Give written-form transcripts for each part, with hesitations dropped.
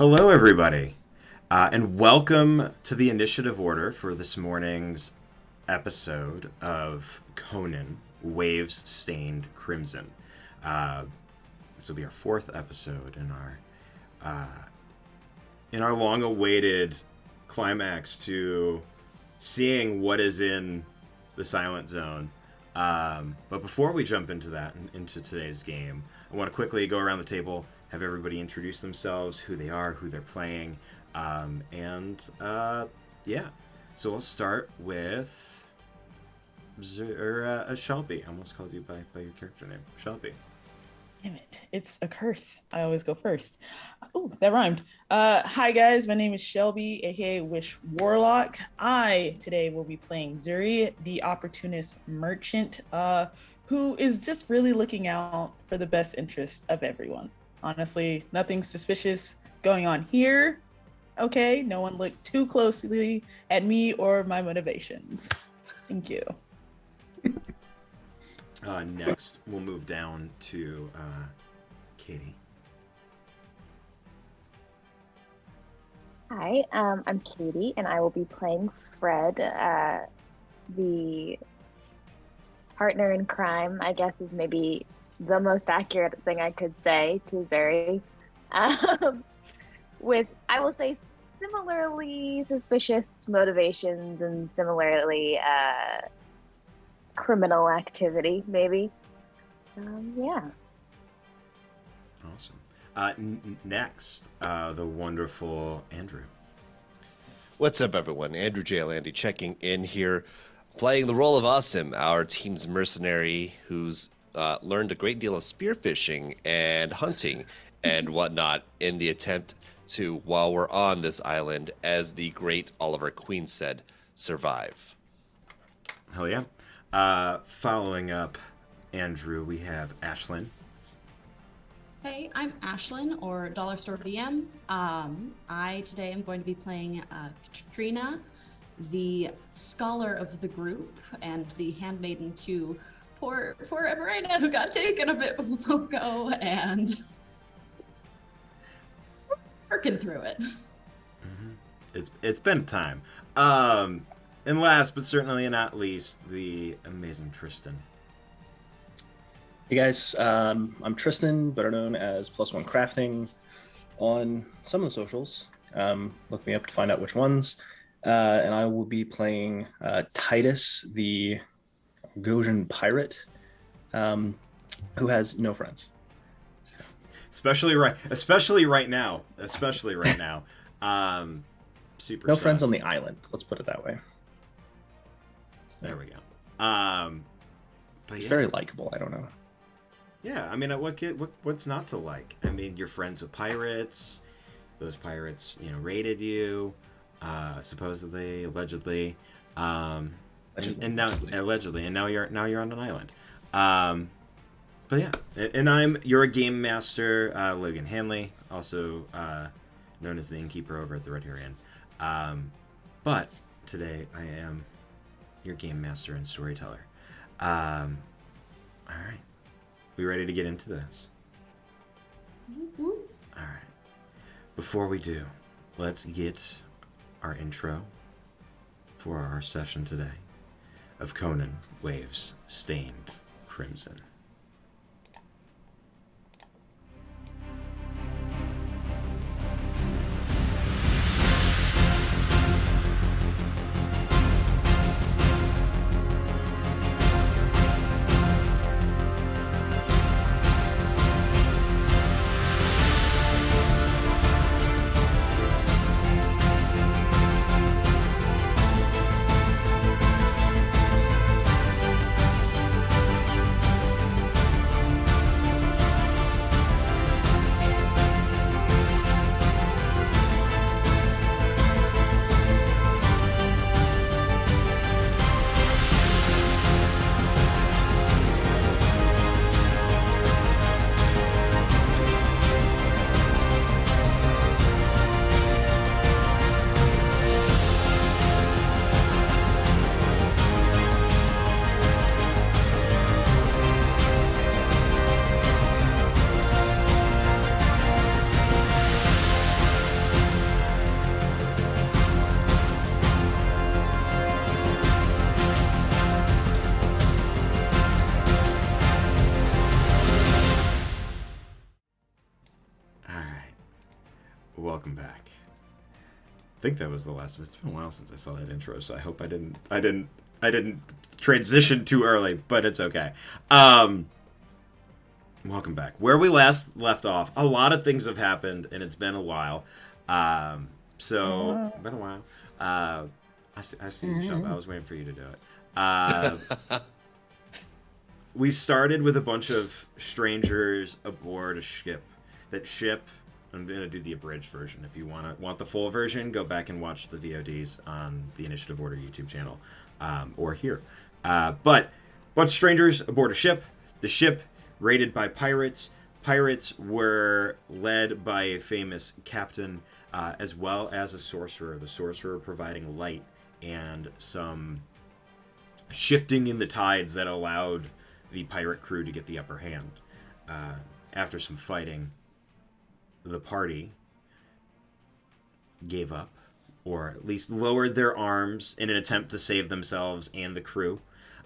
Hello, everybody, and welcome to the initiative order for this morning's episode of Conan Waves Stained Crimson. This will be our fourth episode in our long-awaited climax to seeing what is in the Silent Zone. But before we jump into that, into today's game, I want to quickly go around the table, have everybody introduce themselves, who they are, who they're playing, yeah. So we'll start with Shelby. I almost called you by your character name, Shelby. Damn it, it's a curse. I always go first. Oh, that rhymed. Hi guys, my name is Shelby, aka Wish Warlock. I today will be playing Zuri, the opportunist merchant, who is just really looking out for the best interest of everyone. Honestly, nothing suspicious going on here. Okay, no one look too closely at me or my motivations. Thank you. Next, we'll move down to Katie. Hi, I'm Katie, and I will be playing Fred, the partner in crime, I guess is maybe the most accurate thing I could say to Zuri. With, I will say, similarly suspicious motivations and similarly criminal activity, maybe. Yeah. Awesome. Next, the wonderful Andrew. What's up, everyone? Andrew J. Landy checking in here, playing the role of Asim, our team's mercenary who's learned a great deal of spearfishing and hunting and whatnot in the attempt to, while we're on this island, as the great Oliver Queen said, survive. Hell yeah. Following up Andrew, we have Aislinn. Hey, I'm Aislinn, or Dollar Store DM. I today am going to be playing Katrina, the scholar of the group and the handmaiden to poor Emerina, who got taken a bit loco and working through it. Mm-hmm. It's been time. And last but certainly not least, the amazing Tristan. Hey guys, I'm Tristan, better known as Plus One Crafting on some of the socials. Look me up to find out which ones. And I will be playing Tidus, the Gosian pirate, who has no friends. Especially right now. Super. No friends on the island. Let's put it that way. There we go. But yeah. Very likable. I don't know. Yeah, I mean, what's not to like? I mean, you're friends with pirates. Those pirates, raided you, supposedly, allegedly, and now you're on an island. But yeah, and you're a game master, Logan Hanley, also known as the innkeeper over at the Red Hare Inn. But today I am your game master and storyteller. All right. We ready to get into this? Mm-hmm. All right. Before we do, let's get our intro for our session today of Conan Waves Stained Crimson. think that was the last. It's been a while since I saw that intro, so I hope I didn't transition too early, but it's okay. Welcome back. Where we last left off, a lot of things have happened, and it's been a while. Been a while. I see you, Shelby. I was waiting for you to do it. We started with a bunch of strangers aboard a ship. That ship, I'm going to do the abridged version. If you want the full version, go back and watch the VODs on the Initiative Order YouTube channel, or here. But bunch of strangers aboard a ship. The ship raided by pirates. Pirates were led by a famous captain, as well as a sorcerer. The sorcerer providing light and some shifting in the tides that allowed the pirate crew to get the upper hand. After some fighting, the party gave up, or at least lowered their arms in an attempt to save themselves and the crew.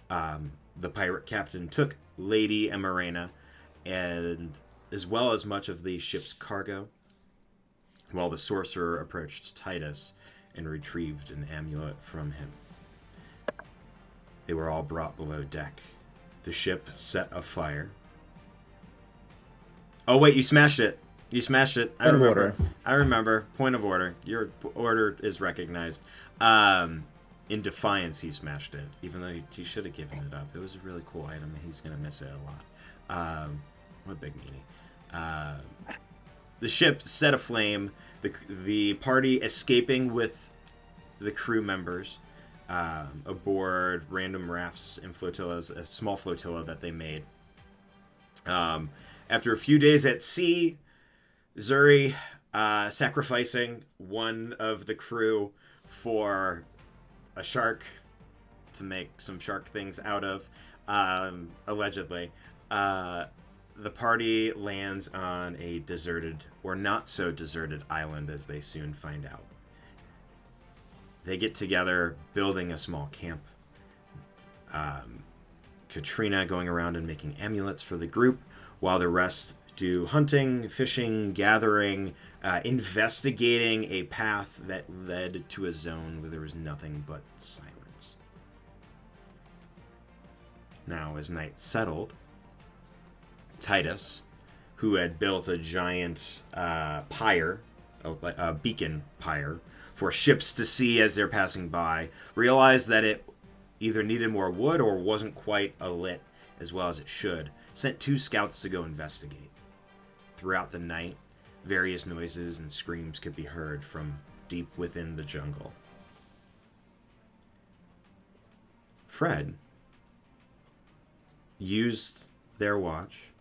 The pirate captain took Lady Emarena, and as well as much of the ship's cargo, while the sorcerer approached Tidus and retrieved an amulet from him. They were all brought below deck. The ship set afire. Oh wait, you smashed it. You smashed it. Point of order. I remember. Point of order. Your order is recognized. In defiance, he smashed it, even though he should have given it up. It was a really cool item, and he's going to miss it a lot. What big meanie. The ship set aflame, the party escaping with the crew members aboard random rafts and flotillas, a small flotilla that they made. After a few days at sea, Zuri sacrificing one of the crew for a shark to make some shark things out of, allegedly. The party lands on a deserted, or not so deserted, island, as they soon find out. They get together, building a small camp. Katrina going around and making amulets for the group, while the rest do hunting, fishing, gathering, investigating a path that led to a zone where there was nothing but silence. Now, as night settled, Tidus, who had built a giant pyre, a beacon pyre, for ships to see as they're passing by, realized that it either needed more wood or wasn't quite lit as well as it should, sent 2 scouts to go investigate. Throughout the night, various noises and screams could be heard from deep within the jungle. Fred used their watch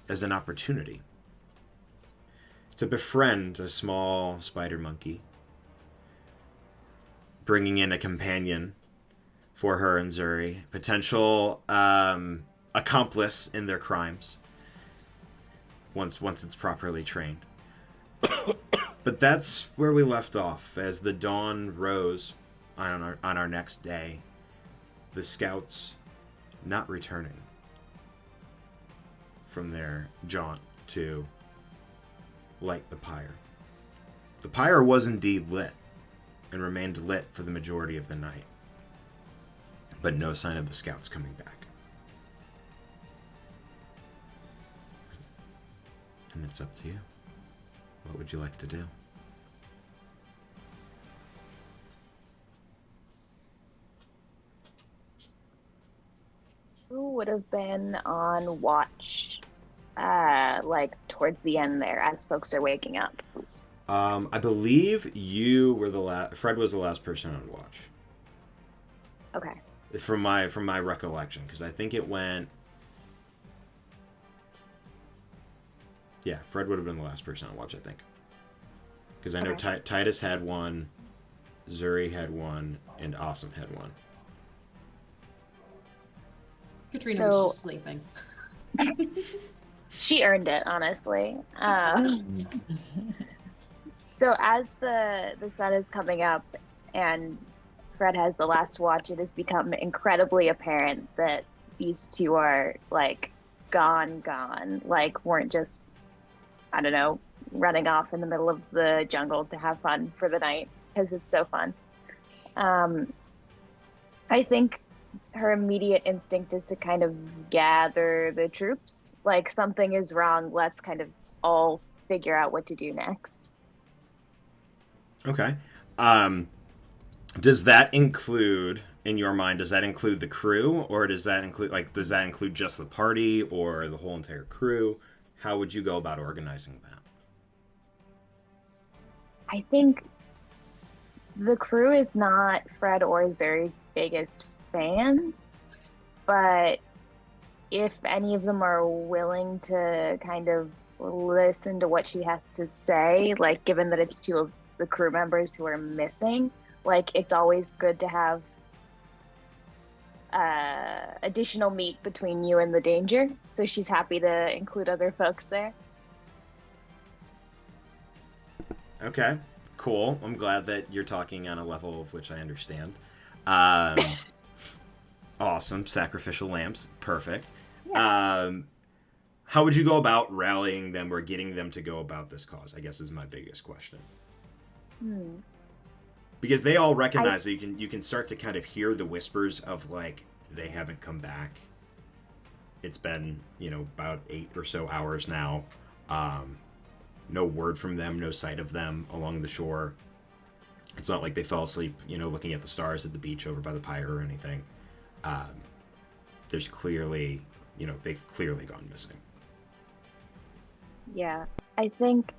as an opportunity to befriend a small spider monkey, bringing in a companion for her and Zuri, potential accomplice in their crimes once it's properly trained. But that's where we left off. As the dawn rose on our next day, the scouts not returning from their jaunt to light the pyre. The pyre was indeed lit and remained lit for the majority of the night, but no sign of the scouts coming back. And it's up to you. What would you like to do? Who would have been on watch, like towards the end there, as folks are waking up? I believe you were the last. Fred was the last person on watch. Okay. From my recollection, because I think it went. Yeah, Fred would have been the last person on watch, I think. Because I know Tidus had one, Zuri had one, and Asim had one. Katrina was just sleeping. She earned it, honestly. So as the sun is coming up and Fred has the last watch, it has become incredibly apparent that these two are like gone, like weren't just, I don't know, running off in the middle of the jungle to have fun for the night. because it's so fun. I think her immediate instinct is to kind of gather the troops. Like, something is wrong. Let's kind of all figure out what to do next. Okay. Does that include, in your mind, does that include the crew, or does that include just the party or the whole entire crew? How would you go about organizing that? I think the crew is not Fred or Zuri's biggest fans, but if any of them are willing to kind of listen to what she has to say, like, given that it's two of the crew members who are missing, like, it's always good to have additional meat between you and the danger, so she's happy to include other folks there. Okay, cool. I'm glad that you're talking on a level of which I understand. Awesome. Sacrificial lambs. Perfect. Yeah. How would you go about rallying them or getting them to go about this cause, I guess, is my biggest question. Because they all recognize that you can start to kind of hear the whispers of, like, they haven't come back. It's been, about 8 or so hours now. No word from them, no sight of them along the shore. It's not like they fell asleep, looking at the stars at the beach over by the pyre or anything. There's clearly, they've clearly gone missing. Yeah, I think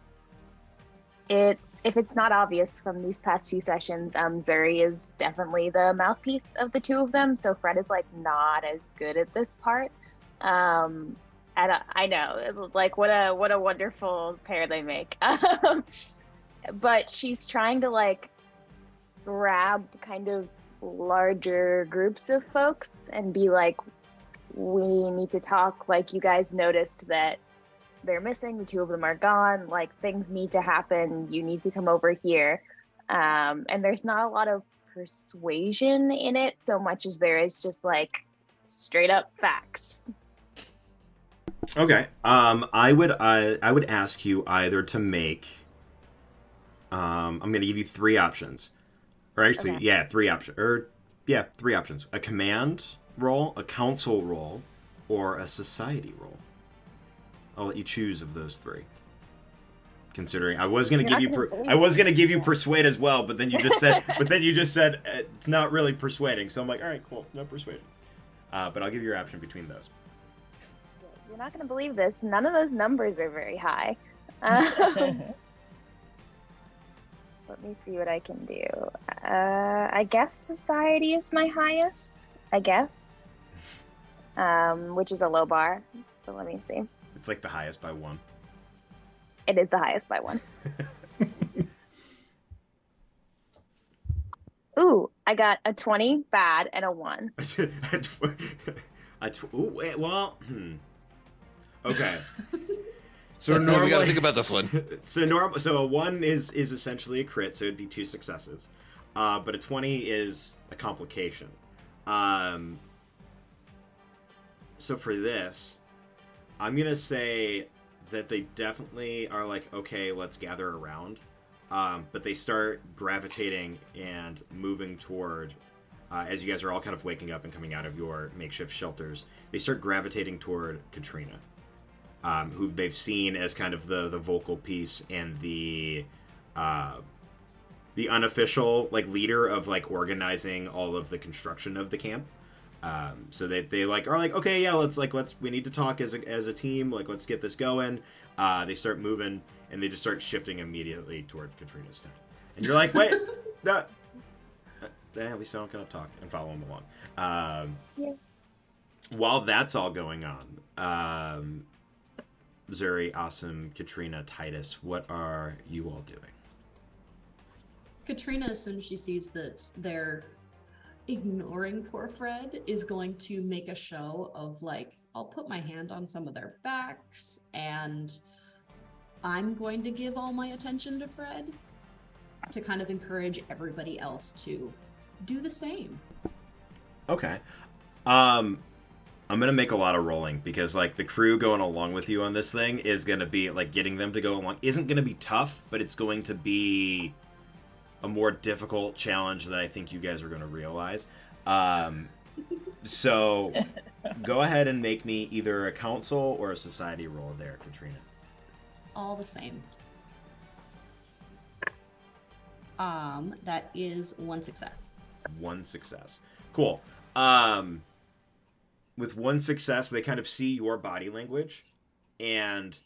if it's not obvious from these past few sessions, Zuri is definitely the mouthpiece of the two of them. So Fred is, like, not as good at this part. And I know, like, what a wonderful pair they make. But she's trying to, like, grab kind of larger groups of folks and be like, we need to talk. Like, you guys noticed that they're missing, the two of them are gone, like, things need to happen, you need to come over here. And there's not a lot of persuasion in it so much as there is just, like, straight up facts. Okay. I would ask you either to make I'm going to give you 3 options. Or actually, Okay. 3 options. 3 options. A command roll, a council roll, or a society roll. I'll let you choose of those 3. Considering I was going to give you persuade as well, but then you just said it's not really persuading. So I'm like, all right, cool, no persuading. But I'll give you your option between those. You're not going to believe this. None of those numbers are very high. Let me see what I can do. I guess society is my highest, I guess. Which is a low bar. So let me see. It's like the highest by 1. It is the highest by 1. Ooh, I got a 20 bad and a 1. Okay. So normally, we gotta think about this one. So a 1 is essentially a crit, so it'd be 2 successes. But a 20 is a complication. So for this, I'm gonna say that they definitely are like, okay, let's gather around. But they start gravitating and moving toward, as you guys are all kind of waking up and coming out of your makeshift shelters, they start gravitating toward Katrina, who they've seen as kind of the vocal piece and the unofficial, like, leader of, like, organizing all of the construction of the camp. So they like are like, okay, yeah, let's we need to talk as a team, like, let's get this going. They start moving and they just start shifting immediately toward Katrina's tent. And you're like, wait, at least I don't kind of talk and follow them along. Yeah. While that's all going on, Zuri, Asim, Katrina, Tidus, what are you all doing? Katrina, as soon as she sees that they're ignoring poor Fred, is going to make a show of, like, I'll put my hand on some of their backs and I'm going to give all my attention to Fred to kind of encourage everybody else to do the same. Okay. I'm going to make a lot of rolling because, like, the crew going along with you on this thing is going to be, like, getting them to go along isn't going to be tough, but it's going to be a more difficult challenge than I think you guys are going to realize. So go ahead and make me either a council or a society roll there, Katrina. All the same. That is 1 success. 1 success. Cool. With 1 success, they kind of see your body language, and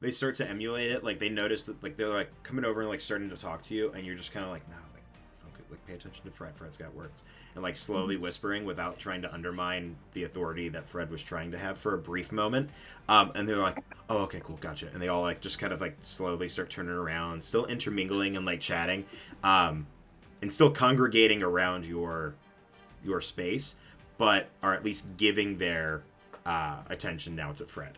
they start to emulate it. Like, they notice that, like, they're, like, coming over and, like, starting to talk to you, and you're just kind of like, no, like, focus, like, pay attention to Fred. Fred's got words. And, like, slowly whispering without trying to undermine the authority that Fred was trying to have for a brief moment. And they're like, oh, okay, cool, gotcha. And they all, like, just kind of, like, slowly start turning around, still intermingling and, like, chatting, and still congregating around your space, but are at least giving their attention now to Fred.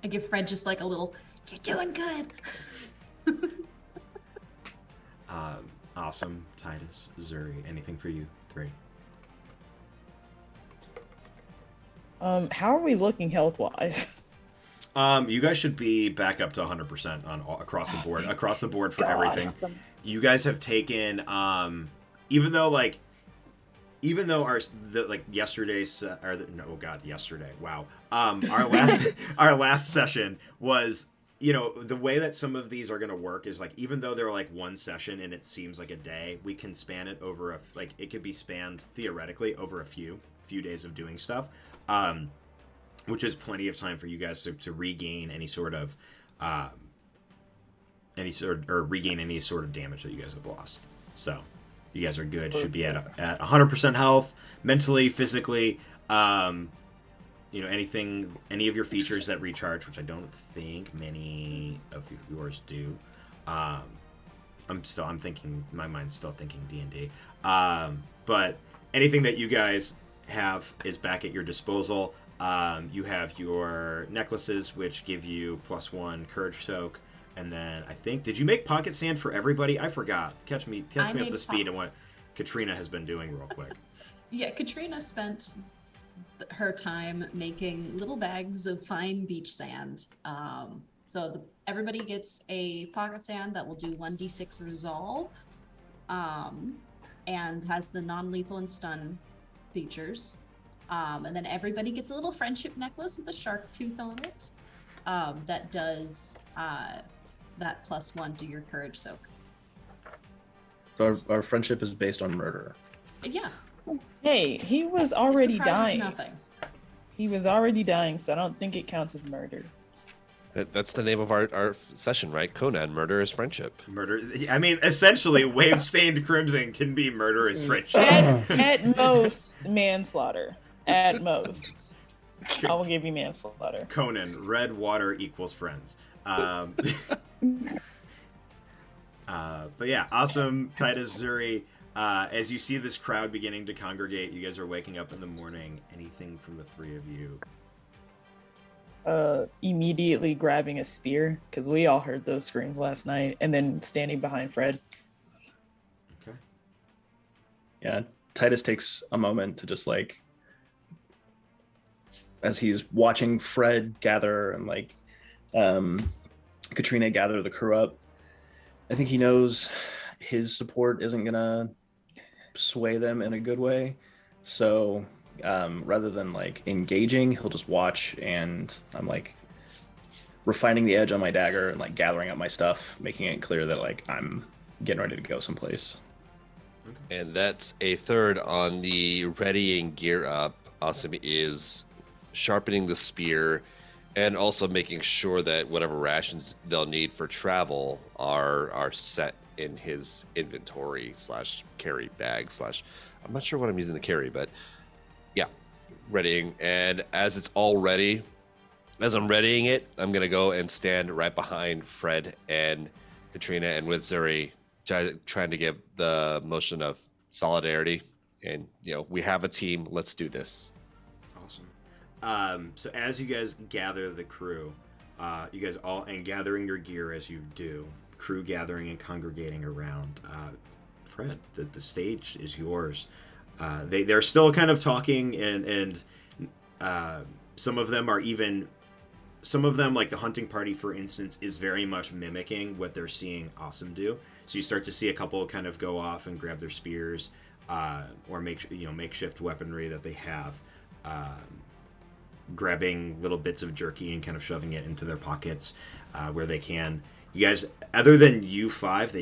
I give Fred just like a little, you're doing good. Awesome, Tidus, Zuri, anything for you 3? How are we looking health-wise? You guys should be back up to 100% on across the board for everything. You guys have taken, even though yesterday's yesterday. Wow. Our last session was, the way that some of these are going to work is, like, even though they're like 1 session and it seems like a day, we can span it over it could be spanned theoretically over a few days of doing stuff. Which is plenty of time for you guys to regain any sort of regain any sort of damage that you guys have lost. So you guys are good. Should be at 100% health, mentally, physically. Any of your features that recharge, which I don't think many of yours do. I'm thinking, my mind's still thinking D&D. But anything that you guys have is back at your disposal. You have your necklaces, which give you +1 courage soak, and then I think, did you make pocket sand for everybody? I forgot. Catch me up to speed on what Katrina has been doing real quick. Yeah, Katrina spent her time making little bags of fine beach sand. Everybody gets a pocket sand that will do 1d6 resolve, and has the non-lethal and stun features. And then everybody gets a little friendship necklace with a shark tooth on it, that does that +1 to your courage soak. So our friendship is based on murder. Yeah. Hey, he was already Surprise is dying. nothing. He was already dying, so I don't think it counts as murder. That's the name of our session, right? Conan, murder is friendship. Murder. I mean, essentially, wave-stained crimson can be murder is friendship. At most, manslaughter. At most. I will give you manslaughter. Conan, red water equals friends. But yeah, awesome, Tidus, Zuri. As you see this crowd beginning to congregate, you guys are waking up in the morning. Anything from the 3 of you? Immediately grabbing a spear, because we all heard those screams last night, and then standing behind Fred. Okay. Yeah, Tidus takes a moment to just like, as he's watching Fred gather and Katrina gather the crew up, I think he knows his support isn't gonna sway them in a good way. So rather than engaging, he'll just watch, and I'm refining the edge on my dagger and gathering up my stuff, making it clear that I'm getting ready to go someplace. And that's a 3rd on the readying gear up. Asim is sharpening the spear and also making sure that whatever rations they'll need for travel are set in his inventory / carry bag / I'm not sure what I'm using to carry, but yeah, readying. And as it's all ready, as I'm readying it, I'm going to go and stand right behind Fred and Katrina and with Zuri, trying to give the motion of solidarity. And, we have a team. Let's do this. Awesome. So as you guys gather the crew, you guys all, and gathering your gear as you do, crew gathering and congregating around Fred, the stage is yours. They're still kind of talking, and some of them are even some of them, like the hunting party, for instance, is very much mimicking what they're seeing Asim do. So you start to see a couple kind of go off and grab their spears, or makeshift weaponry that they have, grabbing little bits of jerky and kind of shoving it into their pockets where they can. You guys, other than you five,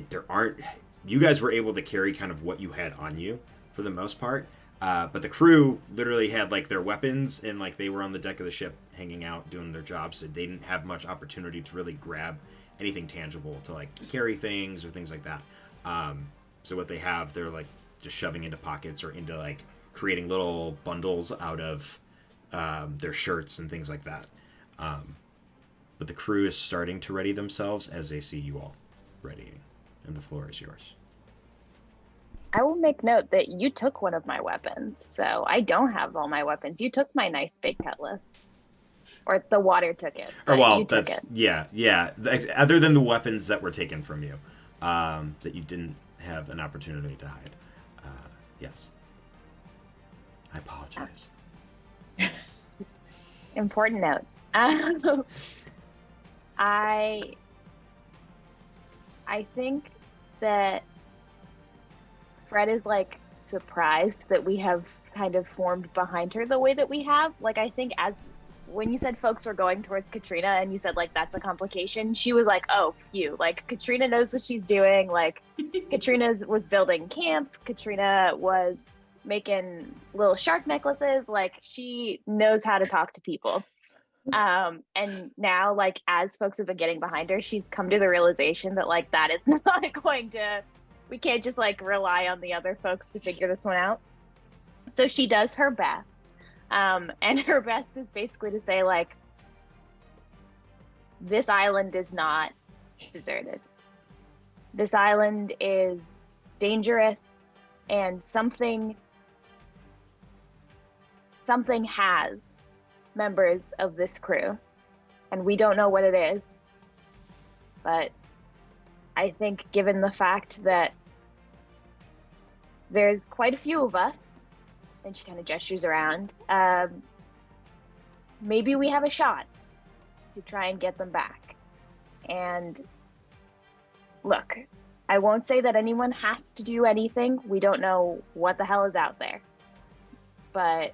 you guys were able to carry kind of what you had on you for the most part. But the crew literally had like their weapons, and like they were on the deck of the ship hanging out doing their jobs, so they didn't have much opportunity to really grab anything tangible to like carry things or things like that. So what they have, they're like just shoving into pockets or into like creating little bundles out of their shirts and things like that. But the crew is starting to ready themselves as they see you all readying, and the floor is yours. I will make note that you took one of my weapons, so I don't have all my weapons. You took my nice big cutlass. Or the water took it. Or well, you took that's it. yeah. Other than the weapons that were taken from you, that you didn't have an opportunity to hide. Yes. I apologize. Important note. I think that Fred is like surprised that we have kind of formed behind her the way that we have. Like, I think when you said folks were going towards Katrina and you said like that's a complication, she was like, oh, phew, like Katrina knows what she's doing. Like Katrina was building camp. Katrina was making little shark necklaces. Like she knows how to talk to people. And now, like, as folks have been getting behind her, she's come to the realization that like that is not going to, we can't just like rely on the other folks to figure this one out. So she does her best. And her best is basically to say like, this island is not deserted. This island is dangerous, and something has members of this crew, and we don't know what it is, but I think given the fact that there's quite a few of us, and she kind of gestures around, maybe we have a shot to try and get them back. And look, I won't say that anyone has to do anything. We don't know what the hell is out there, but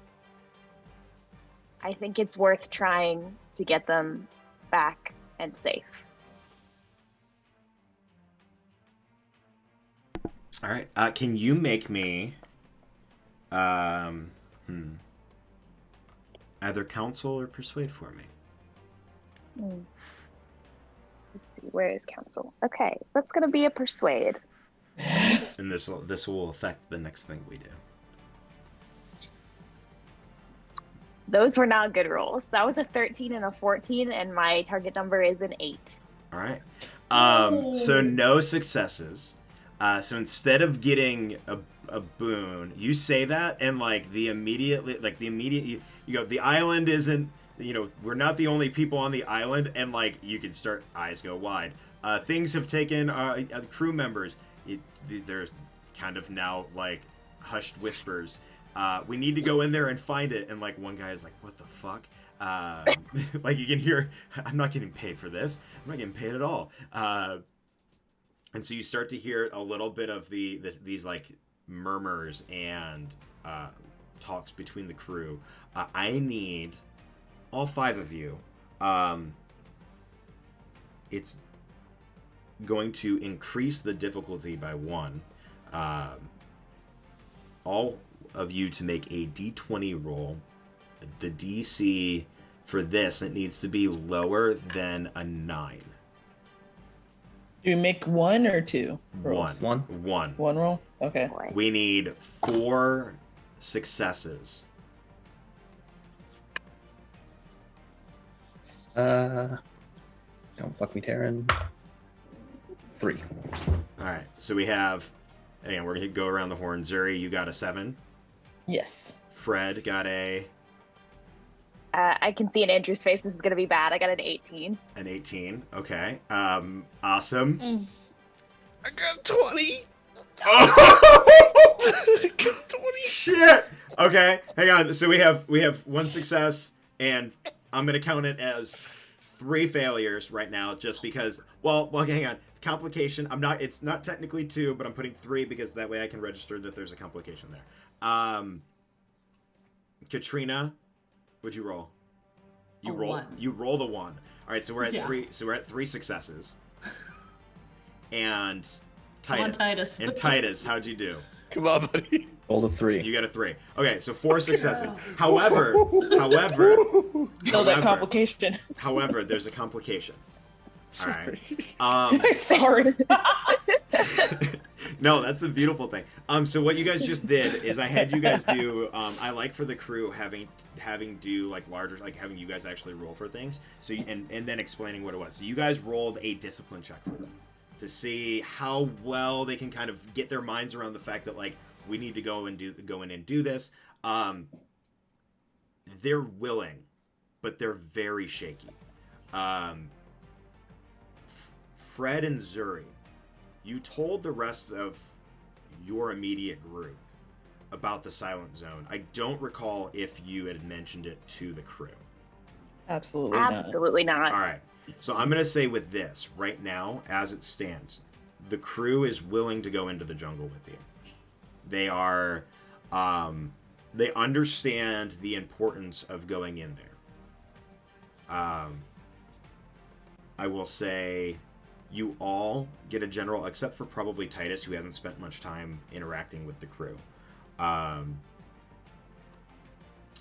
I think it's worth trying to get them back and safe. All right. Can you make me either counsel or persuade for me? Let's see, where is counsel? Okay, that's gonna be a persuade. And this will affect the next thing we do. Those were not good rolls. That was a 13 and a 14, and my target number is an 8. All right. So no successes. So instead of getting a boon, you say that, and like the immediate you go, the island isn't, we're not the only people on the island, and like you can start, eyes go wide. Things have taken crew members. There's kind of now like hushed whispers. We need to go in there and find it. And like one guy is like, what the fuck? Like you can hear, I'm not getting paid for this. I'm not getting paid at all. And so you start to hear a little bit of these like murmurs and talks between the crew. I need all 5 of you. It's going to increase the difficulty by 1. All of you to make a d20 roll. The DC for this, it needs to be lower than a 9. Do we make 1 or 2 rolls? One. One roll? Okay. Boy. We need 4 successes. Don't fuck me, Taryn. 3. All right. So we have, again, we're going to go around the horn. Zuri, you got a 7. Yes. Fred got a... I can see in Andrew's face this is going to be bad. I got an 18. An 18. Okay. Awesome. I got 20. I got 20. Shit. Okay. Hang on. So we have 1 success, and I'm going to count it as 3 failures right now, just because. Well, hang on. Complication. It's not technically 2, but I'm putting 3 because that way I can register that there's a complication there. Katrina, what'd you roll? You roll. 1. You roll the 1. All right, so we're at Yeah. 3. So we're at 3 successes. And Come on, Tidus. And Tidus, how'd you do? Come on, buddy. Rolled a 3. You got a 3. Okay, so 4 successes. However, Know that complication. however, there's a complication. Sorry. All right. Sorry. No, that's the beautiful thing. So what you guys just did is I had you guys do. I like for the crew having do like larger, like having you guys actually roll for things. So and then explaining what it was. So you guys rolled a discipline check for them to see how well they can kind of get their minds around the fact that like we need to go in and do this. They're willing, but they're very shaky. Fred and Zuri, you told the rest of your immediate group about the Silent Zone. I don't recall if you had mentioned it to the crew. Absolutely not. All right. So I'm going to say with this, right now, as it stands, the crew is willing to go into the jungle with you. They are, they understand the importance of going in there. I will say you all get a general, except for probably Tidus, who hasn't spent much time interacting with the crew.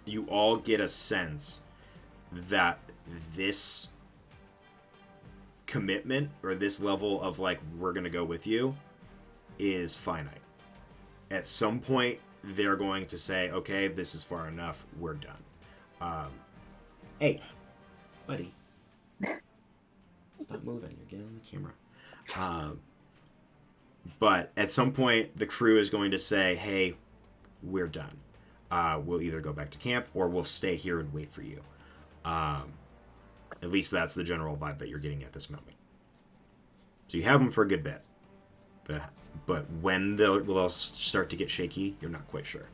You all get a sense that this commitment or this level of like, we're going to go with you is finite. At some point, they're going to say, okay, this is far enough. We're done. Hey, buddy. Stop moving. You're getting on the camera. But at some point, the crew is going to say, hey, we're done. We'll either go back to camp or we'll stay here and wait for you. At least that's the general vibe that you're getting at this moment. So you have them for a good bit. But when they'll start to get shaky, you're not quite sure.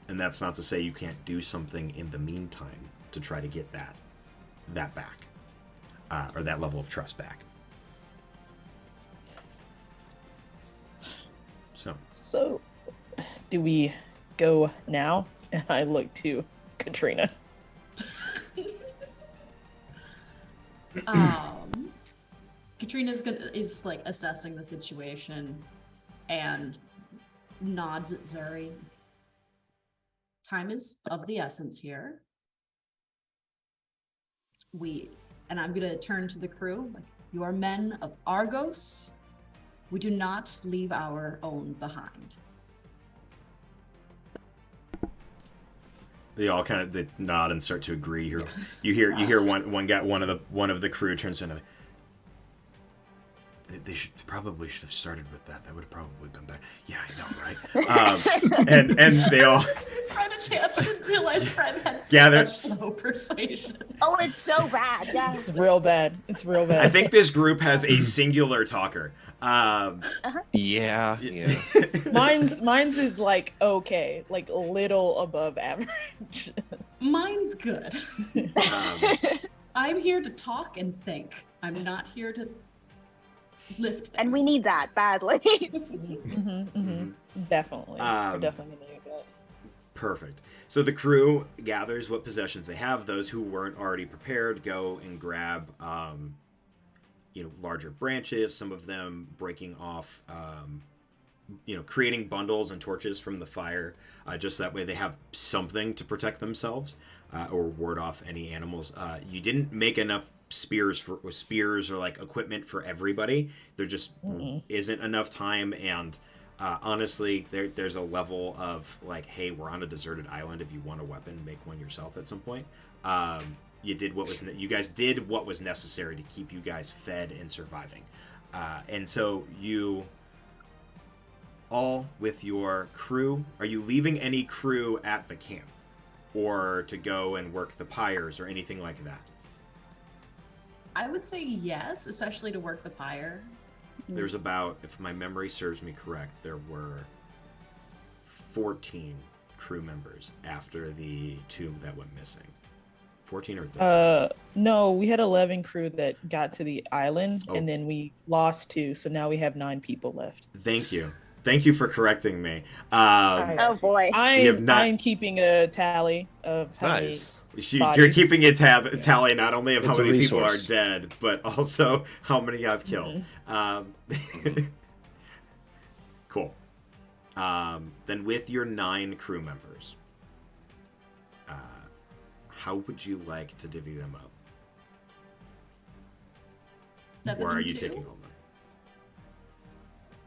And that's not to say you can't do something in the meantime to try to get that back. Or that level of trust back. So, do we go now? And I look to Katrina. Katrina's is like assessing the situation and nods at Zuri. Time is of the essence here. And I'm gonna turn to the crew. Like, you are men of Argos. We do not leave our own behind. They all kind of nod and start to agree. You hear one of the crew turns into. They probably should have started with that. That would have probably been better. Yeah, I know, right? And they all. Fred a chance. I didn't realize Fred had such low persuasion. Oh, it's so bad. Yeah. It's real bad. I think this group has a singular talker. Yeah. Mine's is like okay, like a little above average. Mine's good. I'm here to talk and think. I'm not here to lift things. And we need that badly. Definitely. We're definitely gonna need that. Perfect. So the crew gathers what possessions they have. Those who weren't already prepared go and grab, larger branches. Some of them breaking off, creating bundles and torches from the fire. Just that way they have something to protect themselves or ward off any animals. You didn't make enough spears or like equipment for everybody. There just isn't enough time, and honestly, there's a level of like, hey, we're on a deserted island. If you want a weapon, make one yourself at some point. You guys did what was necessary to keep you guys fed and surviving, and so you all with your crew. Are you leaving any crew at the camp, or to go and work the pyres or anything like that? I would say yes, especially to work the pyre. There's about, if my memory serves me correct, there were 14 crew members after the 2 that went missing? 14 or 13? No, we had 11 crew that got to the island, Oh. and then we lost 2, so now we have 9 people left. Thank you. Thank you for correcting me. Oh boy. I'm keeping a tally of how Nice. You're bodies. keeping a tally not only of It's how a many people are resource. dead, but also how many I've killed. Cool. Then with your 9 crew members, how would you like to divvy them up? 7 Or are and you 2? taking all 9?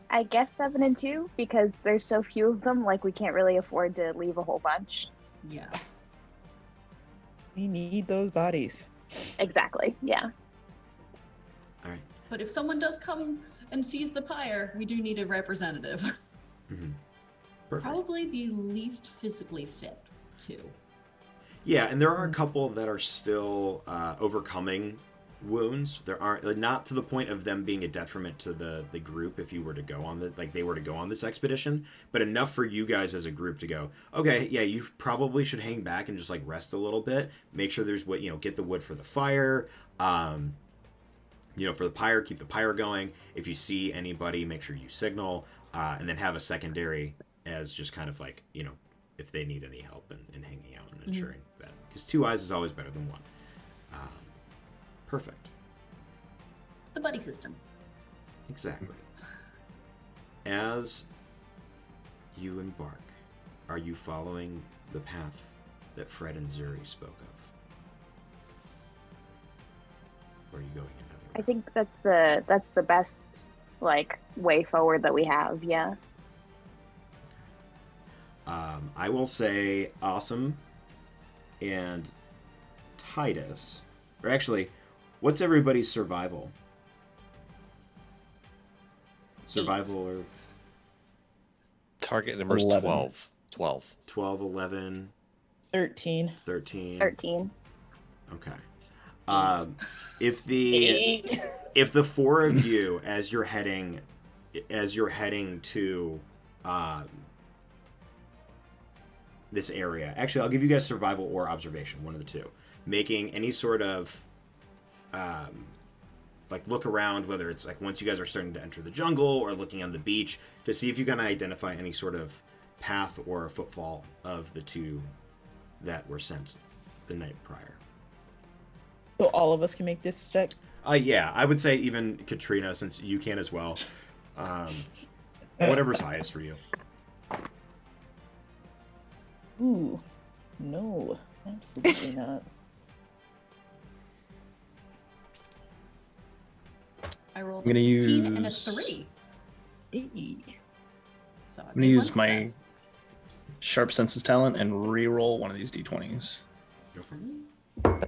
I guess 7 and 2 because there's so few of them. Like we can't really afford to leave a whole bunch. Yeah. We need those bodies. Exactly. Yeah. All right. But if someone does come and seize the pyre, we do need a representative. Mm-hmm. Perfect. Probably the least physically fit, too. Yeah, and there are a couple that are still overcoming wounds. There aren't, not to the point of them being a detriment to the group if you were to go on they were to go on this expedition, but enough for you guys as a group to go, okay, yeah, you probably should hang back and just like rest a little bit, make sure there's what, get the wood for the fire, for the pyre, keep the pyre going. If you see anybody, make sure you signal, and then have a secondary as just kind of like, if they need any help in hanging out and ensuring that, because 2 eyes is always better than 1. Perfect. The buddy system. Exactly. As you embark, are you following the path that Fred and Zuri spoke of? Or are you going another I route? think that's the best way forward that we have. Yeah. I will say Asim and Tidus, or actually, what's everybody's survival? Survival or Target number is 11. 12. 12. 12, 11, 13. 13. 13. Okay. If the 4 of you, as you're heading to this area, actually, I'll give you guys survival or observation, one of the two, making any sort of look around, whether it's like once you guys are starting to enter the jungle or looking on the beach, to see if you can identify any sort of path or footfall of the 2 that were sent the night prior. So all of us can make this check. Yeah, I would say even Katrina, since you can as well. Whatever's highest for you. Ooh, no, absolutely not. I rolled I'm gonna 15 and a use- 3. Hey. So I'm gonna use my sharp senses talent and re-roll one of these d20s. Go for it.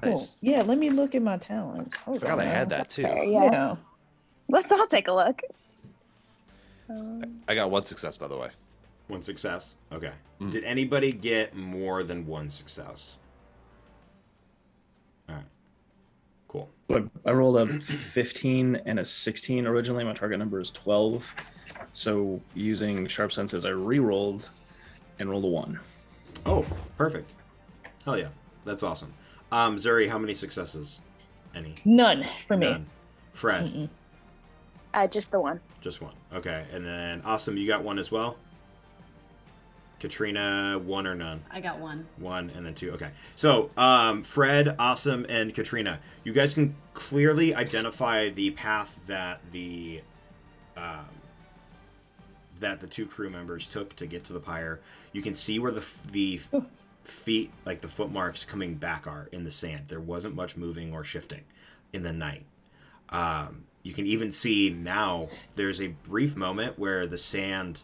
Cool. Nice. Yeah, let me look at my talents. Hold Forgot on I had now. that too. Fair, yeah. Yeah. Let's all take a look. I got 1 success, by the way. 1 success. Okay. Did anybody get more than 1 success? All right. Cool. But I rolled a 15 and a 16 originally. My target number is 12. So using sharp senses, I re-rolled and rolled a 1. Oh, perfect. Hell yeah. That's awesome. Zuri, how many successes? Any? None for me. None. Fred, Mm-mm. Just the 1. just 1. Okay. And then, Asim, you got 1 as well? Katrina, 1 or none? I got 1. 1 and then 2. Okay. So, Fred, Asim, and Katrina, you guys can clearly identify the path that the 2 crew members took to get to the pyre. You can see where the feet, like the footmarks coming back, are in the sand. There wasn't much moving or shifting in the night. You can even see now there's a brief moment where the sand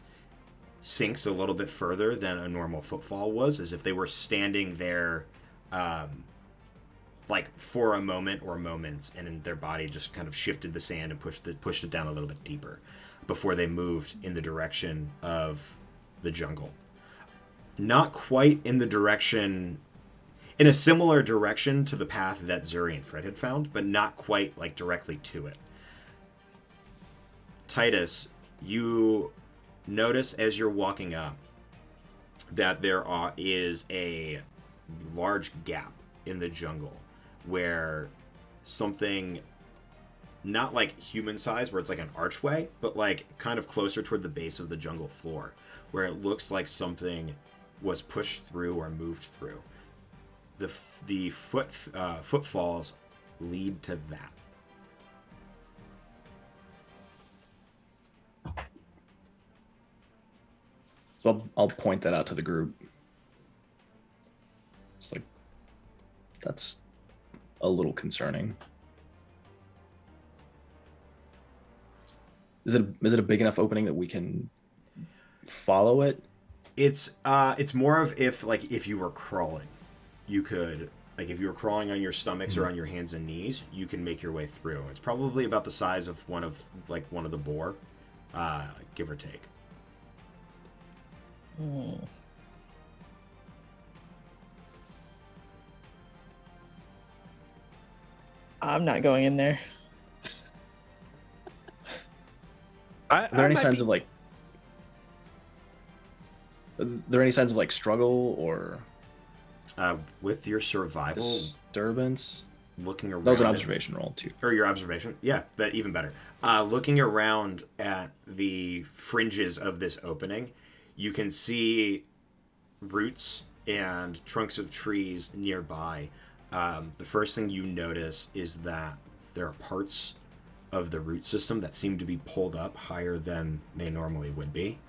sinks a little bit further than a normal footfall was, as if they were standing there for a moment or moments, and their body just kind of shifted the sand and pushed it down a little bit deeper before they moved in the direction of the jungle. Not quite in the direction, in a similar direction to the path that Zuri and Fred had found, but not quite directly to it. Tidus, you notice as you're walking up that is a large gap in the jungle where something not like human size where it's like an archway, but like kind of closer toward the base of the jungle floor where it looks like something was pushed through or moved through. The footfalls lead to that. So I'll point that out to the group. It's like, that's a little concerning. Is it a big enough opening that we can follow it? It's more of if you were crawling, you could, like if you were crawling on your stomachs or on your hands and knees, you can make your way through. It's probably about the size of one of the boar, give or take. I'm not going in there. Are there any signs of like? Are there any signs of like struggle or with your survival disturbance? Looking around. That was an observation roll too. Or your observation, yeah, but even better. Looking around at the fringes of this opening, you can see roots and trunks of trees nearby. The first thing you notice is that there are parts of the root system that seem to be pulled up higher than they normally would be.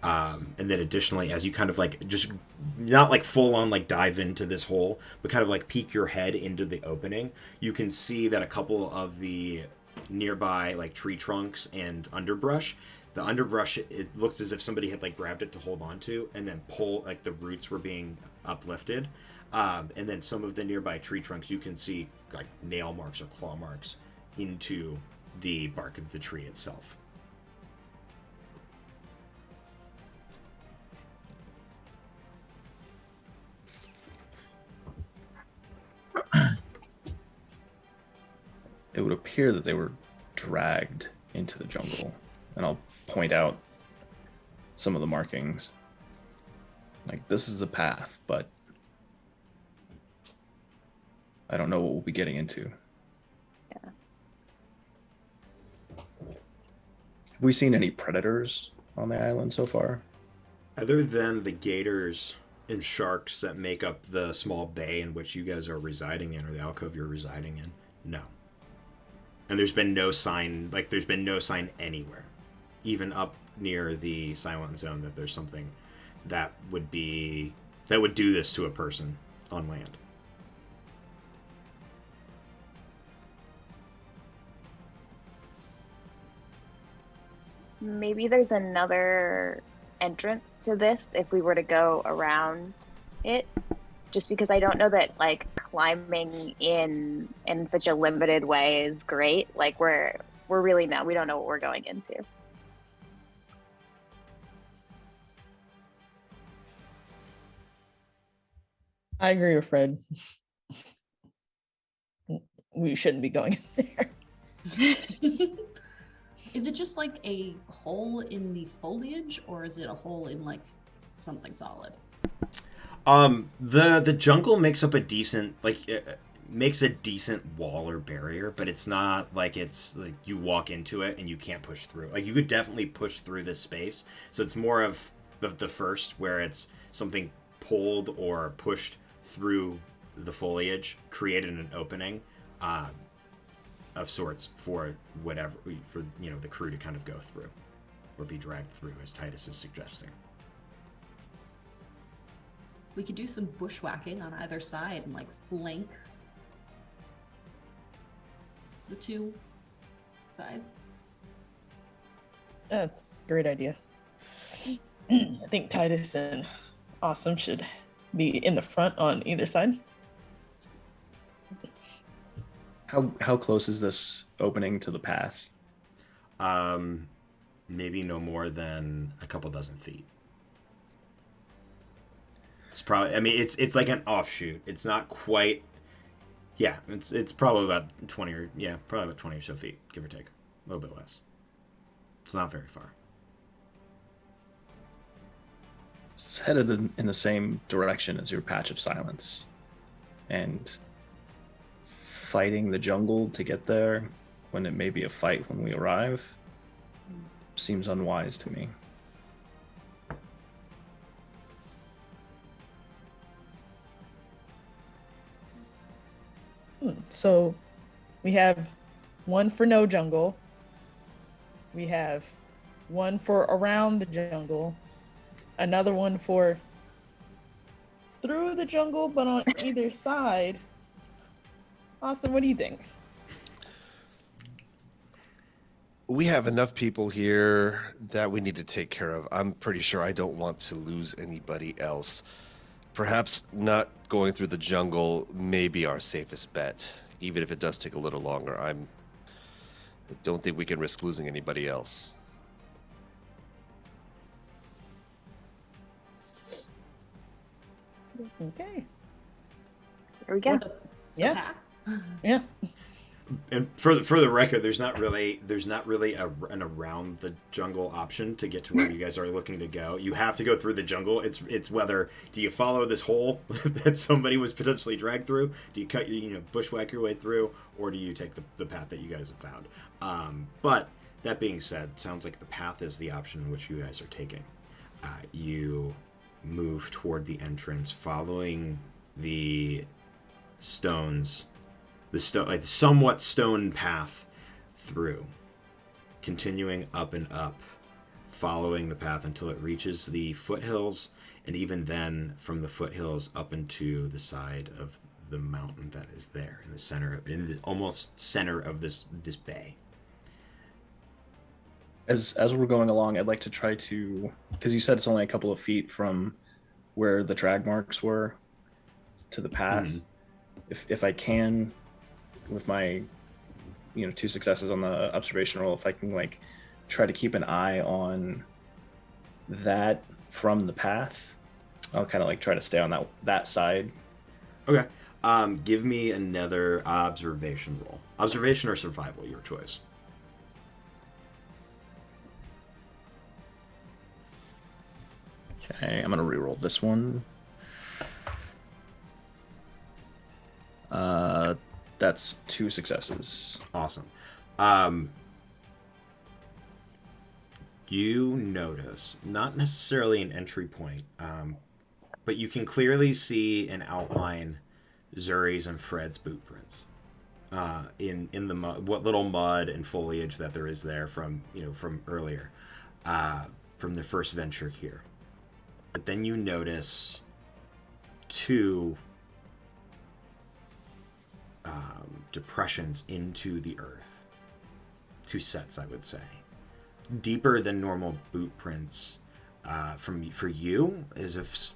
And then additionally, as you kind of like just not like full on like dive into this hole, but kind of like peek your head into the opening, you can see that a couple of the nearby like tree trunks and underbrush, the underbrush, it looks as if somebody had like grabbed it to hold on to and then pull, like the roots were being uplifted. And then some of the nearby tree trunks, you can see like nail marks or claw marks into the bark of the tree itself. It would appear that they were dragged into the jungle, and I'll point out some of the markings. Like, this is the path, but I don't know what we'll be getting into. Yeah. Have we seen any predators on the island so far? Other than the gators and sharks that make up the small bay in which you guys are residing in, or the alcove you're residing in, no. And there's been no sign anywhere, even up near the silent zone, that there's something that would do this to a person on land. Maybe there's another entrance to this if we were to go around it, just because I don't know that like climbing in such a limited way is great. Like we don't know what we're going into. I agree with Fred. We shouldn't be going in there. Is it just like a hole in the foliage, or is it a hole in like something solid? The jungle makes up a decent wall or barrier, but it's not like it's like you walk into it and you can't push through. Like you could definitely push through this space. So it's more of the first where it's something pulled or pushed through the foliage, created an opening of sorts for the crew to kind of go through or be dragged through, as Tidus is suggesting. We could do some bushwhacking on either side and like flank the two sides. That's a great idea. I think Tidus and Asim should be in the front on either side. How close is this opening to the path? Maybe no more than a couple dozen feet. It's probably, I mean, it's like an offshoot. It's not quite, yeah, it's probably about 20 or so feet, give or take. A little bit less. It's not very far. headed in the same direction as your patch of silence, and fighting the jungle to get there when it may be a fight when we arrive seems unwise to me. So we have one for no jungle. We have one for around the jungle. Another one for through the jungle, but on either side. Austin, what do you think? We have enough people here that we need to take care of. I'm pretty sure I don't want to lose anybody else. Perhaps not going through the jungle may be our safest bet, even if it does take a little longer. I don't think we can risk losing anybody else. Okay. Here we go. Yeah. Yeah. And for the record, there's not really an around the jungle option to get to where you guys are looking to go. You have to go through the jungle. It's whether do you follow this hole that somebody was potentially dragged through? Do you cut your bushwhack your way through, or do you take the path that you guys have found? But that being said, sounds like the path is the option which you guys are taking. You move toward the entrance, following the stones. The somewhat stone path through, continuing up and up, following the path until it reaches the foothills, and even then, from the foothills up into the side of the mountain that is there in the center, almost center of this bay. As we're going along, I'd like to try to, because you said it's only a couple of feet from where the drag marks were to the path. Mm-hmm. If I can, with my 2 successes on the observation roll, if I can try to keep an eye on that from the path, I'll kind of try to stay on that side. Okay. Give me another observation roll. Observation or survival, your choice. Okay, I'm gonna reroll this one. That's 2 successes. Awesome. You notice, not necessarily an entry point, but you can clearly see and outline Zuri's and Fred's boot prints in the mud, what little mud and foliage that there is there from earlier, from the first venture here. But then you notice 2 depressions into the earth. 2 sets, I would say. Deeper than normal boot prints. For you, as if...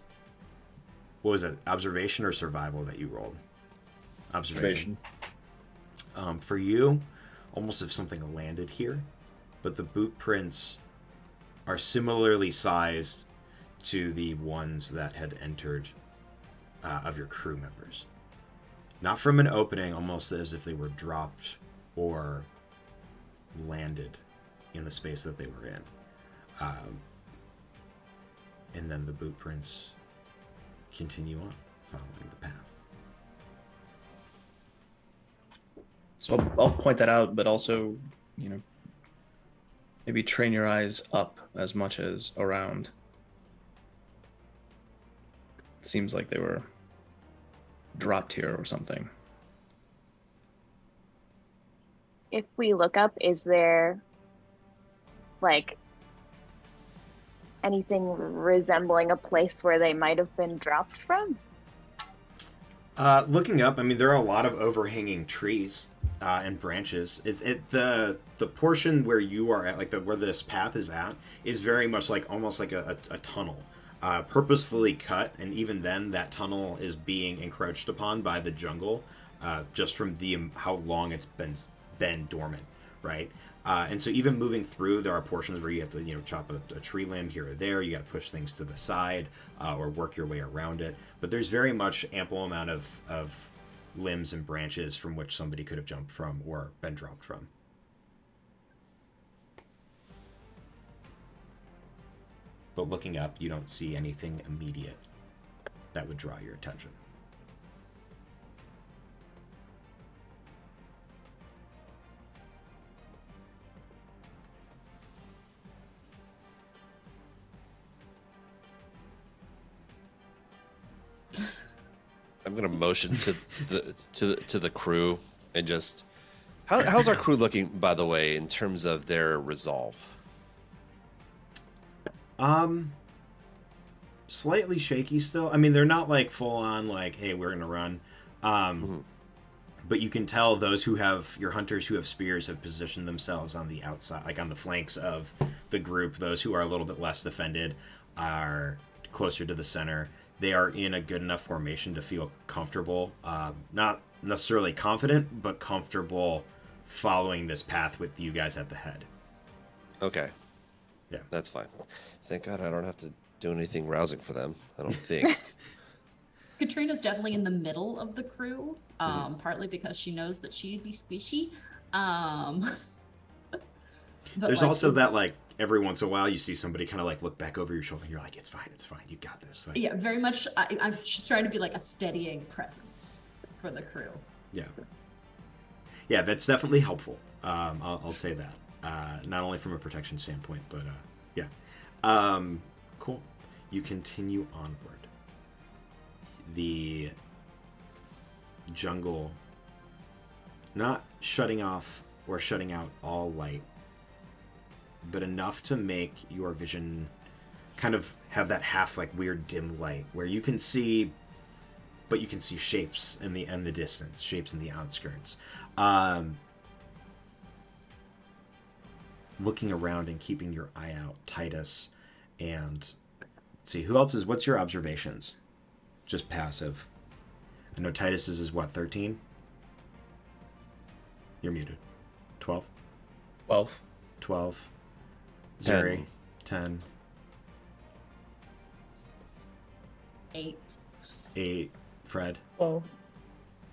What was it? Observation or survival that you rolled? Observation. For you, almost if something landed here. But the boot prints are similarly sized to the ones that had entered of your crew members. Not from an opening, almost as if they were dropped or landed in the space that they were in. And then the boot prints continue on, following the path. So I'll point that out, but also, maybe train your eyes up as much as around. It seems like they were dropped here or something. If we look up, is there anything resembling a place where they might have been dropped from? Looking up, there are a lot of overhanging trees and branches. The portion where you are at, where this path is at, is very much almost like a tunnel. Purposefully cut, and even then that tunnel is being encroached upon by the jungle, just from how long it's been dormant, right? And so even moving through, there are portions where you have to chop a tree limb here or there. You got to push things to the side or work your way around it. But there's very much ample amount of limbs and branches from which somebody could have jumped from or been dropped from. but looking up, you don't see anything immediate that would draw your attention. I'm gonna motion to the crew and just how's our crew looking, by the way, in terms of their resolve? Slightly shaky still. I mean, they're not like full on like, hey, we're gonna run. But you can tell those who have your hunters who have spears have positioned themselves on the outside, like on the flanks of the group. Those who are a little bit less defended are closer to the center. They are in a good enough formation to feel comfortable, not necessarily confident, but comfortable following this path with you guys at the head. Okay. Yeah. That's fine. Thank God I don't have to do anything rousing for them, I don't think. Katrina's definitely in the middle of the crew, partly because she knows that she'd be squishy. There's also that, like, every once in a while you see somebody kind of like look back over your shoulder and you're like, it's fine, you got this. Like, yeah, very much. I'm just trying to be like a steadying presence for the crew. Yeah, that's definitely helpful. I'll say that. Not only from a protection standpoint, but yeah. Cool. You continue onward. The jungle not shutting off or shutting out all light, but enough to make your vision kind of have that half like weird dim light where you can see, but you can see shapes in the distance, shapes in the outskirts. Looking around and keeping your eye out, Tidus, and let's see who else is. What's your observations? Just passive. I know Tidus's is what, 13? You're muted. 12. 12. Zuri, 10. 8. Fred. 12.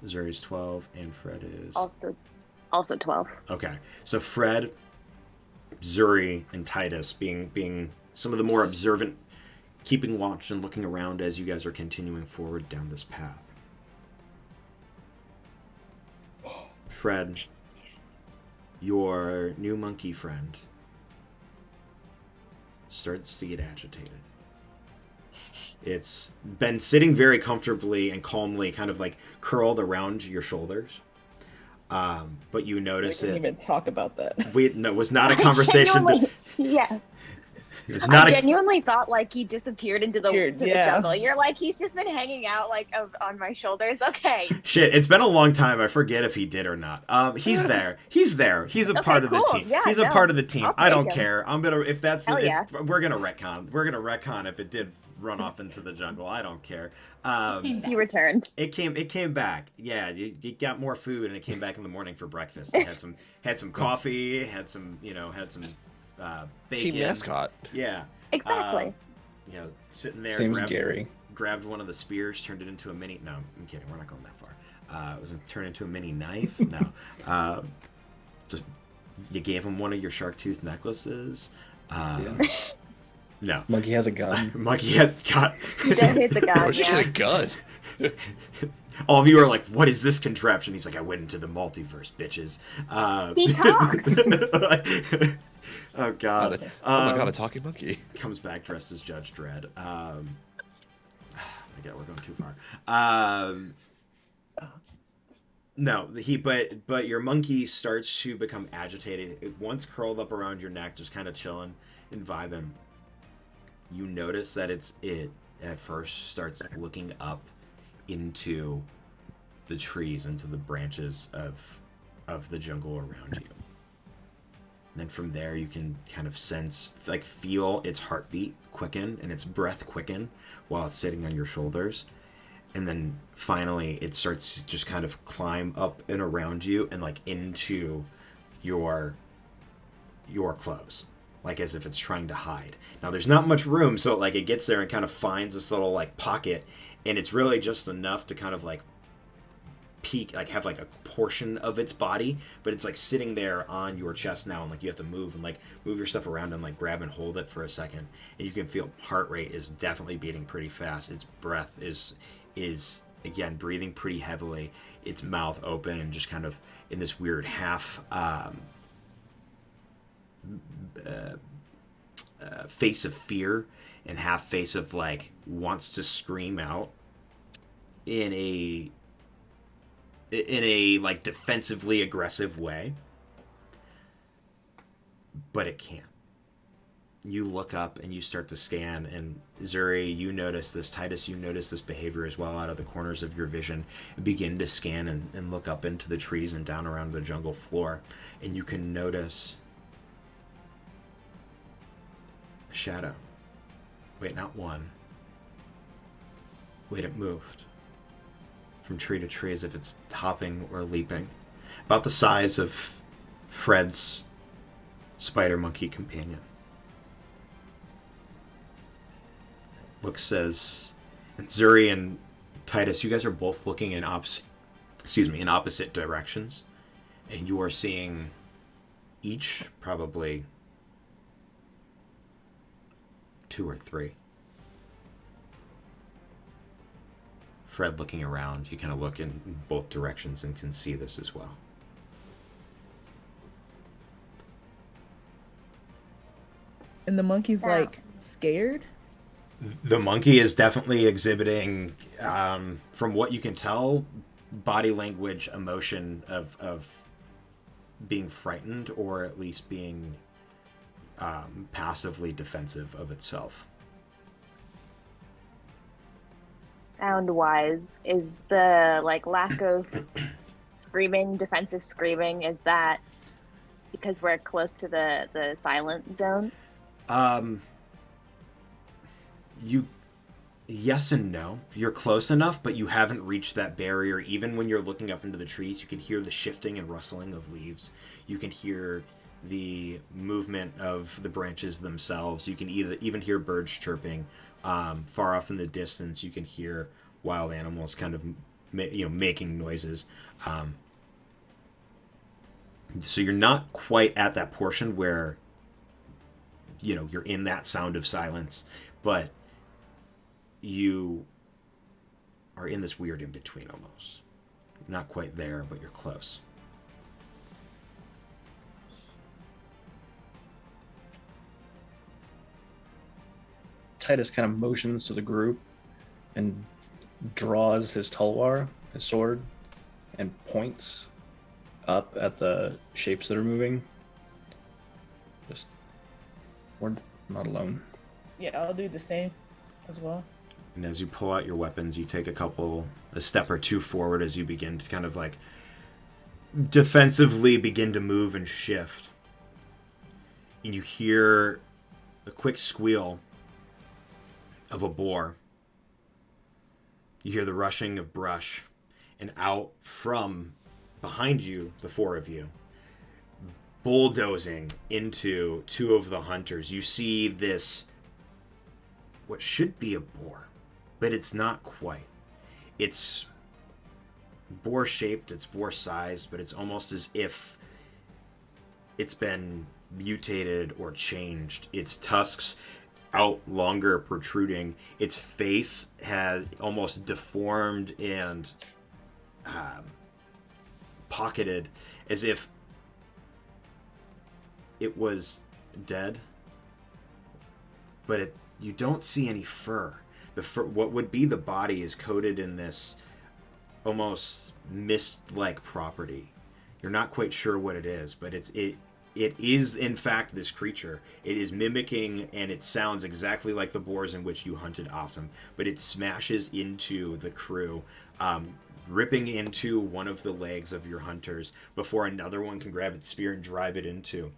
Zuri's 12, and Fred is Also 12. Okay, so Fred, Zuri, and Tidus being some of the more observant, keeping watch and looking around as you guys are continuing forward down this path. Fred, your new monkey friend starts to get agitated. It's been sitting very comfortably and calmly, kind of like curled around your shoulders. But you notice we didn't even talk about that. It was not a conversation. Yeah. It was not I genuinely thought like he disappeared into the Yeah. jungle. You're like, he's just been hanging out like on my shoulders. Okay. Shit, it's been a long time. I forget if he did or not. He's there. He's there. He's a part of the cool. team. Yeah, He's a part of the team. I'll I don't take him. care. I'm gonna if that's Hell yeah. we're gonna retcon. We're gonna retcon if it did run off into the jungle. I don't care. He returned. It came back. Yeah, you got more food, and it came back in the morning for breakfast. It had some coffee, had some bacon. Team mascot. Yeah. Exactly. Sitting there. Seems Gary. Grabbed one of the spears, turned it into a mini. No, I'm kidding. We're not going that far. It was turned into a mini knife. No. Just you gave him one of your shark tooth necklaces. No. Monkey has a gun. Monkey has got. It's a gun. Where'd you get a gun? All of you are like, what is this contraption? He's like, I went into the multiverse, bitches. He talks. Oh, God. Oh, my God, a talking monkey. Comes back dressed as Judge Dredd. My God, we're going too far. No, but your monkey starts to become agitated. It once curled up around your neck, just kind of chilling and vibing. You notice that it at first starts looking up into the trees, into the branches of the jungle around you. And then from there, you can kind of feel its heartbeat quicken and its breath quicken while it's sitting on your shoulders. And then finally, it starts to just kind of climb up and around you and like into your clothes, like as if it's trying to hide. Now, there's not much room, so like it gets there and kind of finds this little like pocket, and it's really just enough to kind of like peek, like have like a portion of its body, but it's like sitting there on your chest now, and like you have to move and like move your stuff around and like grab and hold it for a second, and you can feel heart rate is definitely beating pretty fast. Its breath is again breathing pretty heavily. Its mouth open and just kind of in this weird half face of fear and half face of like wants to scream out in a like defensively aggressive way, but it can't. You look up and you start to scan, and Zuri, you notice this. Tidus, you notice this behavior as well out of the corners of your vision, and begin to scan and look up into the trees and down around the jungle floor, and you can notice a shadow. Wait, not one. Wait, it moved from tree to tree as if it's hopping or leaping, about the size of Fred's spider monkey companion. Looks as, and Zuri and Tidus, you guys are both looking in opposite directions, and you are seeing each probably 2 or 3. Fred looking around, you kind of look in both directions and can see this as well. And the monkey's like scared? The monkey is definitely exhibiting, from what you can tell, body language, emotion of being frightened, or at least being passively defensive of itself. Sound-wise, is the like lack of screaming, defensive screaming, is that because we're close to the silent zone? Yes and no. You're close enough, but you haven't reached that barrier. Even when you're looking up into the trees, you can hear the shifting and rustling of leaves. You can hear the movement of the branches themselves. You can even hear birds chirping. Far off in the distance, you can hear wild animals kind of making noises. So you're not quite at that portion where you're in that sound of silence, but you are in this weird in between almost. Not quite there, but you're close. Tidus kind of motions to the group and draws his talwar, his sword, and points up at the shapes that are moving. Just, we're not alone. Yeah, I'll do the same as well. And as you pull out your weapons, you take a step or two forward as you begin to kind of like defensively begin to move and shift. And you hear a quick squeal of a boar. You hear the rushing of brush, and out from behind you, the 4 of you, bulldozing into 2 of the hunters. You see this, what should be a boar, but it's not quite. It's boar shaped, it's boar sized, but it's almost as if it's been mutated or changed. Its tusks out longer, protruding. Its face has almost deformed and pocketed, as if it was dead. But you don't see any fur. The fur, what would be the body, is coated in this almost mist-like property. You're not quite sure what it is, but it is in fact this creature. It is mimicking, and it sounds exactly like the boars in which you hunted Asim, but it smashes into the crew, ripping into one of the legs of your hunters before another one can grab its spear and drive it into.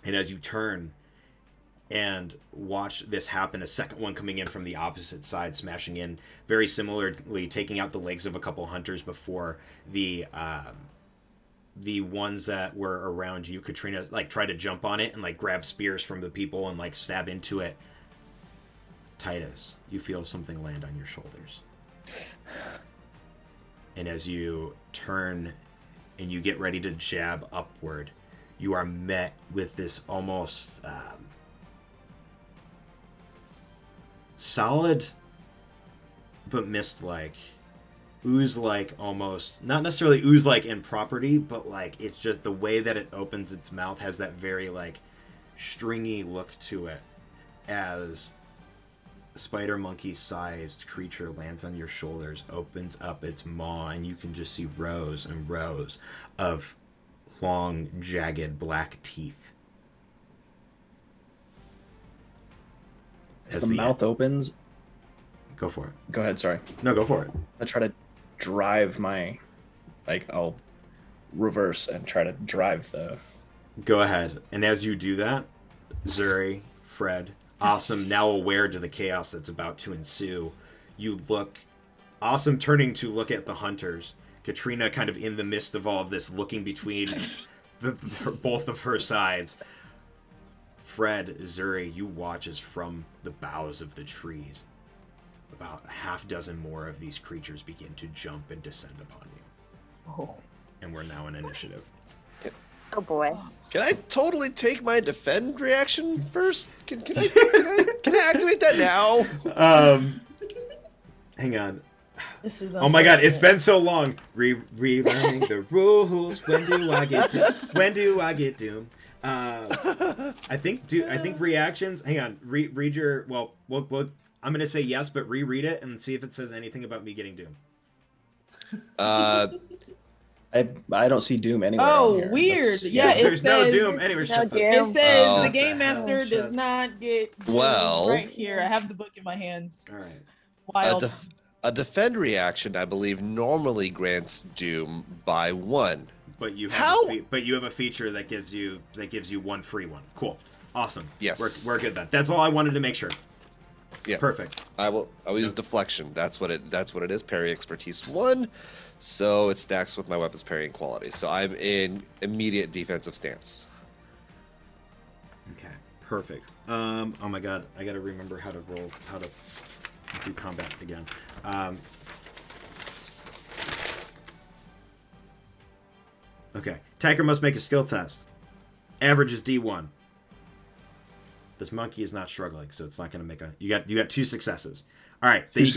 And as you turn and watch this happen, a second one coming in from the opposite side, smashing in very similarly, taking out the legs of a couple hunters before the ones that were around you. Katrina try to jump on it and grab spears from the people and stab into it. Tidus, you feel something land on your shoulders. And as you turn and you get ready to jab upward, you are met with this almost solid but mist-like, ooze-like almost. Not necessarily ooze-like in property, but like it's just the way that it opens its mouth has that very like stringy look to it as a spider monkey sized creature lands on your shoulders, opens up its maw, and you can just see rows and rows of long, jagged black teeth. As the mouth opens. Go for it. Go ahead, sorry. No, go for it. I try to drive my, I'll reverse and try to drive the... Go ahead. And as you do that, Zuri, Fred, Asim, now aware to the chaos that's about to ensue, you look... Asim turning to look at the hunters. Katrina kind of in the midst of all of this, looking between both of her sides. Fred, Zuri, you watch as from the boughs of the trees, about a half dozen more of these creatures begin to jump and descend upon you. Oh. And we're now in initiative. Oh boy. Can I totally take my defend reaction first? Can I activate that now? Hang on. This is Oh my god, it's been so long. Relearning the rules. When do I get doomed? I think reactions. Hang on. Read your. Well, I'm gonna say yes, but reread it and see if it says anything about me getting doomed. I don't see Doom anywhere. Oh, on here. weird. That's- Yeah, it there's says, no doom anywhere. No Shut the- doom. It says Oh. the game What the master hell? does not get doomed Well- right here. I have the book in my hands. All right. Wild. A defend reaction, I believe, normally grants doom by 1. But you have How? but you have a feature that gives you one free one. Cool. Awesome. Yes. We're good then. That's all I wanted to make sure. Yeah. Perfect. I'll use deflection. That's what it is. Parry expertise 1. So it stacks with my weapon's parrying quality. So I'm in immediate defensive stance. Okay. Perfect. Oh my god, I gotta remember how to do combat again. Okay. Attacker must make a skill test. Average is D1. This monkey is not struggling, so it's not gonna make a. You got 2 successes. All right. Then you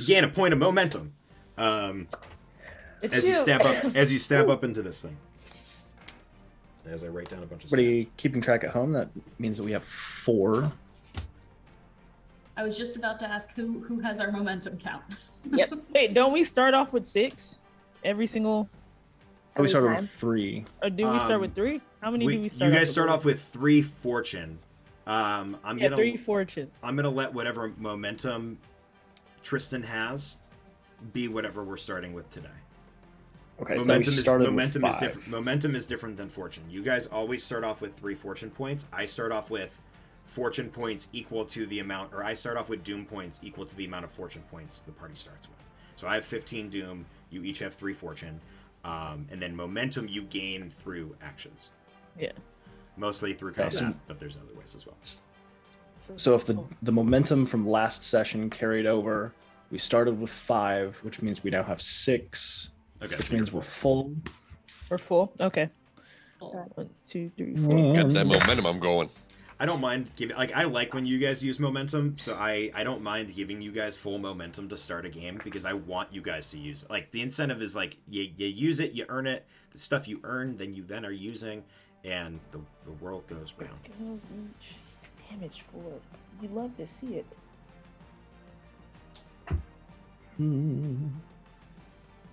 gain a point of momentum. It's As you step up into this thing. As I write down a bunch of Everybody stats. keeping track at home, that means that we have 4. I was just about to ask who has our momentum count. Yep. Wait, don't we start off with 6? Every single. We Every started time. with 3. Or do we start with 3? How many do we start? You guys off start with? off with 3 fortune. I'm Yeah, gonna 3 fortune. I'm gonna let whatever momentum Tristan has be whatever we're starting with today. Okay, so we started momentum with is 5. different. Momentum is different than fortune. You guys always start off with 3 fortune points. I start off with fortune points equal to the amount, or I start off with doom points equal to the amount of fortune points the party starts with. So I have 15 doom. You each have 3 fortune, and then momentum you gain through actions. Yeah. Mostly through Okay, combat, so- but there's other ways as well. So if the momentum from last session carried over, we started with 5, which means we now have 6. Okay, Which so you're means we're full. We're full. Okay. Oh, 1, 2, 3, 4. Got that momentum I'm going. I don't mind giving, like, I like when you guys use momentum, so I don't mind giving you guys full momentum to start a game because I want you guys to use it. Like, the incentive is like you use it, you earn it. The stuff you earn, then you are using, and the world goes round. Damage for it. You love to see it.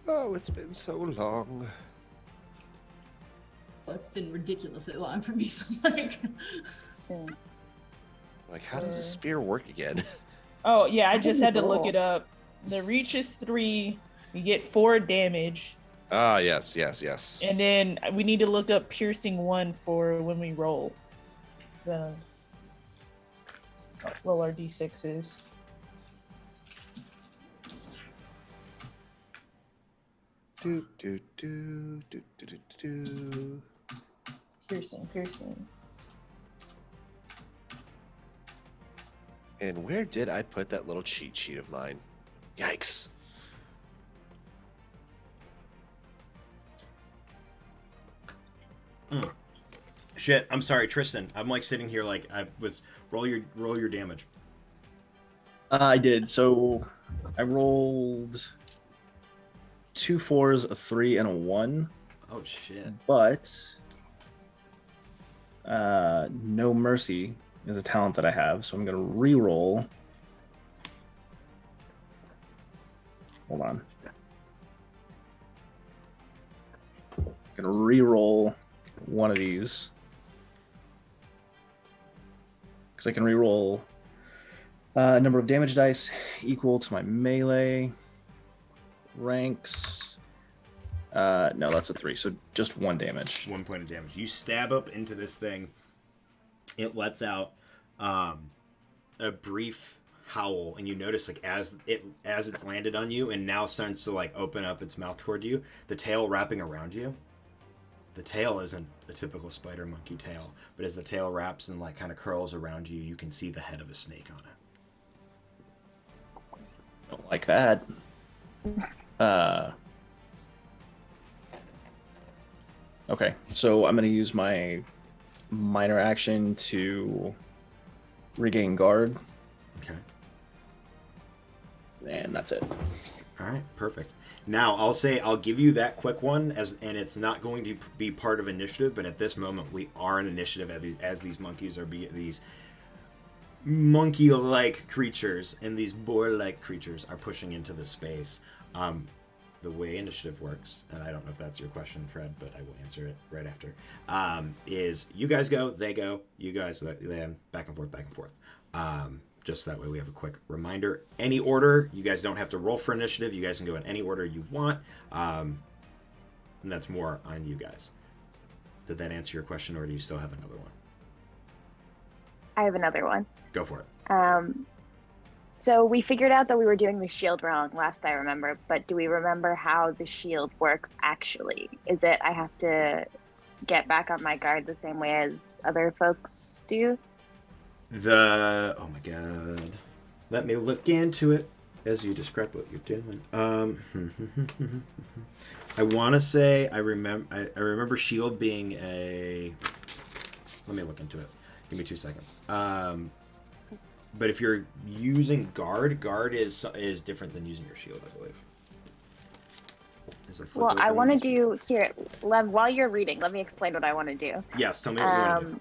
Oh, it's been so long. well, it's been ridiculously long for me. So like, Like, how does a spear work again? Oh yeah, I just had to Cool. look it up. The reach is 3. You get 4 damage, Ah, yes. and then we need to look up piercing 1 for when we roll. Roll our d6s. Piercing. And where did I put that little cheat sheet of mine? Yikes. shit. I'm sorry, Tristan. I'm like sitting here like I was roll your damage. I did. So I rolled 2 4s, a 3, and a 1. Oh shit. But no mercy is a talent that I have, so I'm gonna re-roll. Hold on. I'm gonna re-roll one of these because I can re-roll number of damage dice equal to my melee ranks. No, that's a 3, so just 1 damage. 1 point of damage. You stab up into this thing. It lets out a brief howl, and you notice like as it's landed on you and now starts to like open up its mouth toward you, the tail wrapping around you. The tail isn't a typical spider monkey tail, but as the tail wraps and like kind of curls around you, you can see the head of a snake on it. Don't like that. Okay, so I'm going to use my minor action to regain guard, Okay. and that's it. All right, perfect. Now I'll give you that quick one and it's not going to be part of initiative, but at this moment we are in initiative as these monkeys are these monkey-like creatures and these boar-like creatures are pushing into the space. The way initiative works, and I don't know if that's your question, Fred, but I will answer it right after, is you guys go, they go, you guys, them, back and forth. Just that way we have a quick reminder. Any order, you guys don't have to roll for initiative. You guys can go in any order you want, and that's more on you guys. Did that answer your question, or do you still have another one? I have another one. Go for it. So we figured out that we were doing the shield wrong last I remember, but do we remember how the shield works actually? Is it I have to get back on my guard the same way as other folks do? Oh my god. Let me look into it as you describe what you're doing. I want to say I remember shield being a... Let me look into it. Give me 2 seconds. But if you're using guard is different than using your shield, I believe. Well, I want to do here. Lev, while you're reading, let me explain what I want to do. Yes, tell me what you want to do.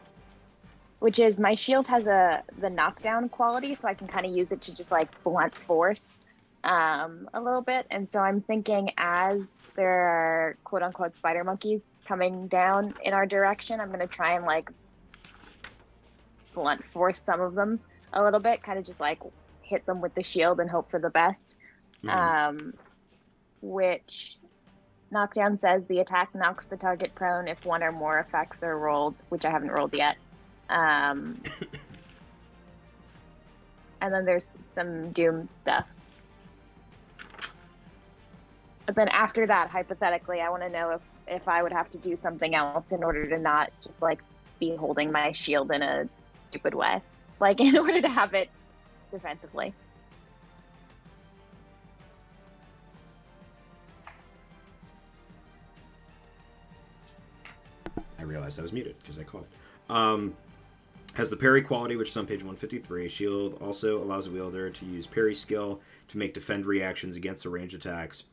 Which is my shield has the knockdown quality, so I can kind of use it to just like blunt force a little bit. And so I'm thinking as there are quote unquote spider monkeys coming down in our direction, I'm gonna try and like blunt force some of them a little bit, kind of just like hit them with the shield and hope for the best. Mm-hmm. Which knockdown says the attack knocks the target prone if one or more effects are rolled, which I haven't rolled yet. And then there's some doom stuff. But then after that, hypothetically, I want to know if I would have to do something else in order to not just like be holding my shield in a stupid way. Like in order to have it defensively. I realized I was muted because I coughed. Has the parry quality, which is on page 153. Shield also allows the wielder to use parry skill to make defend reactions against the range attacks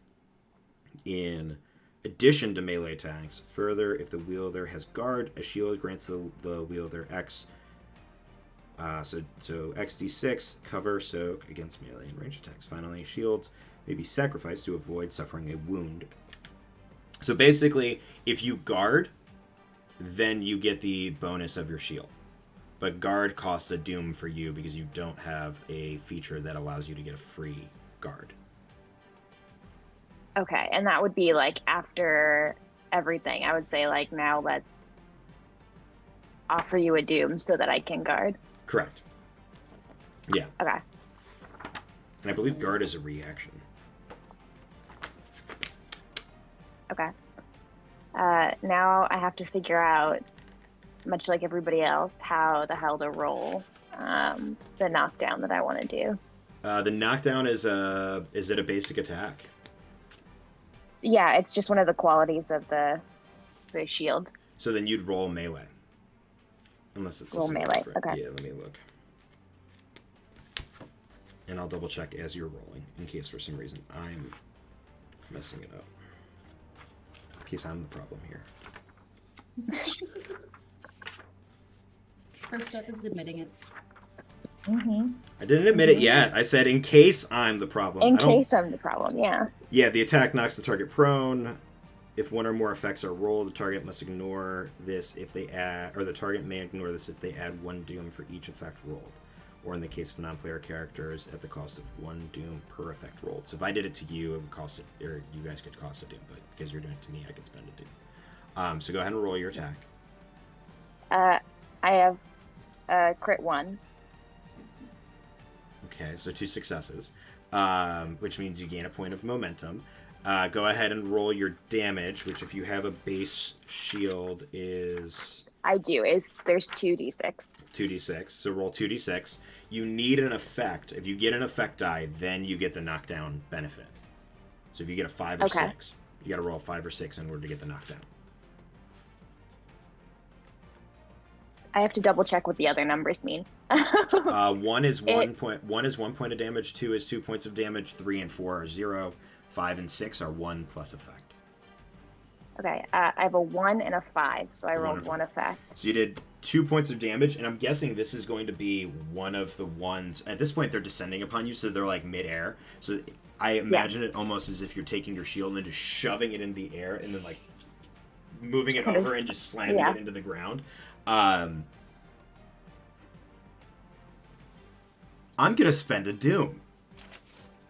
in addition to melee attacks. Further, if the wielder has guard, a shield grants the wielder X. So XD6, cover, soak against melee and range attacks. Finally, shields may be sacrificed to avoid suffering a wound. So basically, if you guard, then you get the bonus of your shield. But guard costs a doom for you because you don't have a feature that allows you to get a free guard. Okay, and that would be like after everything. I would say like now let's offer you a doom so that I can guard. Correct. Yeah. Okay. And I believe guard is a reaction. Okay. Now I have to figure out, much like everybody else, how the hell to roll the knockdown that I want to do. The knockdown is it a basic attack? Yeah, it's just one of the qualities of the shield. So then you'd roll melee. Unless it's roll something melee. different. Okay. Yeah, let me look. And I'll double check as you're rolling, in case for some reason I'm messing it up. In case I'm the problem here. First step is admitting it. Mm-hmm. I didn't admit it yet. I said in case I'm the problem. In case I'm the problem, yeah. Yeah, the attack knocks the target prone. If one or more effects are rolled, the target must ignore this if they add, or the target may ignore this if they add 1 doom for each effect rolled, or in the case of non-player characters, at the cost of 1 doom per effect rolled. So if I did it to you, it would cost it, or you guys could cost a doom, but because you're doing it to me, I could spend a doom. So go ahead and roll your attack. I have crit 1. Okay, so 2 successes, which means you gain a point of momentum. Go ahead and roll your damage, which if you have a base shield is... I do. There's 2d6. 2d6. So roll 2d6. You need an effect. If you get an effect die, then you get the knockdown benefit. So if you get a 5 or 6, you got to roll a 5 or 6 in order to get the knockdown. I have to double check what the other numbers mean. 1 is 1 point. 1 is 1 point of damage. 2 is 2 points of damage. 3 and 4 are 0. 5 and 6 are 1 plus effect. Okay, I have a 1 and a 5, so I rolled 1 effect. So you did 2 points of damage, and I'm guessing this is going to be one of the ones... At this point, they're descending upon you, so they're like mid-air. So I imagine it almost as if you're taking your shield and then just shoving it in the air and then like moving it over and just slamming it into the ground. I'm gonna spend a doom.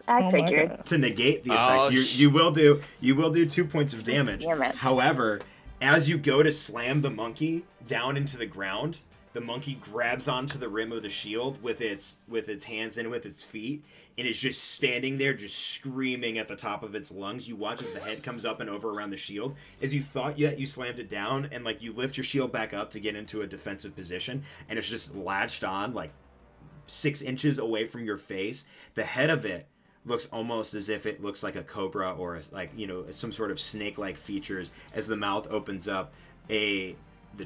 I figured. To negate the effect. You will do 2 points of damage. Damn it. However, as you go to slam the monkey down into the ground, the monkey grabs onto the rim of the shield with its hands and with its feet, and is just standing there, just screaming at the top of its lungs. You watch as the head comes up and over around the shield. As you thought you slammed it down, and like you lift your shield back up to get into a defensive position, and it's just latched on like 6 inches away from your face. The head of it looks almost as if it looks like a cobra or some sort of snake-like features. As the mouth opens up, the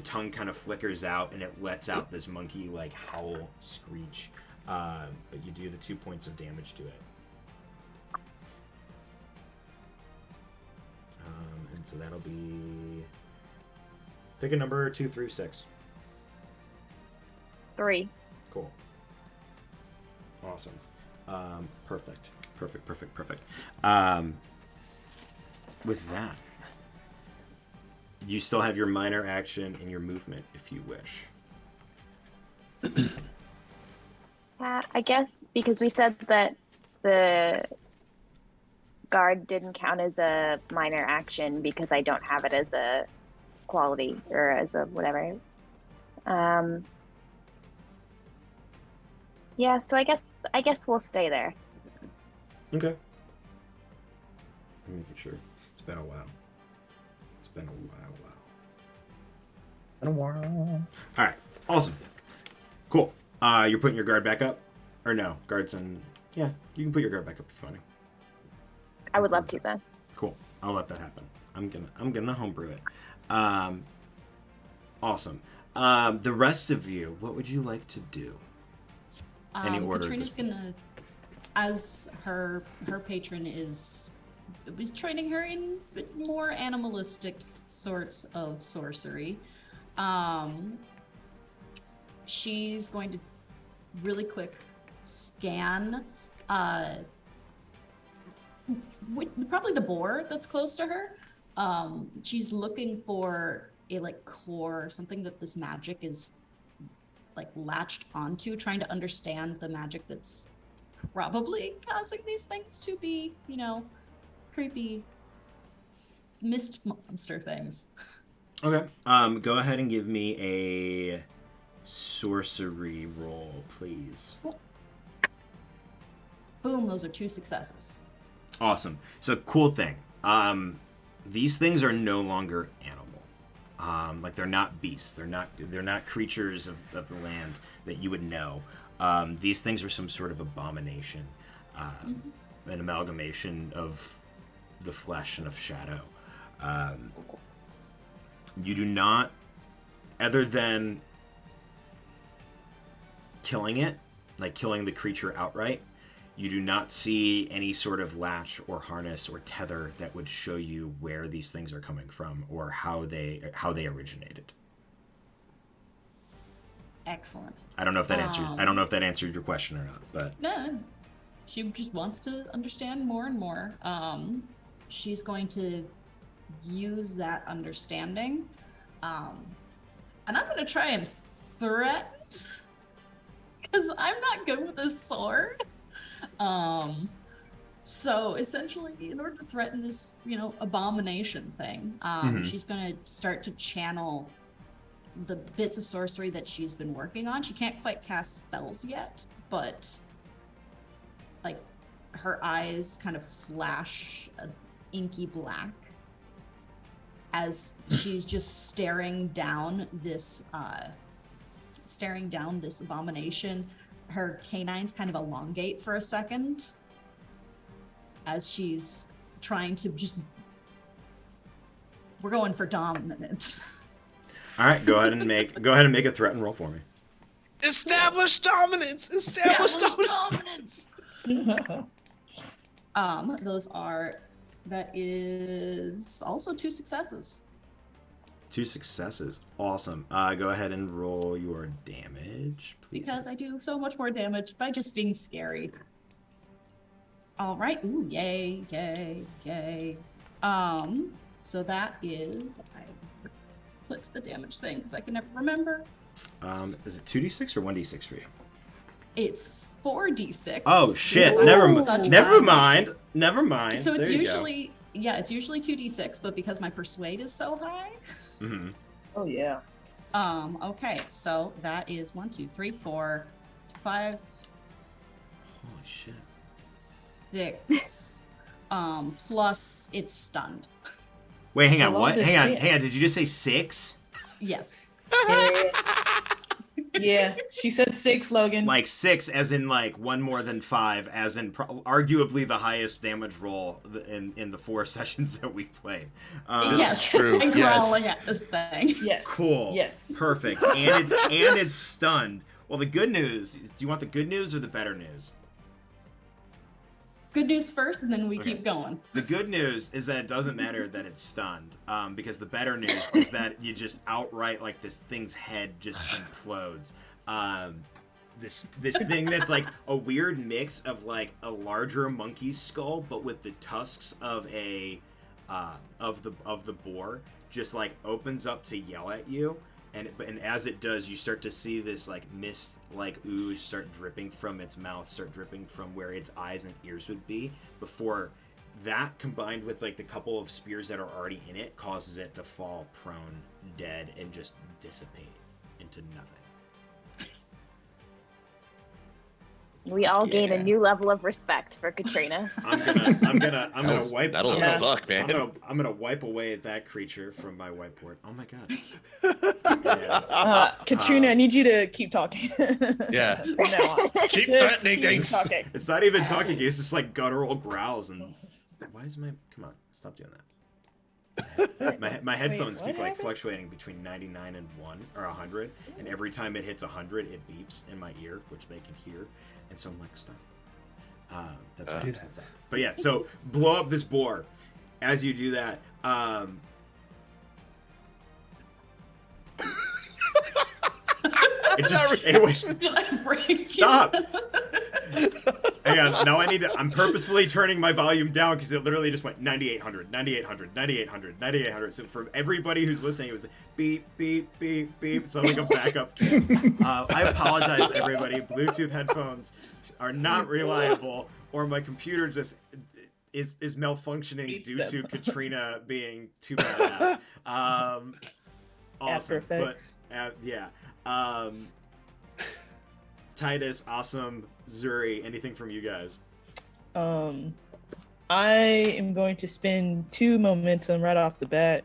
tongue kind of flickers out and it lets out this monkey like howl screech. But you do the 2 points of damage to it. And so that'll be... Pick a number 2 through 6. 3. Cool. Awesome. Perfect. With that, you still have your minor action and your movement if you wish. I guess because we said that the guard didn't count as a minor action because I don't have it as a quality or as a whatever. Yeah, so I guess we'll stay there. Okay. I'm making sure. It's been a while. All right. Awesome. Cool. You're putting your guard back up? Or no? Guard's in... Yeah, you can put your guard back up if you want to. I would love to then. Cool. I'll let that happen. I'm gonna homebrew it. Awesome. The rest of you, what would you like to do? Any order? Katrina's gonna, as her patron was training her in more animalistic sorts of sorcery. She's going to really quick scan probably the boar that's close to her. She's looking for a core, something that this magic is latched onto, trying to understand the magic that's probably causing these things to be, creepy mist monster things. Okay. Go ahead and give me a sorcery roll, please. Boom, those are 2 successes. Awesome. So cool thing. These things are no longer animal. They're not beasts. They're not creatures of the land that you would know. These things are some sort of abomination, an amalgamation of the flesh and of shadow. You do not, other than killing it, like killing the creature outright. You do not see any sort of latch or harness or tether that would show you where these things are coming from or how they originated. Excellent. I don't know if that answered your question or not, but No, she just wants to understand more and more. She's going to use that understanding, and I'm going to try and threaten, because I'm not good with a sword. So essentially, in order to threaten this, abomination thing, she's going to start to channel the bits of sorcery that she's been working on. She can't quite cast spells yet, but like her eyes kind of flash inky black as she's just staring down this abomination. Her canines kind of elongate for a second as she's trying to we're going for dominance. all right, go ahead and make a threaten roll for me. Establish dominance. Dominance. That is also 2 successes. 2 successes. Awesome. Go ahead and roll your damage, please. Because I do so much more damage by just being scary. All right. Ooh, yay. So that is, I put the damage thing because I can never remember. Is it 2d6 or 1d6 for you? It's 4d6. Oh shit! Never mind. So it's usually it's usually 2d6, but because my persuade is so high. Mm-hmm. Oh yeah. Okay, so that is 1, 2, 3, 4, 5. Holy shit. 6. Plus it's stunned. Wait, hang on. What? Hang on. Did you just say 6? Yes. Yeah, she said 6, Logan. Like 6, as in like 1 more than 5, as in arguably the highest damage roll in the 4 sessions that we've played. This is true. I'm Yes. crawling at this thing. Yes. Cool. Yes. Perfect. And it's stunned. Well, the good news. Do you want the good news or the better news? Good news first, and then we Okay. keep going. The good news is that it doesn't matter that it's stunned, because the better news is that you just outright, like, this thing's head just implodes. This thing that's like a weird mix of like a larger monkey's skull, but with the tusks of of the boar, just like opens up to yell at you. And as it does, you start to see this like mist, like ooze, start dripping from its mouth, start dripping from where its eyes and ears would be. Before that, combined with like the couple of spears that are already in it, causes it to fall prone, dead, and just dissipate into nothing. We all gain a new level of respect for Katrina. I'm gonna wipe. Metal as fuck, man. I'm gonna wipe away that creature from my whiteboard. Oh my god. Katrina, I need you to keep talking. Yeah. From now on. Keep Just threatening keep things. talking. It's not even talking. It's just like guttural growls and. Why is my? Come on, stop doing that. My headphones what keep like happened? fluctuating between 99 and 1 or 100, and every time it hits 100, it beeps in my ear, which they can hear, and so I'm like, stop. That's what happens inside. But yeah, so blow up this boar. As you do that, Did I break stop. Hang on, now I'm purposefully turning my volume down because it literally just went 9800, 9800, 9800, 9800. So for everybody who's listening, it was beep, beep, beep, beep. It's like a backup kit. I apologize, everybody. Bluetooth headphones are not reliable, or my computer just is malfunctioning due to Katrina being too badass. Awesome. After But Effects. yeah. Tidus, Asim, Zuri, anything from you guys? I am going to spend 2 momentum right off the bat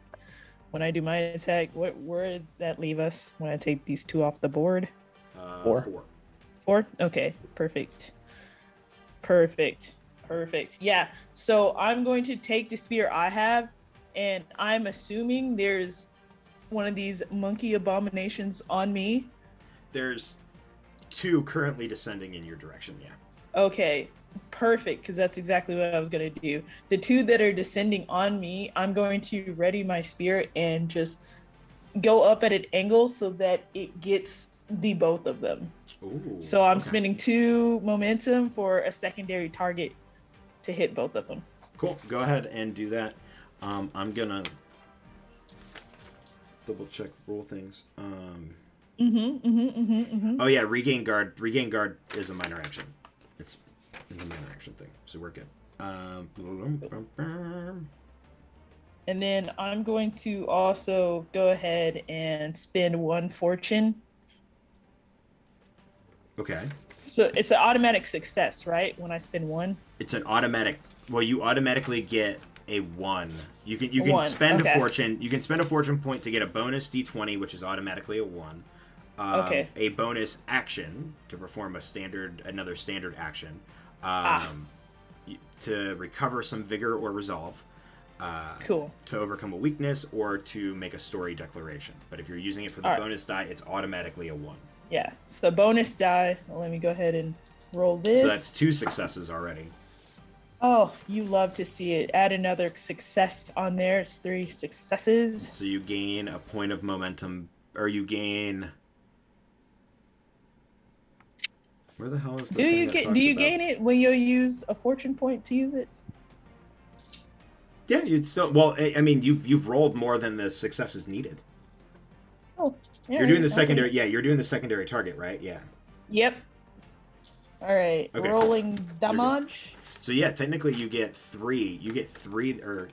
when I do my attack. Where does that leave us when I take these 2 off the board? 4. 4? Okay, perfect. Yeah, so I'm going to take the spear I have, and I'm assuming there's one of these monkey abominations on me. There's two currently descending in your direction. Yeah. Okay, perfect, because that's exactly what I was going to do. The two that are descending on me, I'm going to ready my spear and just go up at an angle so that it gets the both of them. Ooh, So I'm okay. spending 2 momentum for a secondary target to hit both of them. Cool. Go ahead and do that. I'm gonna double check roll things. Oh yeah, regain guard. Regain guard is a minor action. It's a minor action thing, so we're good. And then I'm going to also go ahead and spend 1 fortune. Okay. So it's an automatic success, right? When I spend 1. It's an automatic. Well, you automatically get a 1. You can One, spend okay. a fortune. You can spend a fortune point to get a bonus d20, which is automatically a 1. Okay. A bonus action to perform another standard action. To recover some vigor or resolve. Cool. To overcome a weakness or to make a story declaration. But if you're using it for the All right. bonus die, it's automatically a 1. Yeah. So bonus die. Let me go ahead and roll this. So that's 2 successes already. Oh, you love to see it. Add another success on there. It's 3 successes. So you gain a point of momentum, or you gain. Where the hell is the Do thing you that get? talks Do you about- gain it when you use a fortune point to use it? Yeah, you'd still. Well, I mean, you've rolled more than the successes needed. Oh, yeah, You're doing the okay. secondary. Yeah, you're doing the secondary target, right? Yeah. Yep. All right. Okay. Rolling damage. So yeah, technically you get 3. You get 3, or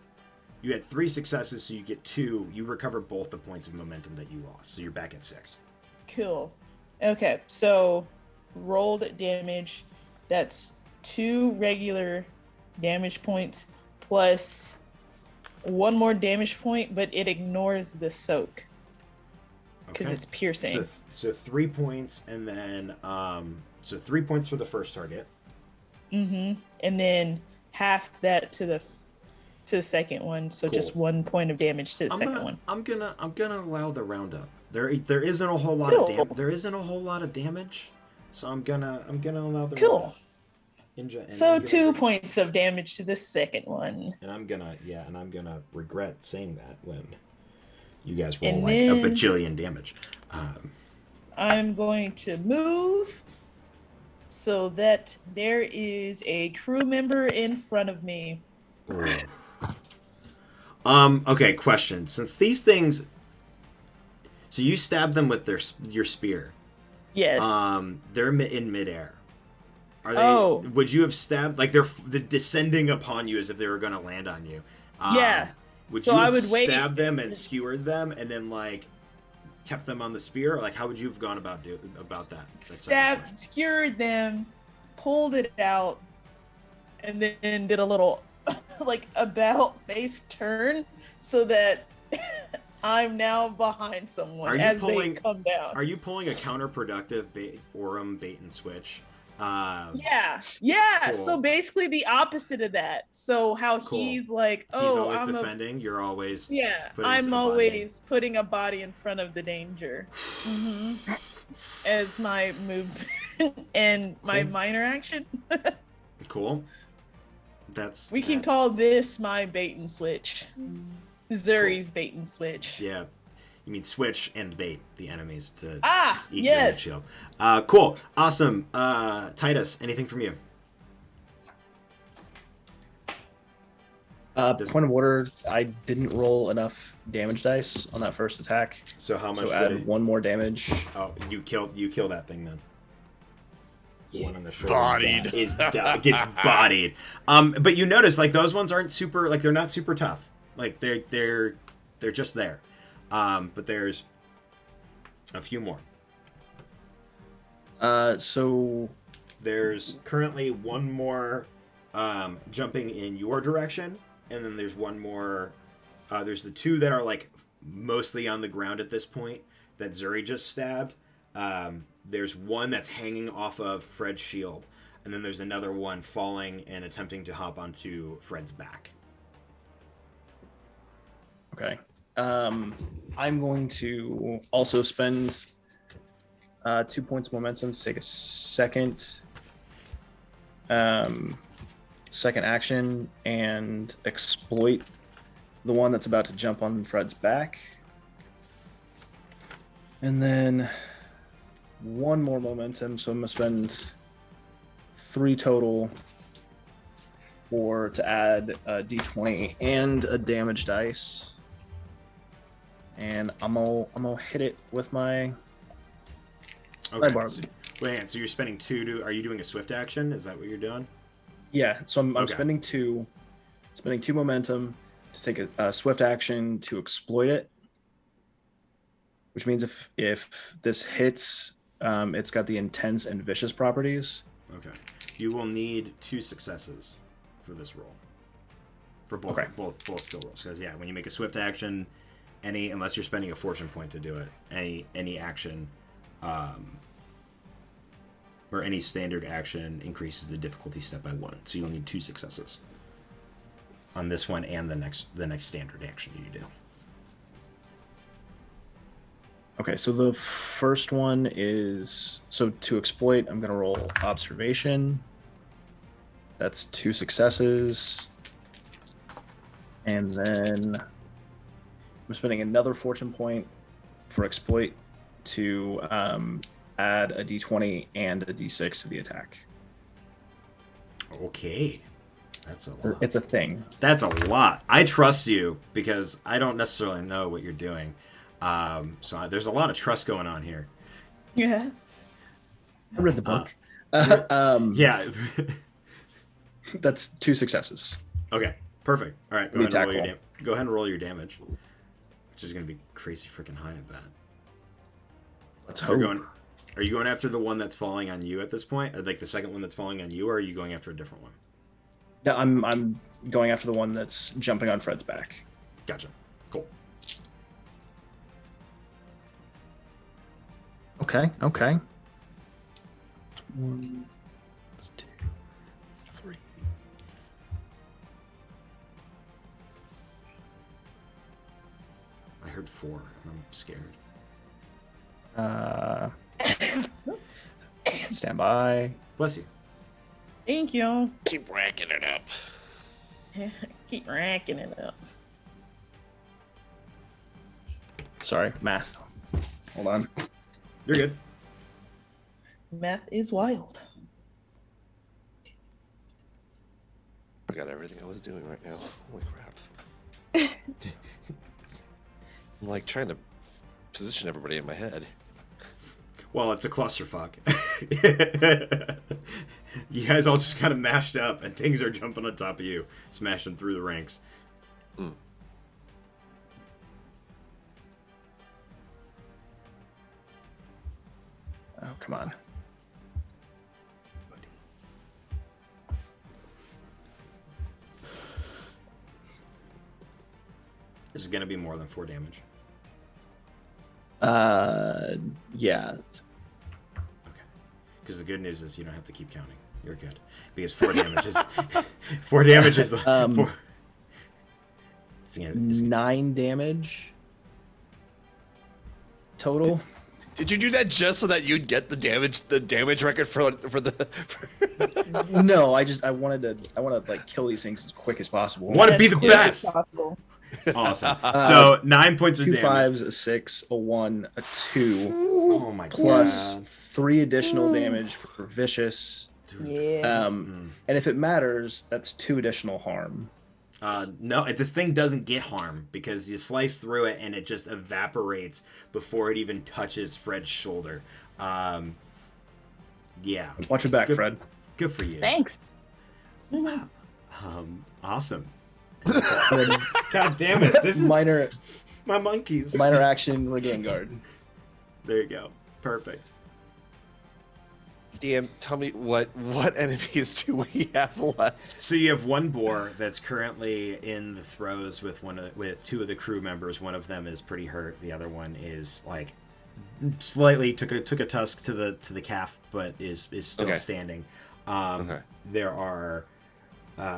you had 3 successes, so you get 2. You recover both the points of momentum that you lost, so you're back at 6. Cool. Okay, so rolled damage. That's 2 regular damage points plus 1 more damage point, but it ignores the soak because Okay. it's piercing. So 3 points, and then so 3 points for the first target. And then half that to the second one, so Cool. just 1 point of damage to the second one. I'm gonna allow the roundup. There isn't a whole lot Cool. there isn't a whole lot of damage, so I'm gonna allow the Cool. roundup. And So I'm gonna 2 points of damage to the second one. And I'm gonna regret saying that when you guys roll And like then- a bajillion damage. I'm going to move so that there is a crew member in front of me. Okay, question. Since these things, so you stab them with your spear. Yes. They're in midair. Are they? Oh. Would you have stabbed like they're descending upon you as if they were going to land on you? Yeah. Would So you I have would wait- stabbed them and skewered them and then like kept them on the spear? Or, like how would you have gone about that? Skewered them, pulled it out, and then did a little like about face turn so that I'm now behind someone they come down. Are you pulling a counterproductive bait and switch? Yeah. Cool. So basically the opposite of that. So how Cool. he's like, He's oh, always I'm defending. You're always putting I'm a body always putting a body in front of the danger as my move and my Cool. minor action. Cool. We can call this my bait and switch. Zuri's bait and switch. Yeah. You mean switch and bait the enemies to eat yes. your shield. Cool. Awesome. Tidus, anything from you? Point of order, I didn't roll enough damage dice on that first attack. So how much So add 1 more damage. Oh, you kill that thing then. The one on the shoulder Bodied. gets bodied. But you notice like those ones aren't super they're not super tough. Like they're just there. But there's a few more. So There's currently 1 more jumping in your direction, and then there's 1 more. There's the 2 that are like mostly on the ground at this point that Zuri just stabbed. There's 1 that's hanging off of Fred's shield, and then there's another one falling and attempting to hop onto Fred's back. okay. I'm going to also spend 2 points of momentum to take a second action and exploit the one that's about to jump on Fred's back. And then 1 more momentum, so I'm going to spend 3 total to add a d20 and a damage dice. And I'm gonna hit it with my barb. So you're spending 2 are you doing a swift action? Is that what you're doing? Yeah, so I'm spending 2 momentum to take a swift action to exploit it, which means if this hits, it's got the intense and vicious properties. Okay. You will need 2 successes for this roll. For both skill rolls. Because when you make a swift action, unless you're spending a fortune point to do it, any action, or any standard action increases the difficulty step by 1. So you'll need 2 successes on this one and the next standard action you do. Okay, so the first one is to exploit. I'm gonna roll observation. That's 2 successes, and then I'm spending another fortune point for exploit to add a d20 and a d6 to the attack. Okay. That's a lot. It's a thing. That's a lot. I trust you because I don't necessarily know what you're doing. So there's a lot of trust going on here. Yeah. I read the book. Yeah. That's 2 successes. Okay. Perfect. All right. Go ahead and roll your damage, which is going to be crazy freaking high at that. Let's hope. Are you going after the one that's falling on you at this point? Like the second one that's falling on you, or are you going after a different one? No, I'm going after the one that's jumping on Fred's back. Gotcha. Cool. Okay. 1, 2, 3. I heard 4, and I'm scared. Stand by. Bless you. Thank you. Keep racking it up. Keep racking it up. Sorry, math. Hold on. You're good. Math is wild. I forgot everything I was doing right now. Holy crap. I'm like trying to position everybody in my head. Well, it's a clusterfuck. You guys all just kind of mashed up, and things are jumping on top of you, smashing through the ranks. Mm. Oh, come on. Buddy. This is going to be more than 4 damage. Yeah. Okay. Because the good news is you don't have to keep counting. You're good. Because 4 damage is 4 damage is the 4. It's 9 damage total. Did you do that just so that you'd get the damage record for the? No, I wanted to like kill these things as quick as possible. Want to be the best. Possible. Awesome. So 9 points of 2 damage. 5s, a 6, a 1, a 2, Oh my plus god. 3 additional damage for vicious. Yeah. And if it matters, that's 2 additional harm. No, this thing doesn't get harm because you slice through it and it just evaporates before it even touches Fred's shoulder. Yeah. Watch your back, Fred. Good for you. Thanks. Awesome. God damn it! This is minor my monkeys. action regain guard. There you go. Perfect. DM, tell me what enemies do we have left? So you have one boar that's currently in the throes with with 2 of the crew members. One of them is pretty hurt. The other one is like slightly took a tusk to the calf, but is still standing. There are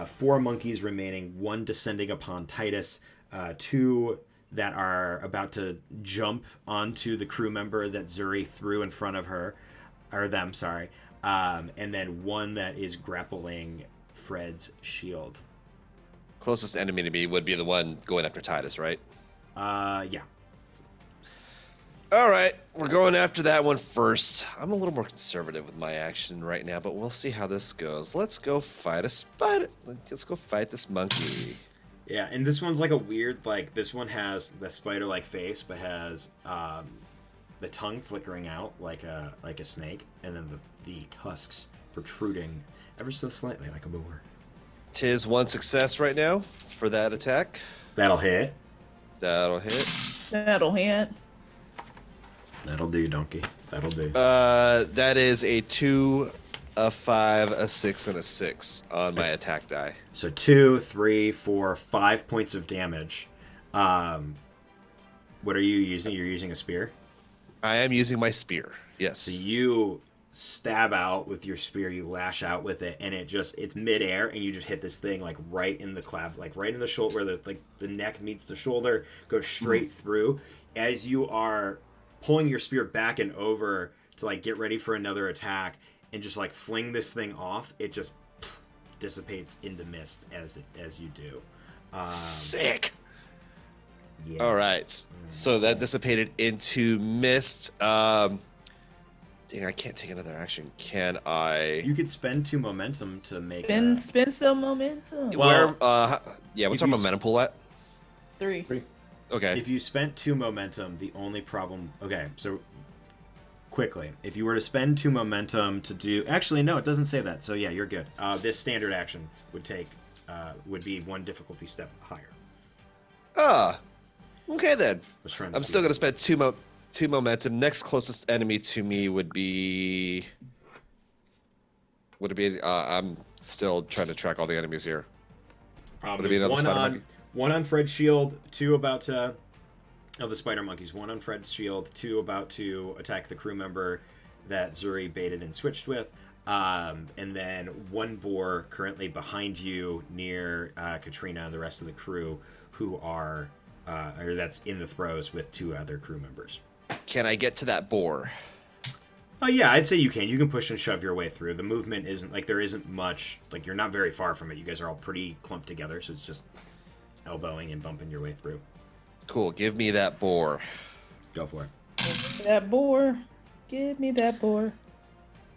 4 monkeys remaining. 1 descending upon Tidus. 2 that are about to jump onto the crew member that Zuri threw in front of her, or them, sorry. And then one that is grappling Fred's shield. Closest enemy to me would be the one going after Tidus, right? Yeah. All right, we're going after that one first. I'm a little more conservative with my action right now, but we'll see how this goes. Let's go fight a spider. Let's go fight this monkey. Yeah, and this one's like a weird, like, this one has the spider-like face, but has the tongue flickering out like a snake, and then the tusks protruding ever so slightly like a boar. 'Tis one success right now for that attack. That'll hit. That'll hit. That'll hit. That'll do, donkey. That'll do. That is a 2, a 5, a 6, and a 6 on my attack die. So 2, 3, 4, 5 points of damage. What are you using? You're using a spear? I am using my spear. Yes. So you stab out with your spear, you lash out with it, and it's midair, and you just hit this thing like right in the clav, like right in the shoulder, where the neck meets the shoulder, goes straight through. As you are pulling your spear back and over to like get ready for another attack, and just like fling this thing off, it just dissipates into mist as you do. Sick. Yeah. All right. So that dissipated into mist. Dang, I can't take another action. Can I? You could spend 2 momentum to make Spin some momentum. Well, what's our momentum pool at? 3. Okay. If you spent 2 momentum, the only problem... Okay, so quickly. If you were to spend 2 momentum to do... Actually, no, it doesn't say that. So yeah, you're good. This standard action would be 1 difficulty step higher. Okay then. I'm still going to spend 2 momentum. Next closest enemy to me would be... Would it be... I'm still trying to track all the enemies here. Would it be another spider monkey? 1 on Fred's shield, 2 about to... Of the spider monkeys. 1 on Fred's shield, 2 about to attack the crew member that Zuri baited and switched with. And then 1 boar currently behind you near Katrina and the rest of the crew who are... or that's in the throes with 2 other crew members. Can I get to that boar? Yeah, I'd say you can. You can push and shove your way through. The movement isn't... Like, there isn't much... Like, you're not very far from it. You guys are all pretty clumped together, so it's just elbowing and bumping your way through. Cool. Give me that boar. Go for it. Give me that boar. Give me that boar.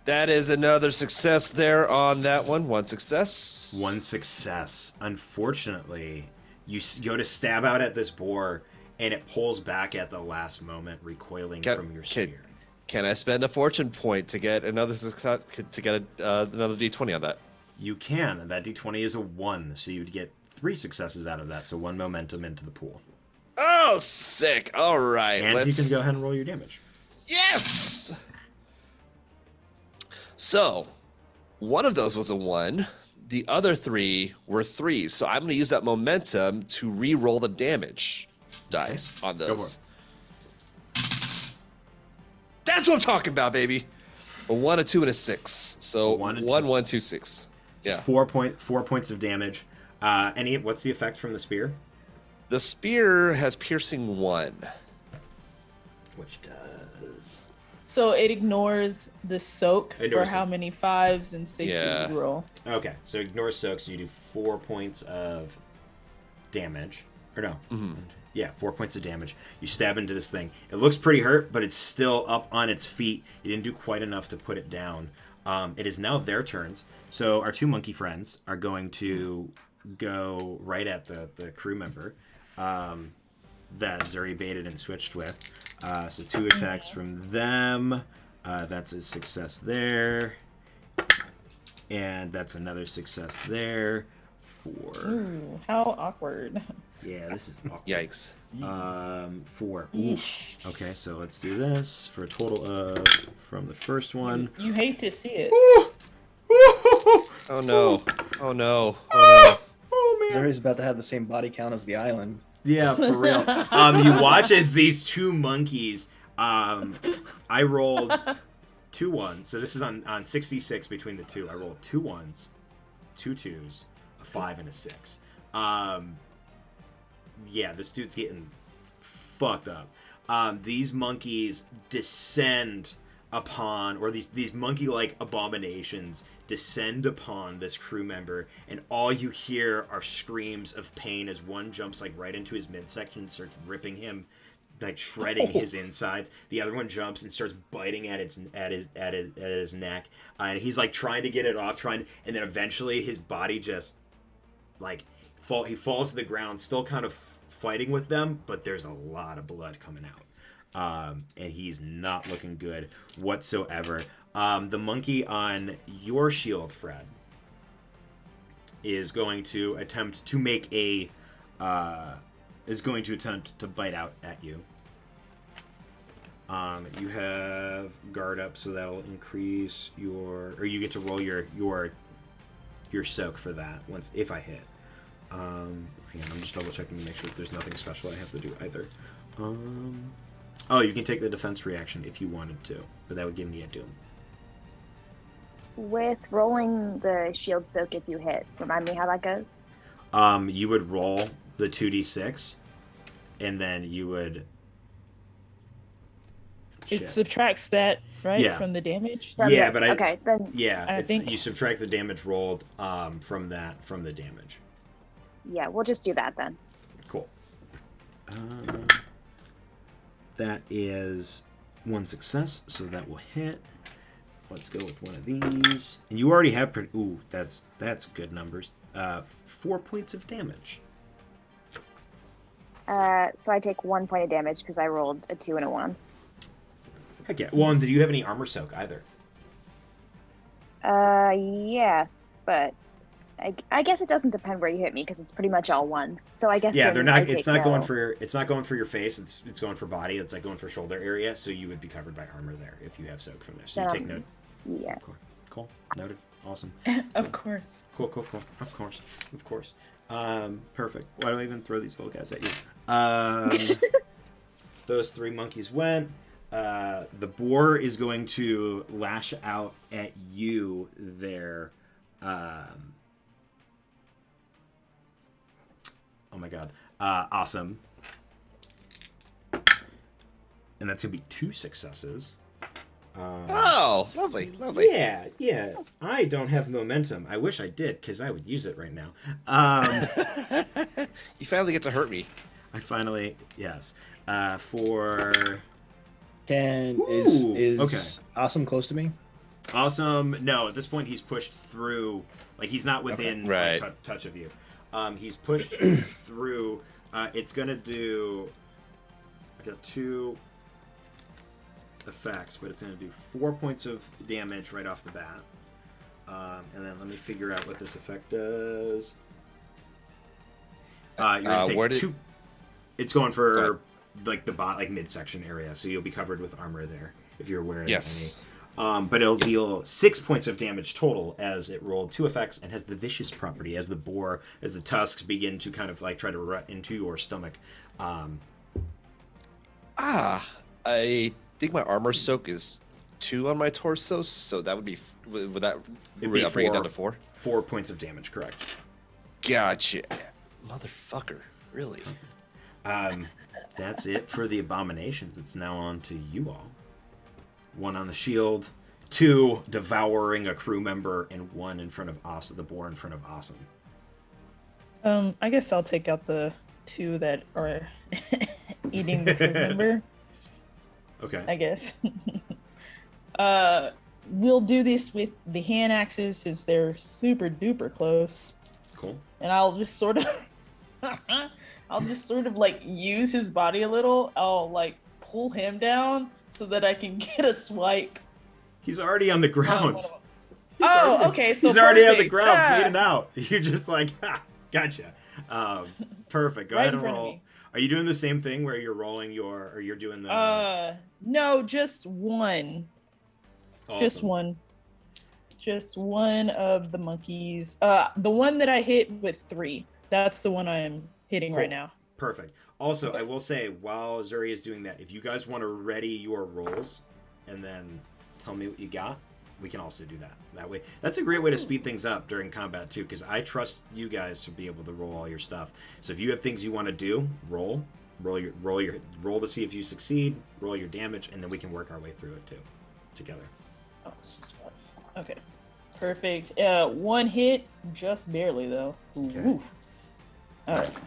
That is another success there on that one. 1 success. 1 success. Unfortunately, you go to stab out at this boar, and it pulls back at the last moment, recoiling from your spear. Can I spend a fortune point to get another success, to get another d20 on that? You can, and that d20 is a 1, so you'd get 3 successes out of that, so 1 momentum into the pool. Oh, sick. All right. And you can go ahead and roll your damage. Yes! So, 1 of those was a 1. The other 3 were 3s, so I'm going to use that momentum to re-roll the damage dice on those. Go for it. That's what I'm talking about, baby. A 1, a 2, and a 6. So 1, 1, 2, 6. Yeah. 4 points of damage. What's the effect from the spear? The spear has piercing 1. Which does... So it ignores the soak Ignores for how it. many 5s and 6s you roll. Okay, so ignore soak, so you do 4 points of damage. Or no. Yeah, 4 points of damage. You stab into this thing. It looks pretty hurt, but it's still up on its feet. You didn't do quite enough to put it down. It is now their turns. So our 2 monkey friends are going to go right at the crew member that Zuri baited and switched with. So 2 attacks from them. That's a success there. And that's another success there. 4. Ooh, how awkward. Yeah, this is awkward. Yikes. 4. Oof. Okay, so let's do this for a total of, from the first one. You hate to see it. Oh no. Oh no. Oh Oh man. Zuri's about to have the same body count as the island. Yeah, for real. You watch as these 2 monkeys. I rolled 2 1s. So this is on 66 between the 2. I rolled 2 1s, 2 2s, a 5, and a 6. Yeah, this dude's getting fucked up. These monkeys descend upon, or these monkey-like abominations descend upon this crew member, and all you hear are screams of pain as one jumps like right into his midsection and starts ripping him, like shredding his insides. The other one jumps and starts biting at his neck, and he's like trying to get it off, and then eventually his body just like he falls to the ground, still kind of fighting with them, but there's a lot of blood coming out, and he's not looking good whatsoever. The monkey on your shield, Fred, is going to attempt to make a attempt to bite out at you. You have guard up, so that'll increase or you get to roll your soak for that once if I hit. I'm just double checking to make sure that there's nothing special I have to do either. You can take the defense reaction if you wanted to, but that would give me a doom. With rolling the shield soak if you hit, remind me how that goes? You would roll the 2d6, and then you would... It subtracts that, right, Yeah. from the damage? Okay, then... Yeah, I think... you subtract the damage rolled from the damage. Yeah, we'll just do that then. Cool. That is one success, so that will hit. Let's go with one of these. And you already have... Ooh, that's good numbers. 4 points of damage. So I take 1 point of damage because I rolled a 2 and a 1. Heck yeah. Well, and did you have any armor soak either? Yes, but I guess it doesn't depend where you hit me because it's pretty much all ones. So I guess they're not. It's not going for your face. It's going for body. It's like going for shoulder area. So you would be covered by armor there if you have soak from there. So you take note. Yeah. Cool. Noted. Awesome. Of course. Cool. Of course. Perfect. Why do I even throw these little guys at you? Those 3 monkeys went. The boar is going to lash out at you there. Oh my god. Awesome. And that's going to be 2 successes. Lovely. Yeah. I don't have momentum. I wish I did, because I would use it right now. You finally get to hurt me. I finally, yes. For... Is okay. Awesome close to me? Awesome. No, at this point he's pushed through. Like he's not within touch of you. He's pushed through. It's gonna do. I got 2 effects, but it's gonna do 4 points of damage right off the bat. And then let me figure out what this effect does. You're gonna take 2. It's going for like the midsection area, so you'll be covered with armor there if you're wearing any. But it'll deal 6 points of damage total as it rolled 2 effects and has the vicious property as the tusks begin to kind of like try to rut into your stomach. I think my armor soak is 2 on my torso, so that would be bring it down to 4? 4 points of damage, correct? Gotcha, motherfucker. Really? That's it for the abominations. It's now on to you all. 1 on the shield, 2 devouring a crew member, and 1 in front of the boar in front of Awesome. I guess I'll take out the 2 that are eating the crew member. Okay. I guess. We'll do this with the hand axes since they're super duper close. Cool. And I'll just sort of like use his body a little. I'll like pull him down so that I can get a swipe. He's already on the ground. Okay. So he's already on the ground, bleeding out. You're just like, gotcha. Perfect. Go ahead and roll. Are you doing the same thing where you're rolling or you're doing the? No, just 1. Awesome. Just one of the monkeys. The one that I hit with 3. That's the one I am hitting right now. Perfect. Also, I will say, while Zuri is doing that, if you guys want to ready your rolls and then tell me what you got, we can also do that. That way, that's a great way to speed things up during combat too, because I trust you guys to be able to roll all your stuff. So if you have things you want to do, roll, roll to see if you succeed. Roll your damage, and then we can work our way through it too, together. Oh, it's just 5. Okay. Perfect. 1 hit, just barely though. Okay. Ooh. All right.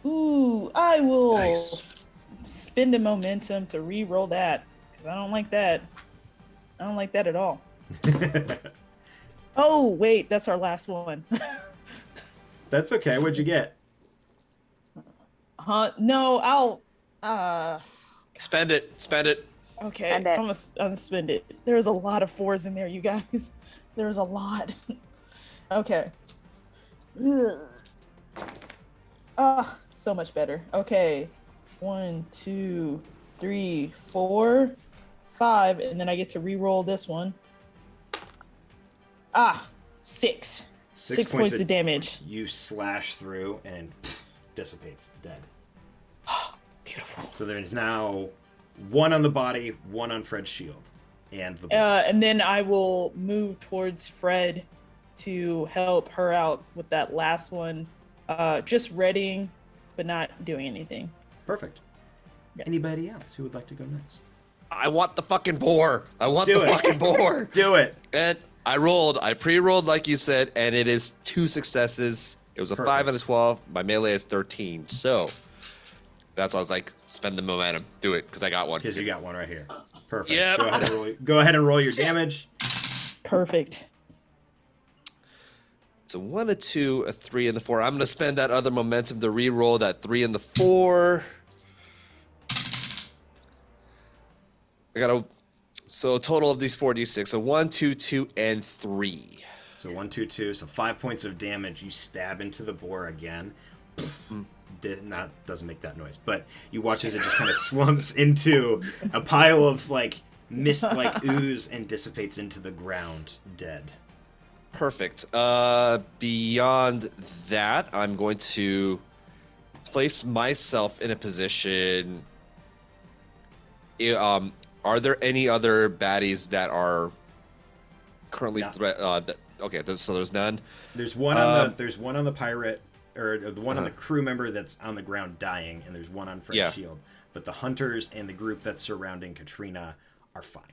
Ooh, I will Nice. spend a momentum to re-roll that because I don't like that. I don't like that at all. Oh wait, that's our last one. That's okay. What'd you get? No, I'll. Spend it. Spend it. Okay, Spend it. I'm gonna spend it. There's a lot of 4s in there, you guys. There's a lot. Okay. So much better. Okay. 1, 2, 3, 4, 5, and then I get to re-roll this one. 6. 6 points of damage. You slash through and dissipates, dead. Beautiful. So there's now 1 on the body, 1 on Fred's shield, and the And then I will move towards Fred to help her out with that last one. Just readying, but not doing anything. Perfect. Yeah. Anybody else who would like to go next? I want the fucking boar. I want Do the it. fucking boar. Do it. And I pre-rolled like you said, and it is 2 successes. It was a 5 Perfect. and a 12. My melee is 13. So that's why I was like, spend the momentum. Do it, because I got one. Because you got one right here. Perfect. Yep. Go ahead and roll your damage. Perfect. It's a 1, a 2, a 3, and the 4. I'm going to spend that other momentum to re-roll that 3 and the 4. So a total of these 4d6. So 1, 2, 2, and 3. So 1, 2, 2. So 5 points of damage. You stab into the boar again. Doesn't make that noise, but you watch as it just kind of slumps into a pile of like mist, like ooze, and dissipates into the ground, dead. Perfect. Beyond that, I'm going to place myself in a position. Are there any other baddies that are currently No. Okay, so there's none. There's one on the pirate, or the one on the crew member that's on the ground dying, and there's one on Fred's shield. But the hunters and the group that's surrounding Katrina are fine.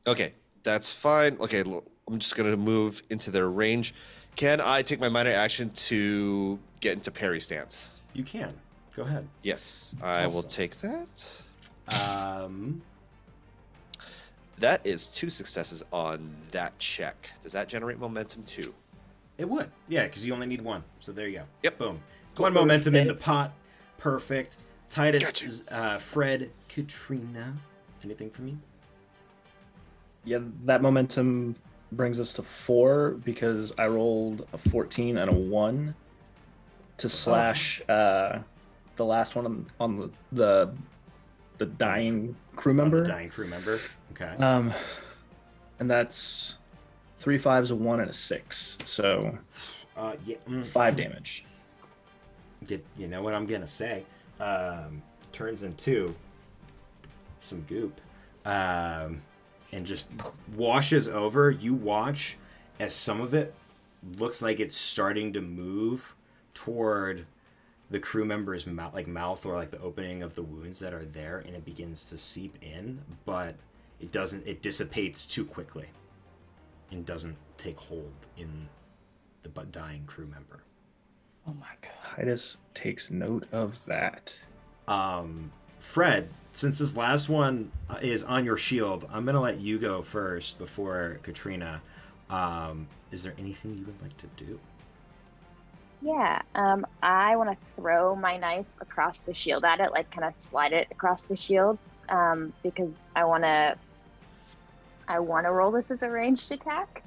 Okay, that's fine. Okay, I'm just gonna move into their range. Can I take my minor action to get into parry stance? You can. Go ahead. Yes, I will Awesome. take that. That is 2 successes on that check. Does that generate momentum too? It would. Yeah, because you only need 1. So there you go. Yep. Boom. Cool. 1 momentum in the pot. Perfect. Tidus, Gotcha. Fred, Katrina. Anything from you? Yeah, that momentum brings us to 4 because I rolled a 14 and a 1 to slash the last one on the dying crew member. On the dying crew member. Okay. And that's 3 5s, a 1, and a 6. So Yeah. 5 damage. You know what I'm gonna say? Turns into some goop, and just washes over. You watch as some of it looks like it's starting to move toward the crew member's mouth or like the opening of the wounds that are there, and it begins to seep in, but it doesn't. It dissipates too quickly and doesn't take hold in the dying crew member. Oh my god. Tidus takes note of that. Fred, since this last one is on your shield, I'm gonna let you go first before Katrina. Is there anything you would like to do? Yeah, I want to throw my knife across the shield at it, like kind of slide it across the shield, because I want to roll this as a ranged attack.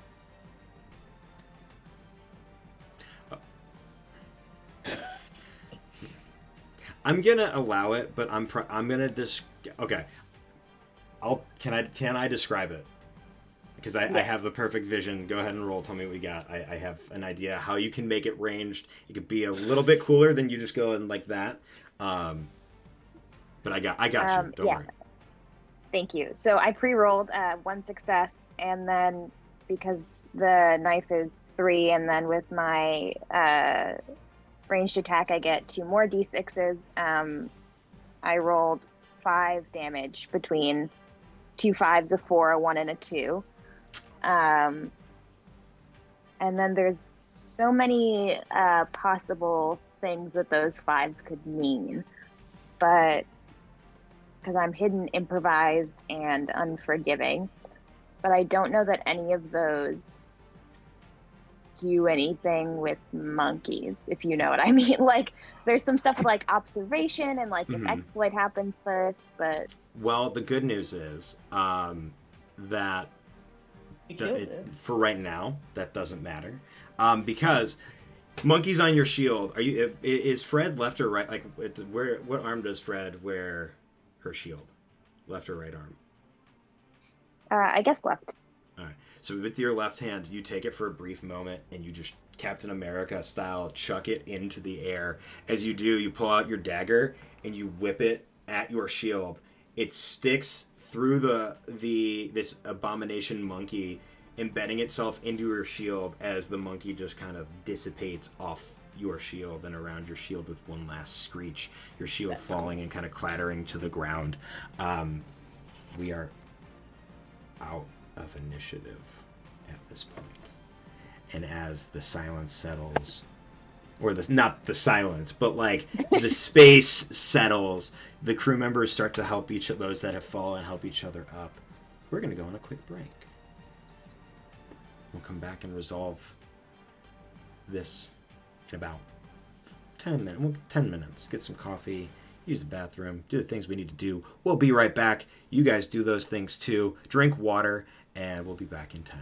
I'm gonna allow it, but I'm gonna okay. Can I describe it? Because I have the perfect vision. Go ahead and roll. Tell me what we got. I have an idea how you can make it ranged. It could be a little bit cooler than you just going like that. But I got you. Don't worry. Thank you. So I pre-rolled 1 success, and then because the knife is 3, and then with my ranged attack, I get 2 more d6s. I rolled 5 damage between 2 5s, a 4, a 1, and a 2. And then there's so many possible things that those 5s could mean. But because I'm hidden, improvised, and unforgiving. But I don't know that any of those do anything with monkeys, if you know what I mean. Like, there's some stuff with, like, observation and, like, if exploit happens first, but... Well, the good news is that for right now, that doesn't matter. Because monkey's on your shield. Is Fred left or right? Like, what arm does Fred wear her shield? Left or right arm? I guess left. All right. So with your left hand, you take it for a brief moment and you just Captain America style chuck it into the air. As you do, you pull out your dagger and you whip it at your shield. It sticks through this abomination monkey, embedding itself into your shield as the monkey just kind of dissipates off your shield and around your shield with one last screech. Your shield falling and kind of clattering to the ground. We are out of initiative at this point. And as the silence settles, or not the silence, but like the space settles, the crew members start to help each of those that have fallen, help each other up. We're going to go on a quick break. We'll come back and resolve this in about 10 minutes. Get some coffee, use the bathroom, do the things we need to do. We'll be right back. You guys do those things too. Drink water, and we'll be back in 10.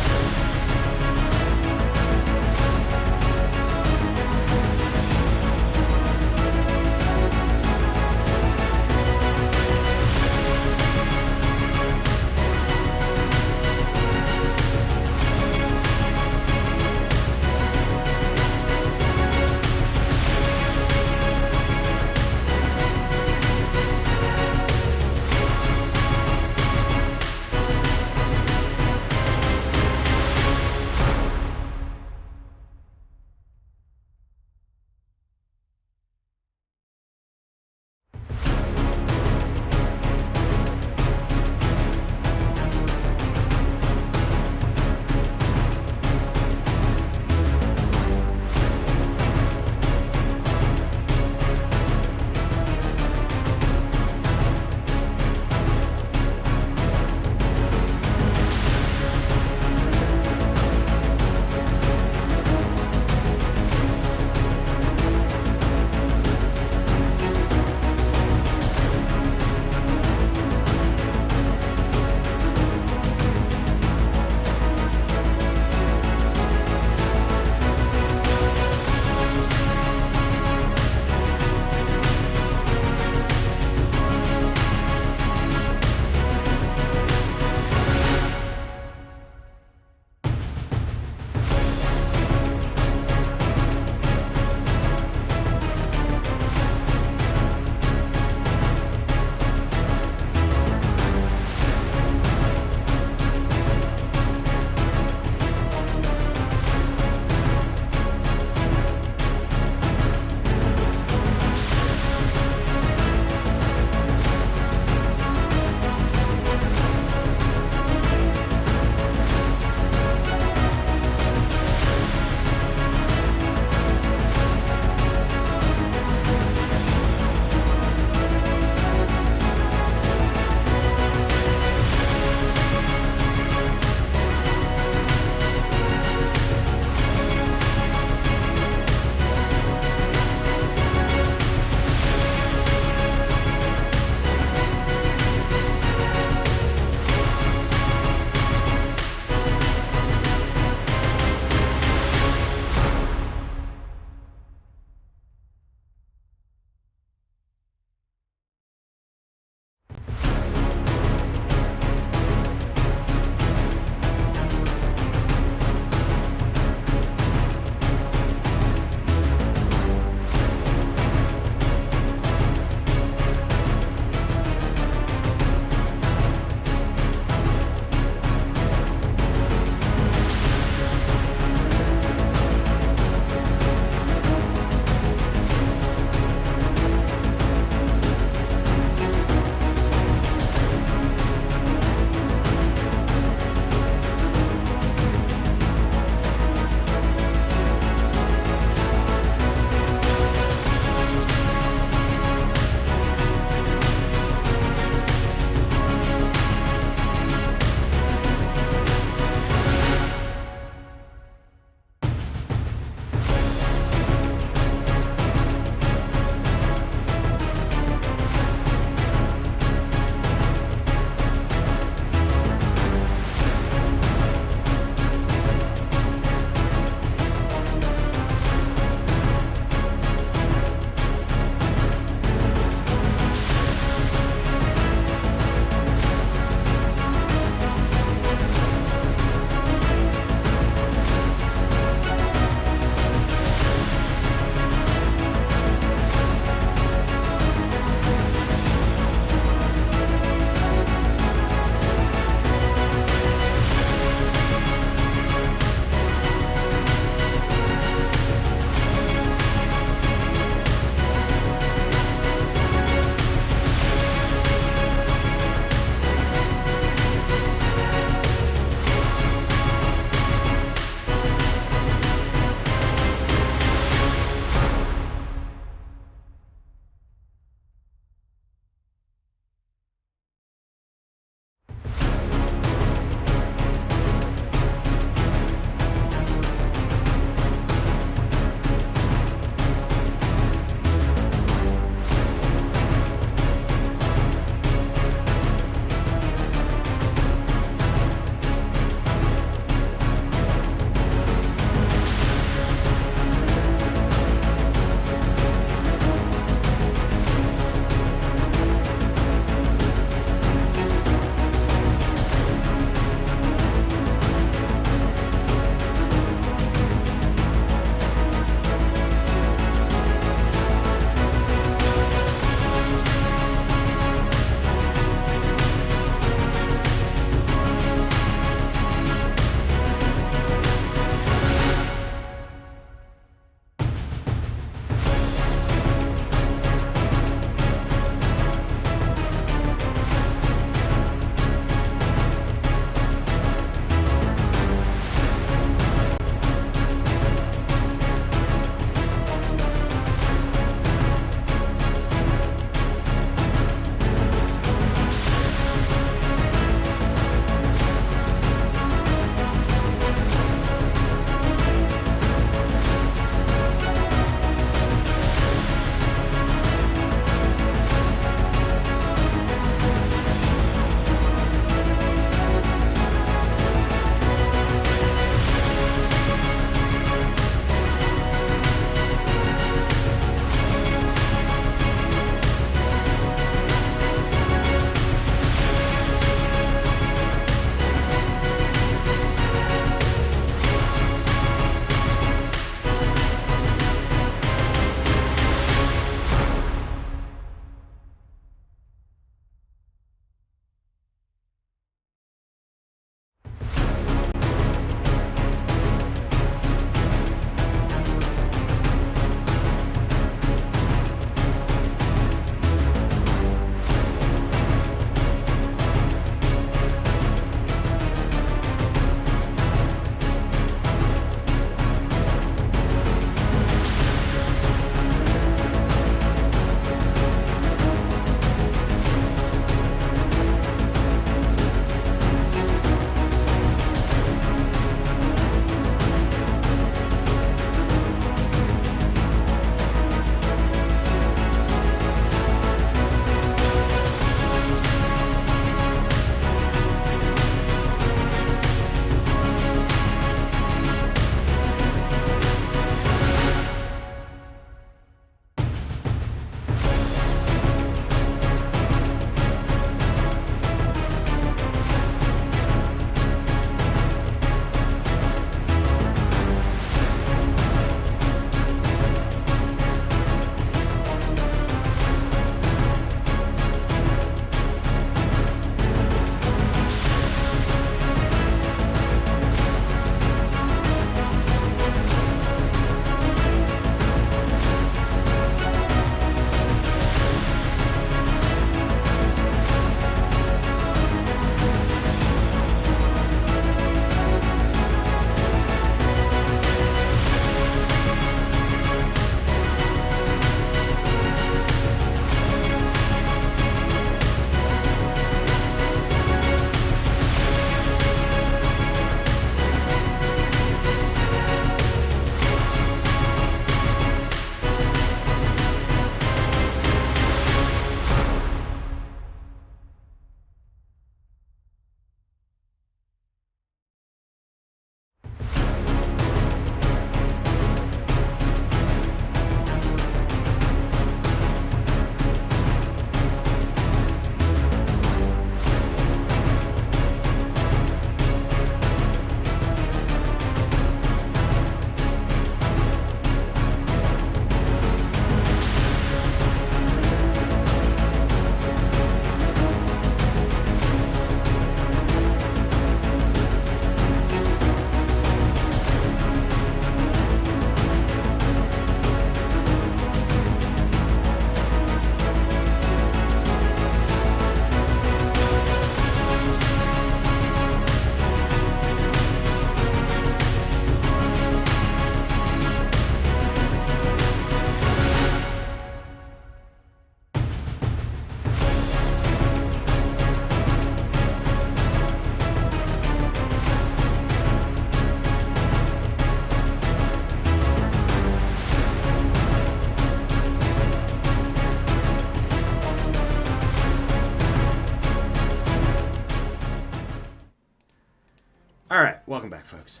welcome back, folks.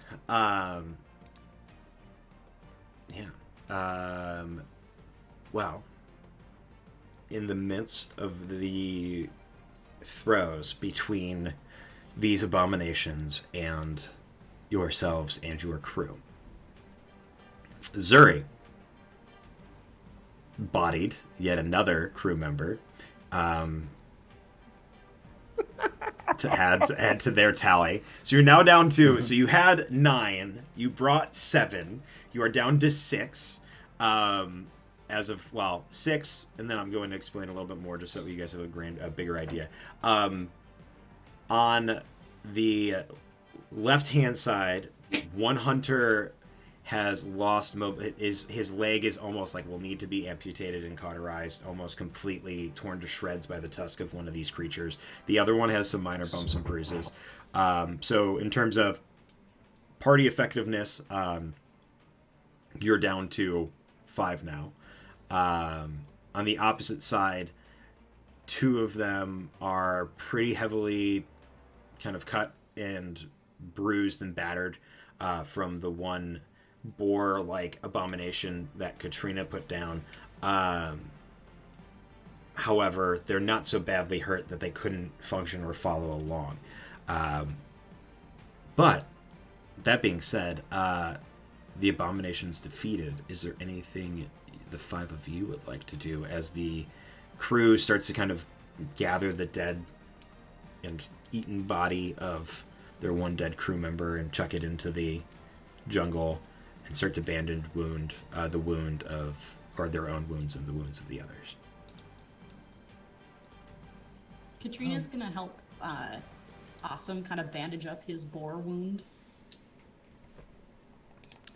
Well, in the midst of the throes between these abominations and yourselves and your crew, Zuri bodied yet another crew member, to add to their tally. So you're now down to, so you had 9, you brought 7, you are down to 6, as of, 6, and then I'm going to explain a little bit more just so you guys have a bigger idea. On the left-hand side, one hunter has lost his leg is almost like will need to be amputated and cauterized, almost completely torn to shreds by the tusk of one of these creatures. The other one has some minor bumps and bruises. So in terms of party effectiveness, you're down to 5 now. On the opposite side, 2 of them are pretty heavily kind of cut and bruised and battered from the one boar-like abomination that Katrina put down. However, they're not so badly hurt that they couldn't function or follow along. But that being said, the abomination's defeated. Is there anything the 5 of you would like to do as the crew starts to kind of gather the dead and eaten body of their one dead crew member and chuck it into the jungle and start to bandage the wound of, or their own wounds and the wounds of the others? Katrina's gonna help Asim kind of bandage up his boar wound.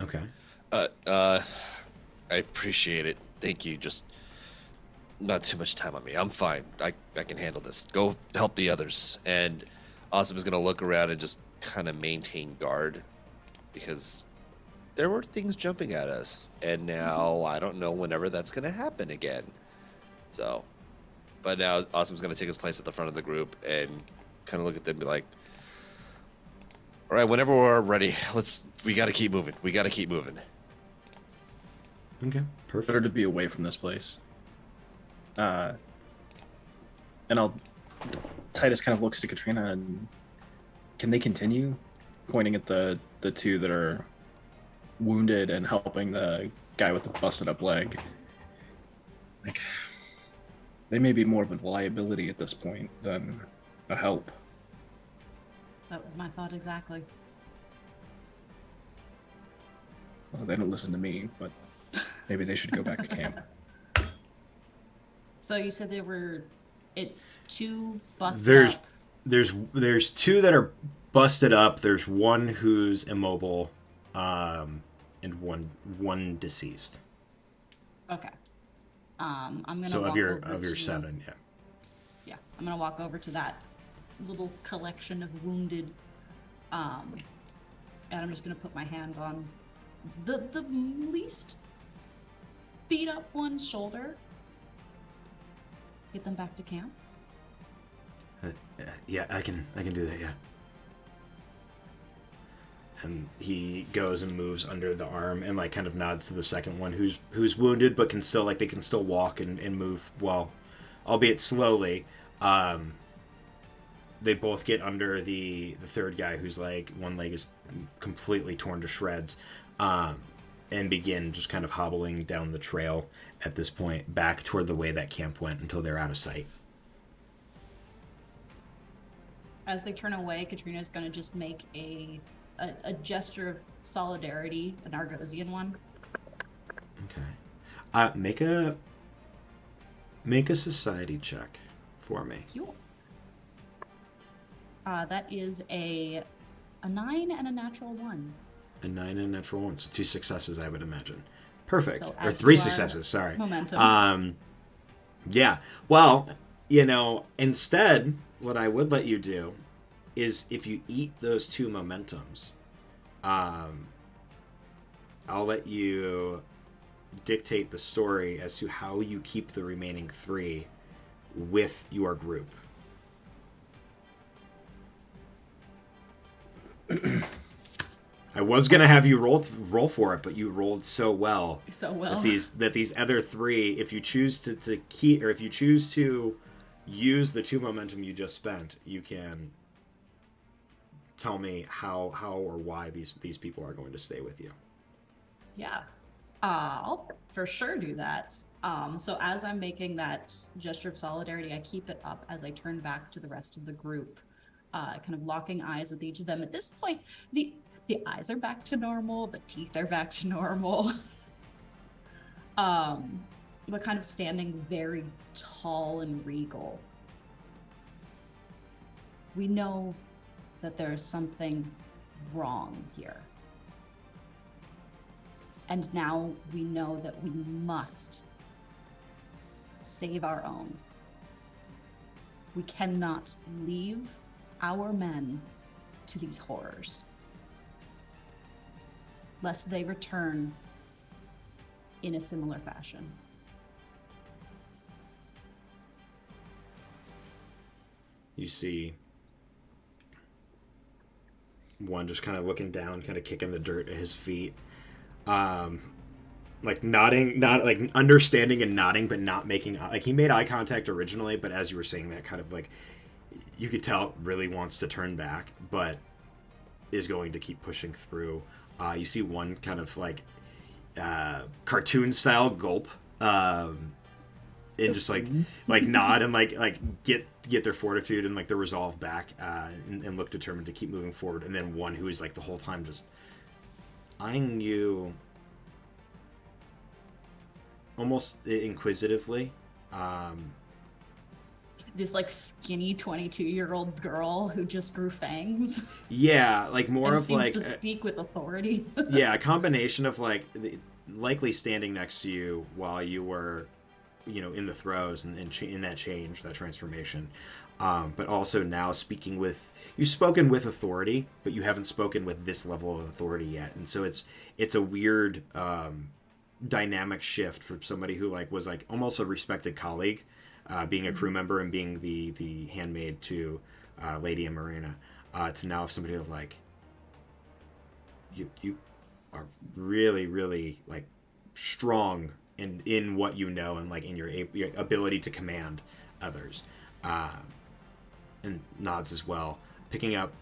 Okay. I appreciate it. Thank you. Just not too much time on me. I'm fine. I can handle this. Go help the others. And Asim is gonna look around and just kind of maintain guard, because there were things jumping at us, and now I don't know whenever that's gonna happen again. So, but now Asim's gonna take his place at the front of the group and kind of look at them and be like, all right, whenever we're ready, we gotta keep moving. We gotta keep moving. Okay, perfect. Better to be away from this place. And Tidus kind of looks to Katrina and, can they continue? Pointing at the 2 that are wounded and helping the guy with the busted up leg. Like, they may be more of a liability at this point than a help. That was my thought exactly. Well, they don't listen to me, but maybe they should go back to camp. So you said it's 2 busted up. There's 2 that are busted up. There's 1 who's immobile, and one deceased. Okay. I'm gonna So walk of your over to, 7, yeah. Yeah, I'm gonna walk over to that little collection of wounded, and I'm just gonna put my hand on the least beat up one's shoulder. Get them back to camp. Yeah, I can do that. Yeah. And he goes and moves under the arm and like kind of nods to the second one who's wounded but can still they can still walk and move well, albeit slowly. They both get under the third guy who's like one leg is completely torn to shreds, and begin just kind of hobbling down the trail at this point back toward the way that camp went until they're out of sight. As they turn away, Katrina's gonna just make a gesture of solidarity, an Argosian one. Okay. Make a society check for me. Cool. That is a 9 and a natural 1. A 9 and a natural 1, so 2 successes, I would imagine. Perfect. So or 3 successes, sorry. Momentum. Yeah. Well, instead, what I would let you do is if you eat those 2 momentums, I'll let you dictate the story as to how you keep the remaining 3 with your group. I was gonna have you roll for it, but you rolled so well. So well. That these other three, if you choose to keep, or if you choose to use the 2 momentum you just spent, you can tell me how or why these people are going to stay with you. Yeah, I'll for sure do that. So as I'm making that gesture of solidarity, I keep it up as I turn back to the rest of the group, kind of locking eyes with each of them. At this point, the eyes are back to normal, the teeth are back to normal. But kind of standing very tall and regal. We know that there is something wrong here. And now we know that we must save our own. We cannot leave our men to these horrors, lest they return in a similar fashion. You see one just kind of looking down, kind of kicking the dirt at his feet. Like nodding, not like understanding and nodding, but not making, like he made eye contact originally, but as you were saying that, kind of like you could tell really wants to turn back, but is going to keep pushing through. You see one kind of like cartoon style gulp, and just like nod and like get their fortitude and like their resolve back, and look determined to keep moving forward. And then one who is like the whole time just eyeing you almost inquisitively. This like skinny 22-year-old girl who just grew fangs. Yeah, like more and of seems like to speak with authority. Yeah, a combination of like likely standing next to you while you were, in the throes and in that change, that transformation, but also now speaking with, you've spoken with authority, but you haven't spoken with this level of authority yet, and so it's a weird dynamic shift for somebody who like was like almost a respected colleague, being a crew member and being the handmaid to Lady and Marina, to now have somebody of like you are really, really like strong in what you know and like in your ability to command others, and nods as well, picking up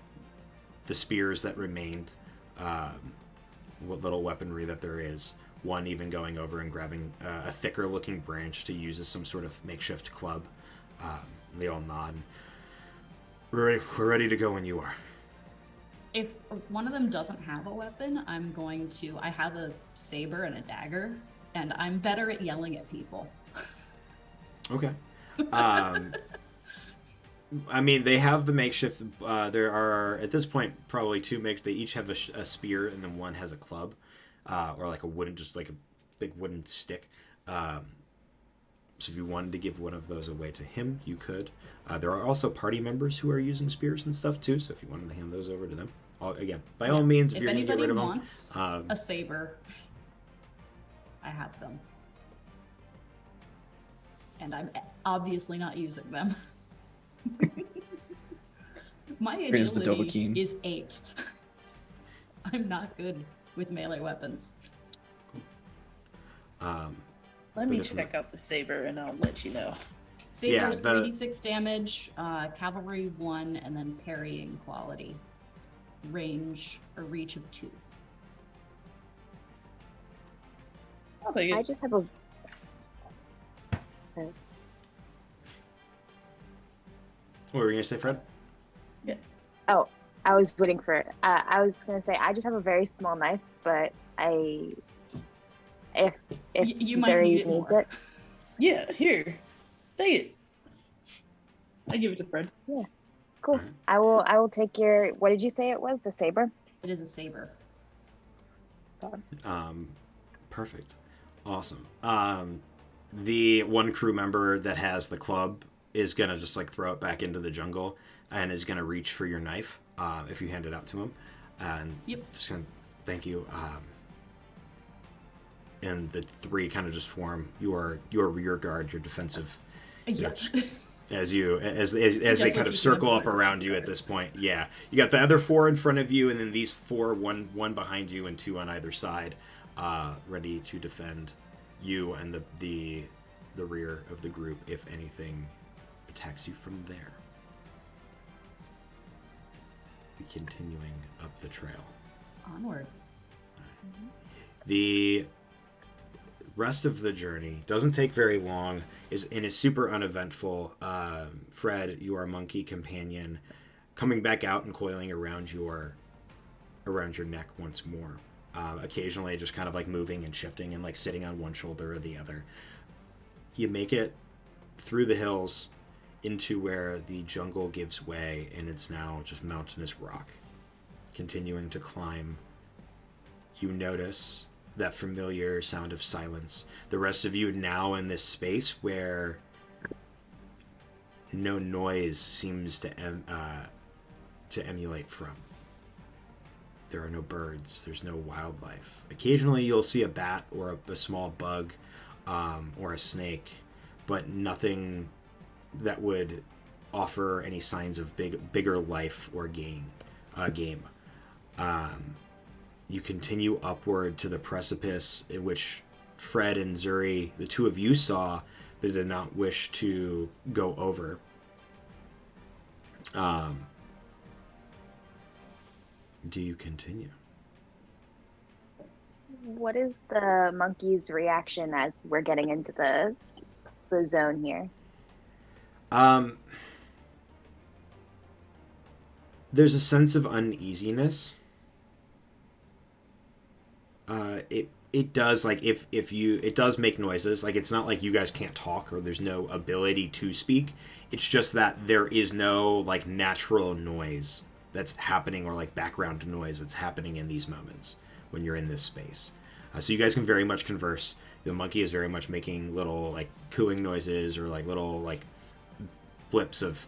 the spears that remained, what little weaponry that there is. One even going over and grabbing a thicker looking branch to use as some sort of makeshift club. They all nod. We're ready to go when you are. If one of them doesn't have a weapon, I have a saber and a dagger, and I'm better at yelling at people. Okay. I mean, they have the makeshift. There are, at this point, probably two makes. They each have a spear, and then one has a club, or like a wooden, just like a big wooden stick. So if you wanted to give one of those away to him, you could. There are also party members who are using spears and stuff too. So if you wanted to hand those over to them, again, by all means, if you're going to get rid of them. If anybody wants a saber, I have them, and I'm obviously not using them. My agility is 8. I'm not good with melee weapons. Let me check out the saber and I'll let you know. Saber's 3d6 damage, cavalry 1, and then parrying quality. Range or reach of 2. I'll take it. I just have a... What were you going to say, Fred? Yeah. Oh, I was waiting for it. I was going to say, I just have a very small knife, but if you might Zuri need it needs more. it. Yeah, here. Take it. I give it to Fred. Yeah. Cool. I will take your, what did you say it was? The saber? It is a saber. Perfect. Awesome. The one crew member that has the club is going to just like throw it back into the jungle and is going to reach for your knife if you hand it out to him. And just going to thank you. And the three kind of just form your rear guard, your defensive. Yeah. as they Just kind like of you circle can up around you at this point. Yeah, you got the other 4 in front of you, and then these 4, one behind you and 2 on either side, ready to defend you and the rear of the group if anything attacks you from there. Continuing up the trail. Onward. The rest of the journey doesn't take very long, is super uneventful. Fred, your monkey companion, coming back out and coiling around your neck once more. Occasionally just kind of like moving and shifting and like sitting on one shoulder or the other. You make it through the hills into where the jungle gives way, and it's now just mountainous rock. Continuing to climb, you notice that familiar sound of silence. The rest of you now in this space where no noise seems to emulate from. There are no birds. There's no wildlife. Occasionally you'll see a bat or a small bug or a snake, but nothing that would offer any signs of bigger life or game. You continue upward to the precipice in which Fred and Zuri, the 2 of you saw, but did not wish to go over. Do you continue? What is the monkey's reaction as we're getting into the zone here? There's a sense of uneasiness. It does, like, if you, it does make noises. Like, it's not like you guys can't talk or there's no ability to speak. It's just that there is no, like, natural noise that's happening, or like background noise that's happening in these moments when you're in this space. So you guys can very much converse. The monkey is very much making little like cooing noises or like little like blips of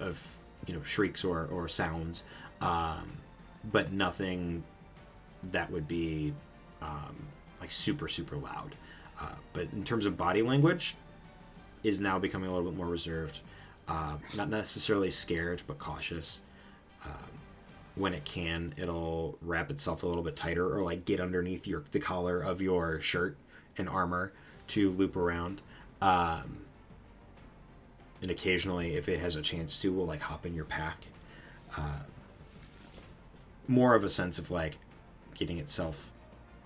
shrieks or sounds, but nothing that would be like super loud. But in terms of body language, is now becoming a little bit more reserved. Not necessarily scared, but cautious. When it can, it'll wrap itself a little bit tighter or like get underneath the collar of your shirt and armor to loop around. And occasionally, if it has a chance to, will like hop in your pack. More of a sense of like getting itself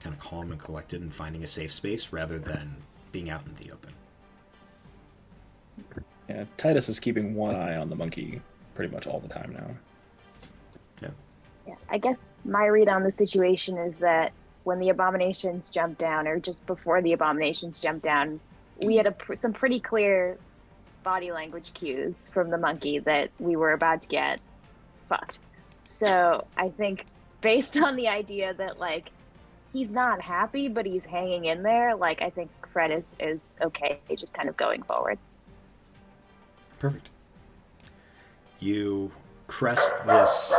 kind of calm and collected and finding a safe space rather than being out in the open. Yeah, Tidus is keeping one eye on the monkey pretty much all the time now. Yeah, I guess my read on the situation is that when the abominations jumped down, or just before the abominations jumped down, we had some pretty clear body language cues from the monkey that we were about to get fucked. So I think based on the idea that like he's not happy, but he's hanging in there, like I think Fred is okay just kind of going forward. Perfect. You crest this...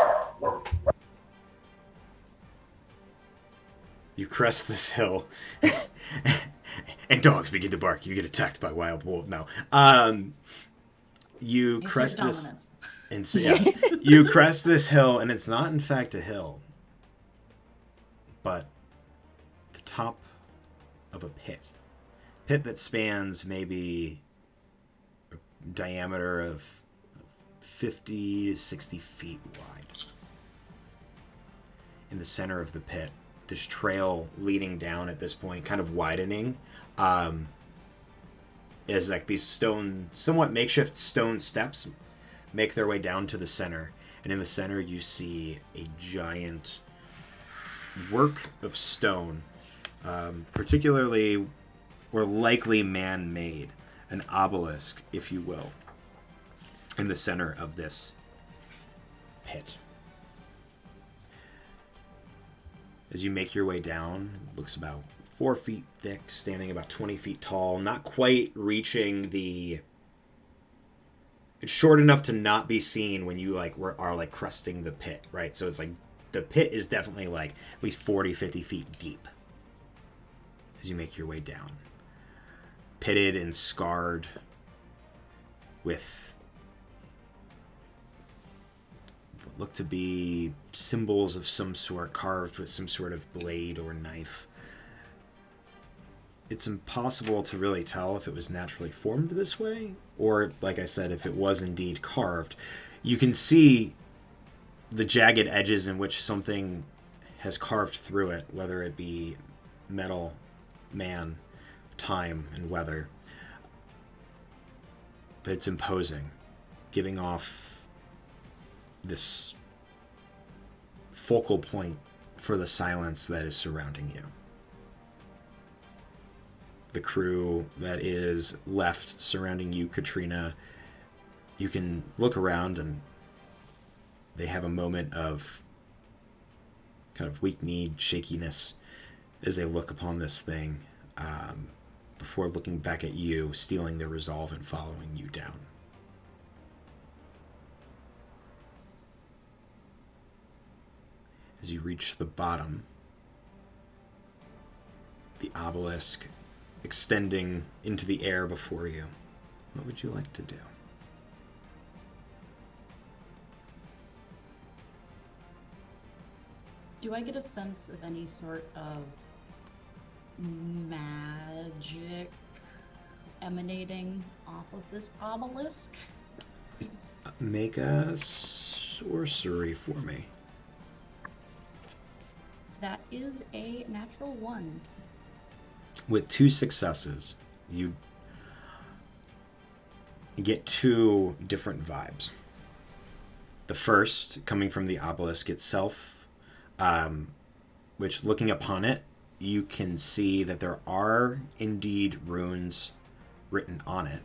You crest this hill, and dogs begin to bark. You get attacked by wild wolves. No. You crest this... And so, yes, you crest this hill, and it's not, in fact, a hill, but the top of a pit. Pit that spans maybe a diameter of 50 to 60 feet wide. In the center of the pit, this trail leading down at this point, kind of widening, is like these somewhat makeshift stone steps make their way down to the center. And in the center, you see a giant work of stone, particularly or likely man-made, an obelisk, if you will, in the center of this pit. As you make your way down, it looks about 4 feet thick, standing about 20 feet tall, not quite reaching the... It's short enough to not be seen when you are cresting the pit, right? So it's like the pit is definitely like at least 40, 50 feet deep as you make your way down. Pitted and scarred with what look to be symbols of some sort carved with some sort of blade or knife. It's impossible to really tell if it was naturally formed this way, or, like I said, if it was indeed carved. You can see the jagged edges in which something has carved through it, whether it be metal, man, time, and weather. But it's imposing, giving off this focal point for the silence that is surrounding you. The crew that is left surrounding you, Katrina, you can look around and they have a moment of kind of weak-kneed shakiness as they look upon this thing, before looking back at you, stealing their resolve and following you down. As you reach the bottom, the obelisk extending into the air before you, what would you like to do? Do I get a sense of any sort of magic emanating off of this obelisk? Make a sorcery for me. That is a natural 1. With 2 successes, you get 2 different vibes. The first, coming from the obelisk itself, which, looking upon it, you can see that there are indeed runes written on it,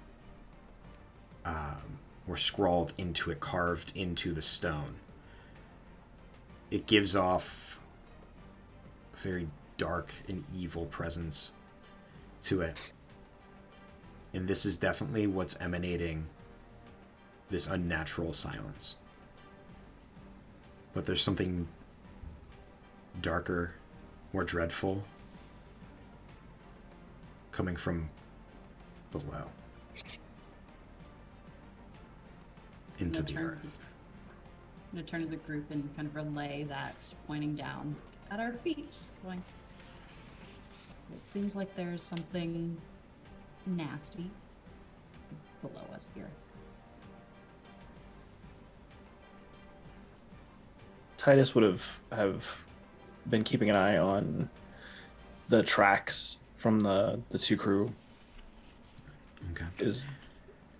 or scrawled into it, carved into the stone. It gives off a very dark and evil presence to it. And this is definitely what's emanating this unnatural silence. But there's something darker, more dreadful, coming from below into the earth. I'm going to turn to the group and kind of relay that, pointing down at our feet, going, it seems like there's something nasty below us here. Tidus would have been keeping an eye on the tracks from the 2 crew. Okay. Is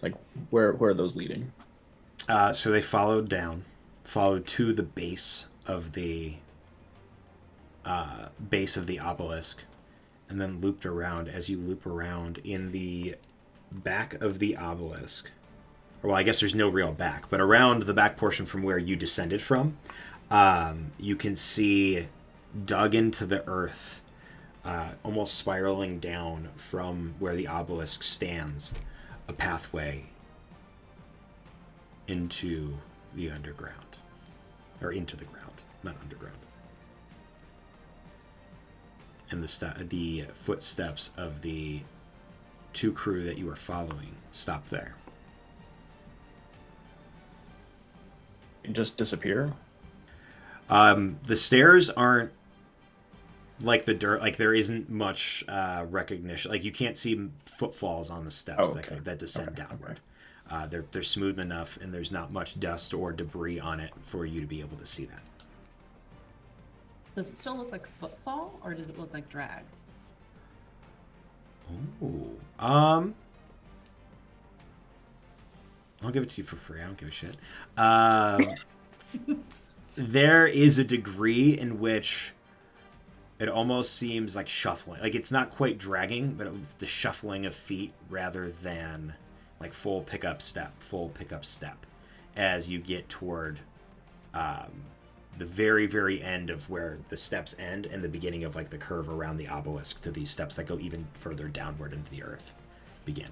like where are those leading? So they followed to the base of the obelisk, and then looped around. As you loop around in the back of the obelisk, well, I guess there's no real back, but around the back portion from where you descended from, you can see dug into the earth, almost spiraling down from where the obelisk stands, a pathway into the underground, or into the ground, not underground. And the footsteps of the 2 crew that you are following stop there. Just disappear? The stairs aren't like the dirt, like there isn't much recognition. Like you can't see footfalls on the steps that descend downward. Okay. They're smooth enough, and there's not much dust or debris on it for you to be able to see that. Does it still look like footfall, or does it look like drag? Ooh. I'll give it to you for free. I don't give a shit. There is a degree in which it almost seems like shuffling. Like it's not quite dragging, but it was the shuffling of feet rather than like full pickup step as you get toward the very, very end of where the steps end and the beginning of like the curve around the obelisk to these steps that go even further downward into the earth begin.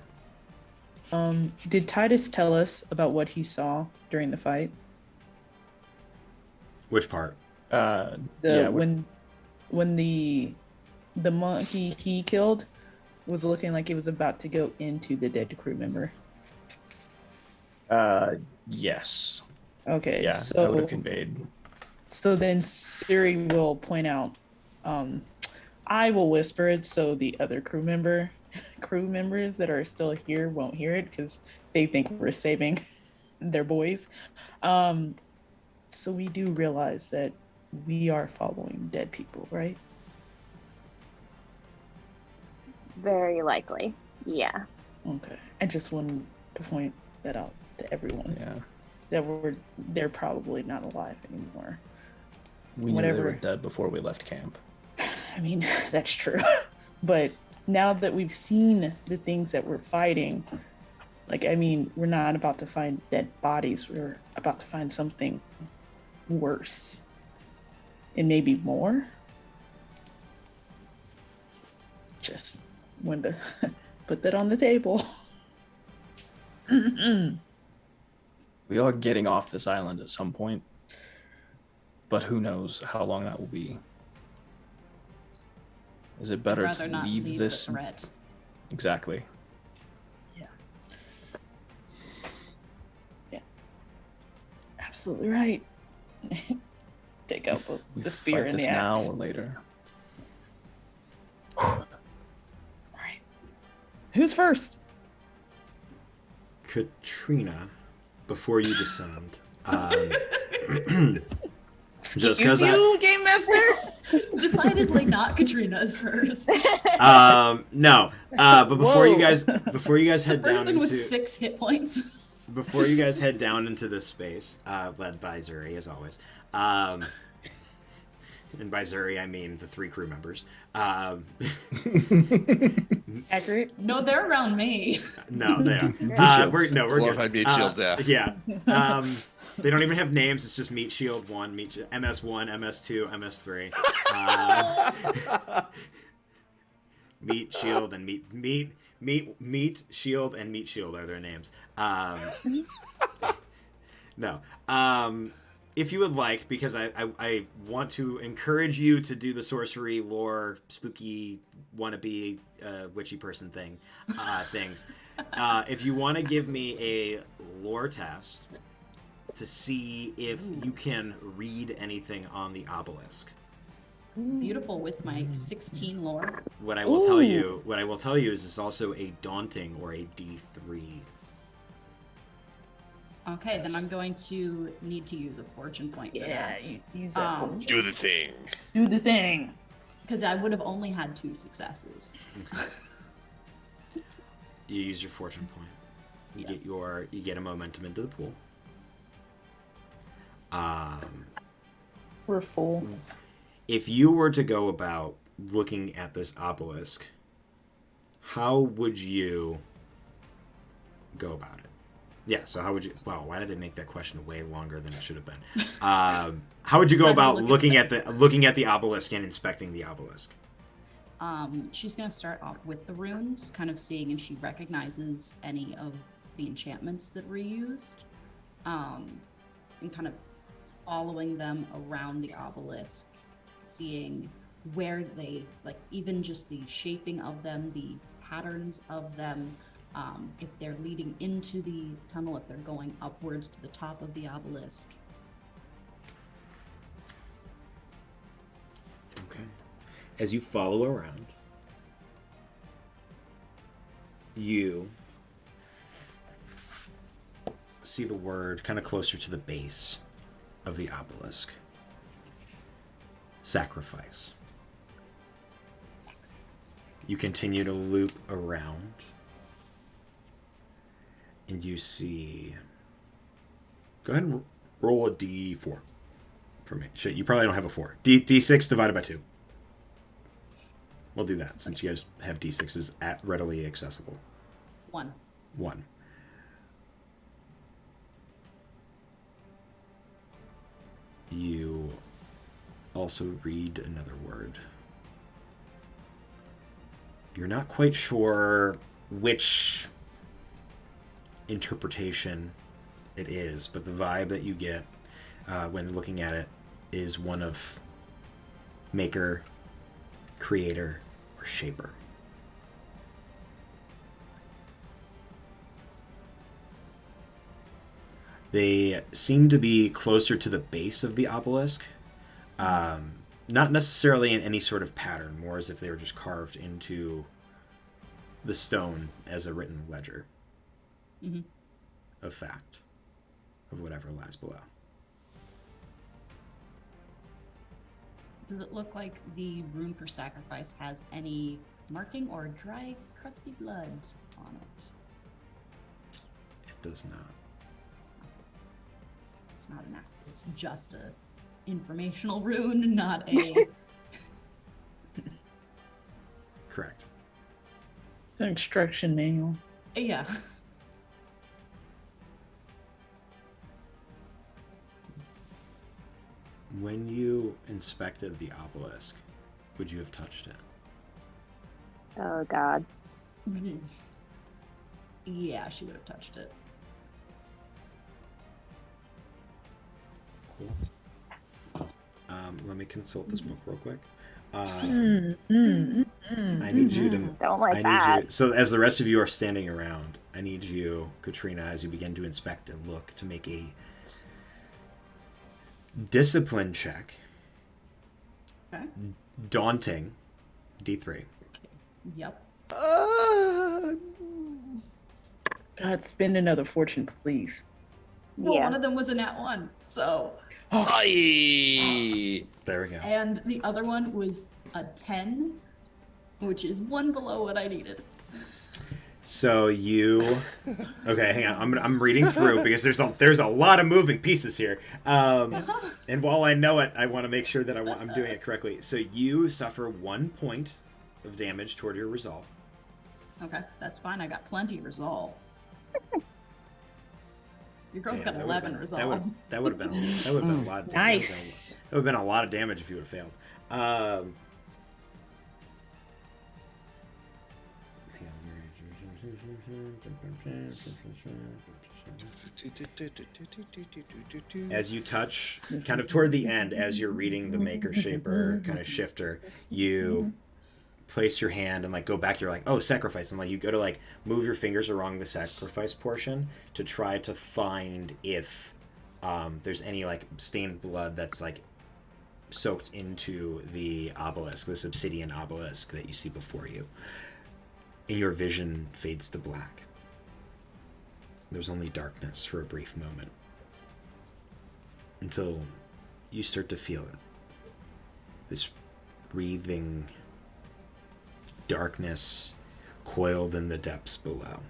Did Tidus tell us about what he saw during the fight? Which part? When the monkey he killed was looking like it was about to go into the dead crew member. Yes. Okay, Yeah, I would have so conveyed. then Siri will point out. I will whisper it so the other crew members that are still here won't hear it because they think we're saving their boys. Um, so we do realize that we are following dead people, right? Very likely. Yeah. Okay. I just wanted to point that out to everyone. Yeah, That they're probably not alive anymore. we knew they Whatever. were dead before we left camp. I mean, that's true. But now that we've seen the things that we're fighting, like, I mean, we're not about to find dead bodies. We're about to find something worse. And maybe more. Just wanted to put that on the table. We are getting off this island at some point, but who knows how long that will be. Is it I'd better rather to not leave leave this? the threat. Exactly. Yeah. Absolutely right. Take out We the spear fight and this the now axe. or later. All right. Who's first? Katrina, before you descend, just Excuse because you, Game Master? Decidedly not Katrina's first. no, but before you Whoa. guys head down Person with into 6 hit points. before you guys head down into this space, led by Zuri as always. And by Zuri, I mean the 3 crew members. Accurate. No, they're around me. No, they are. shields. We're Glorified good. meat shields, yeah. Yeah. They don't even have names. It's just Meat Shield 1, MS1, MS2, MS3. Meat Shield and Meat Shield and Meat Shield are their names. No. If you would like, because I want to encourage you to do the sorcery, lore, spooky, wannabe, witchy person things. If you want to give me a lore test to see if you can read anything on the obelisk. Beautiful with my 16 lore. What I will tell you is it's also a daunting or a D3. Okay, then I'm going to need to use a fortune point for Yeah, that. use that. Um, Do the thing. Do the thing. Because I would have only had 2 successes. You use your fortune point. Yes. You get a momentum into the pool. We're full. If you were to go about looking at this obelisk, how would you go about it? Yeah, so how would you... Wow, why did I make that question way longer than it should have been? How would you go about looking at the obelisk and inspecting the obelisk? She's going to start off with the runes, kind of seeing if she recognizes any of the enchantments that were used, and kind of following them around the obelisk, seeing where they, like, even just the shaping of them, the patterns of them, if they're leading into the tunnel, if they're going upwards to the top of the obelisk. Okay. As you follow around, you see the word kind of closer to the base of the obelisk. Sacrifice. You continue to loop around, and you see... Go ahead and roll a D4 for me. You probably don't have a 4. D6 divided by 2. We'll do that since you guys have D6s readily accessible. 1. 1. You also read another word. You're not quite sure which interpretation it is, but the vibe that you get when looking at it is one of maker, creator, or shaper. They seem to be closer to the base of the obelisk. Not necessarily in any sort of pattern, more as if they were just carved into the stone as a written ledger of fact of whatever lies below. Does it look like the rune for sacrifice has any marking or dry, crusty blood on it? It does not. It's not an act. It's just a informational rune, not a. Correct. It's an instruction manual. Yeah. When you inspected the obelisk, would you have touched it? Oh God. Yeah, she would have touched it. Cool. Let me consult this book real quick. I need you to. Don't like I need that. you. So, as the rest of you are standing around, I need you, Katrina, as you begin to inspect and look, to make a discipline check. Okay. Daunting. D3. Yep. God, spend another fortune, please. Well, Yeah. one of them was a nat 1, so. Aye. There we go. And the other one was a 10, which is one below what I needed. So you, okay, hang on. I'm reading through because there's a lot of moving pieces here. And while I know it, I want to make sure that I'm doing it correctly. So you suffer 1 point of damage toward your resolve. Okay, that's fine. I got plenty resolve. Your girl's Damn, got that would've 11 been- resolve. That would have been a lot. Of Nice. That would have been a lot of damage if you would have failed. As you touch, kind of toward the end, as you're reading the Maker Shaper kind of shifter, you place your hand and like go back. You're like, oh, sacrifice, and like you go to like move your fingers along the sacrifice portion to try to find if there's any like stained blood that's like soaked into the obelisk, this obsidian obelisk that you see before you. And your vision fades to black. There's only darkness for a brief moment until you start to feel it. This breathing darkness coiled in the depths below,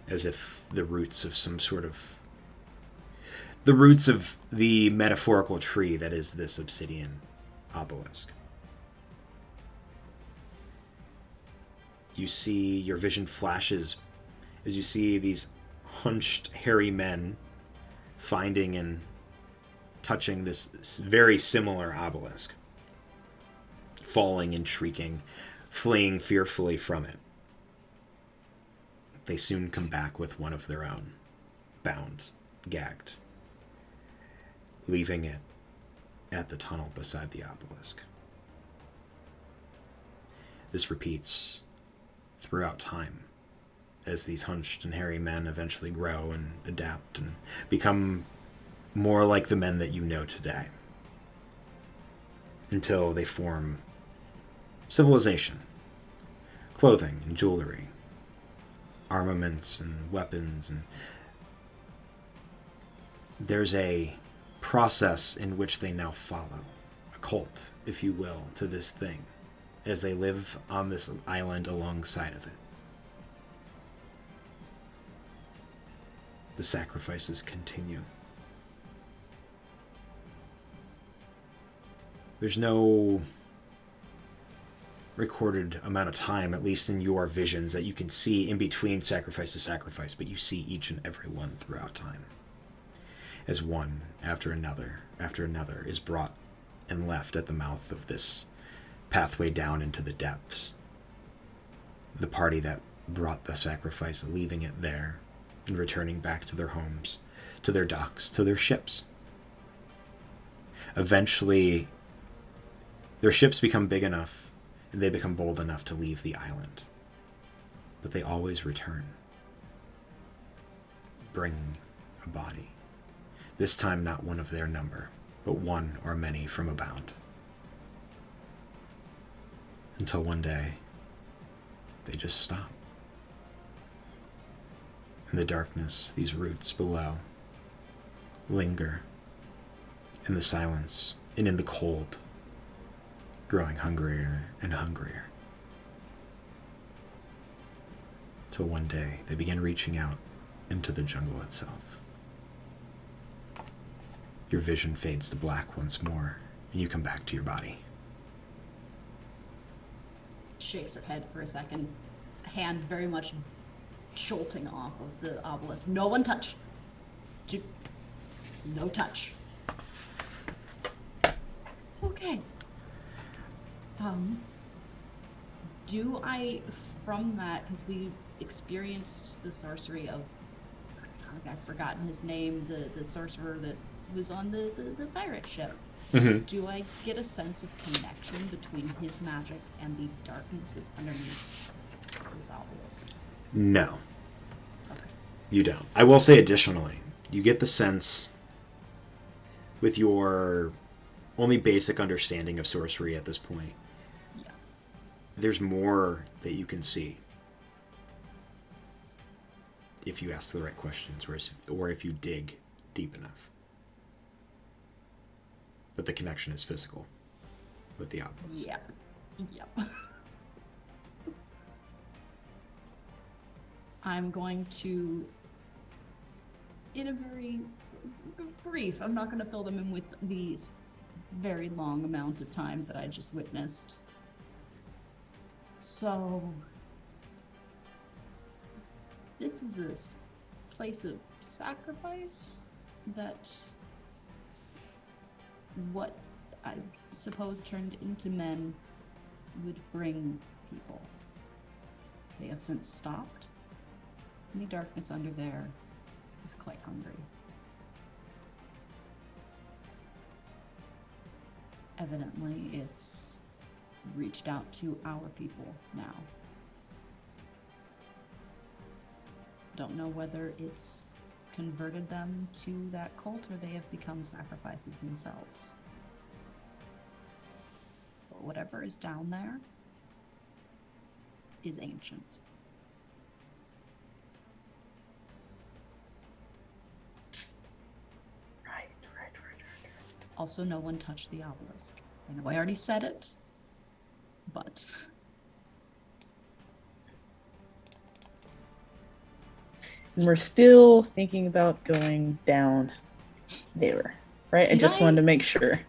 as if the roots of the metaphorical tree that is this obsidian obelisk. You see, your vision flashes as you see these hunched, hairy men finding and touching this very similar obelisk, falling and shrieking, fleeing fearfully from it. They soon come back with one of their own, bound, gagged, leaving it at the tunnel beside the obelisk. This repeats throughout time as these hunched and hairy men eventually grow and adapt and become more like the men that you know today, until they form civilization, clothing and jewelry, armaments and weapons, and there's a process in which they now follow, a cult, if you will, to this thing, as they live on this island alongside of it. The sacrifices continue. There's no recorded amount of time, at least in your visions, that you can see in between sacrifice to sacrifice, but you see each and every one throughout time, as one after another is brought and left at the mouth of this pathway down into the depths. The party that brought the sacrifice leaving it there and returning back to their homes, to their docks, to their ships. Eventually, their ships become big enough and they become bold enough to leave the island. But they always return, bringing a body. This time not one of their number, but one or many from abound. Until one day, they just stop. In the darkness, these roots below linger in the silence and in the cold, growing hungrier and hungrier. Till one day, they begin reaching out into the jungle itself. Your vision fades to black once more, and you come back to your body. Shakes her head for a second, hand very much jolting off of the obelisk. No one touch. No touch. Okay. Do I, from that, because we experienced the sorcery of, I've forgotten his name, the sorcerer that was on the pirate ship. Mm-hmm. Do I get a sense of connection between his magic and the darkness that's underneath this obelisk? No, Okay. you don't. I will say additionally, you get the sense, with your only basic understanding of sorcery at this point, Yeah. there's more that you can see if you ask the right questions, or if you dig deep enough. But the connection is physical with the obelisk. Yeah. Yep. I'm going to, in a very brief, I'm not going to fill them in with these very long amount of time that I just witnessed. So, this is a place of sacrifice that what I suppose turned into men would bring people. They have since stopped, and the darkness under there is quite hungry. Evidently, it's reached out to our people now. Don't know whether it's converted them to that cult or they have become sacrifices themselves. But whatever is down there is ancient. Right. Also, no one touched the obelisk. I know I already said it, but And we're still thinking about going down there, right? I Did just I- wanted to make sure.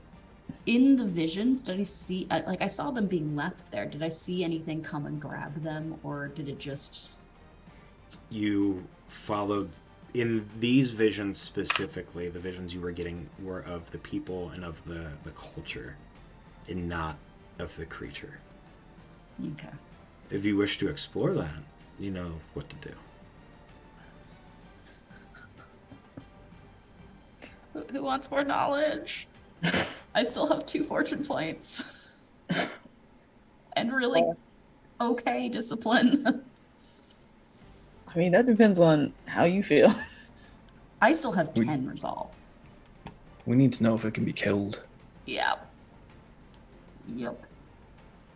in the visions, did I see, I saw them being left there. Did I see anything come and grab them, or did it just... You followed, in these visions specifically, the visions you were getting were of the people and of the culture, and not of the creature. Okay. If you wish to explore that, you know what to do. Who wants more knowledge? I still have 2 fortune points. And really okay discipline. I mean, that depends on how you feel. I still have 10 resolve. We need to know if it can be killed. Yep.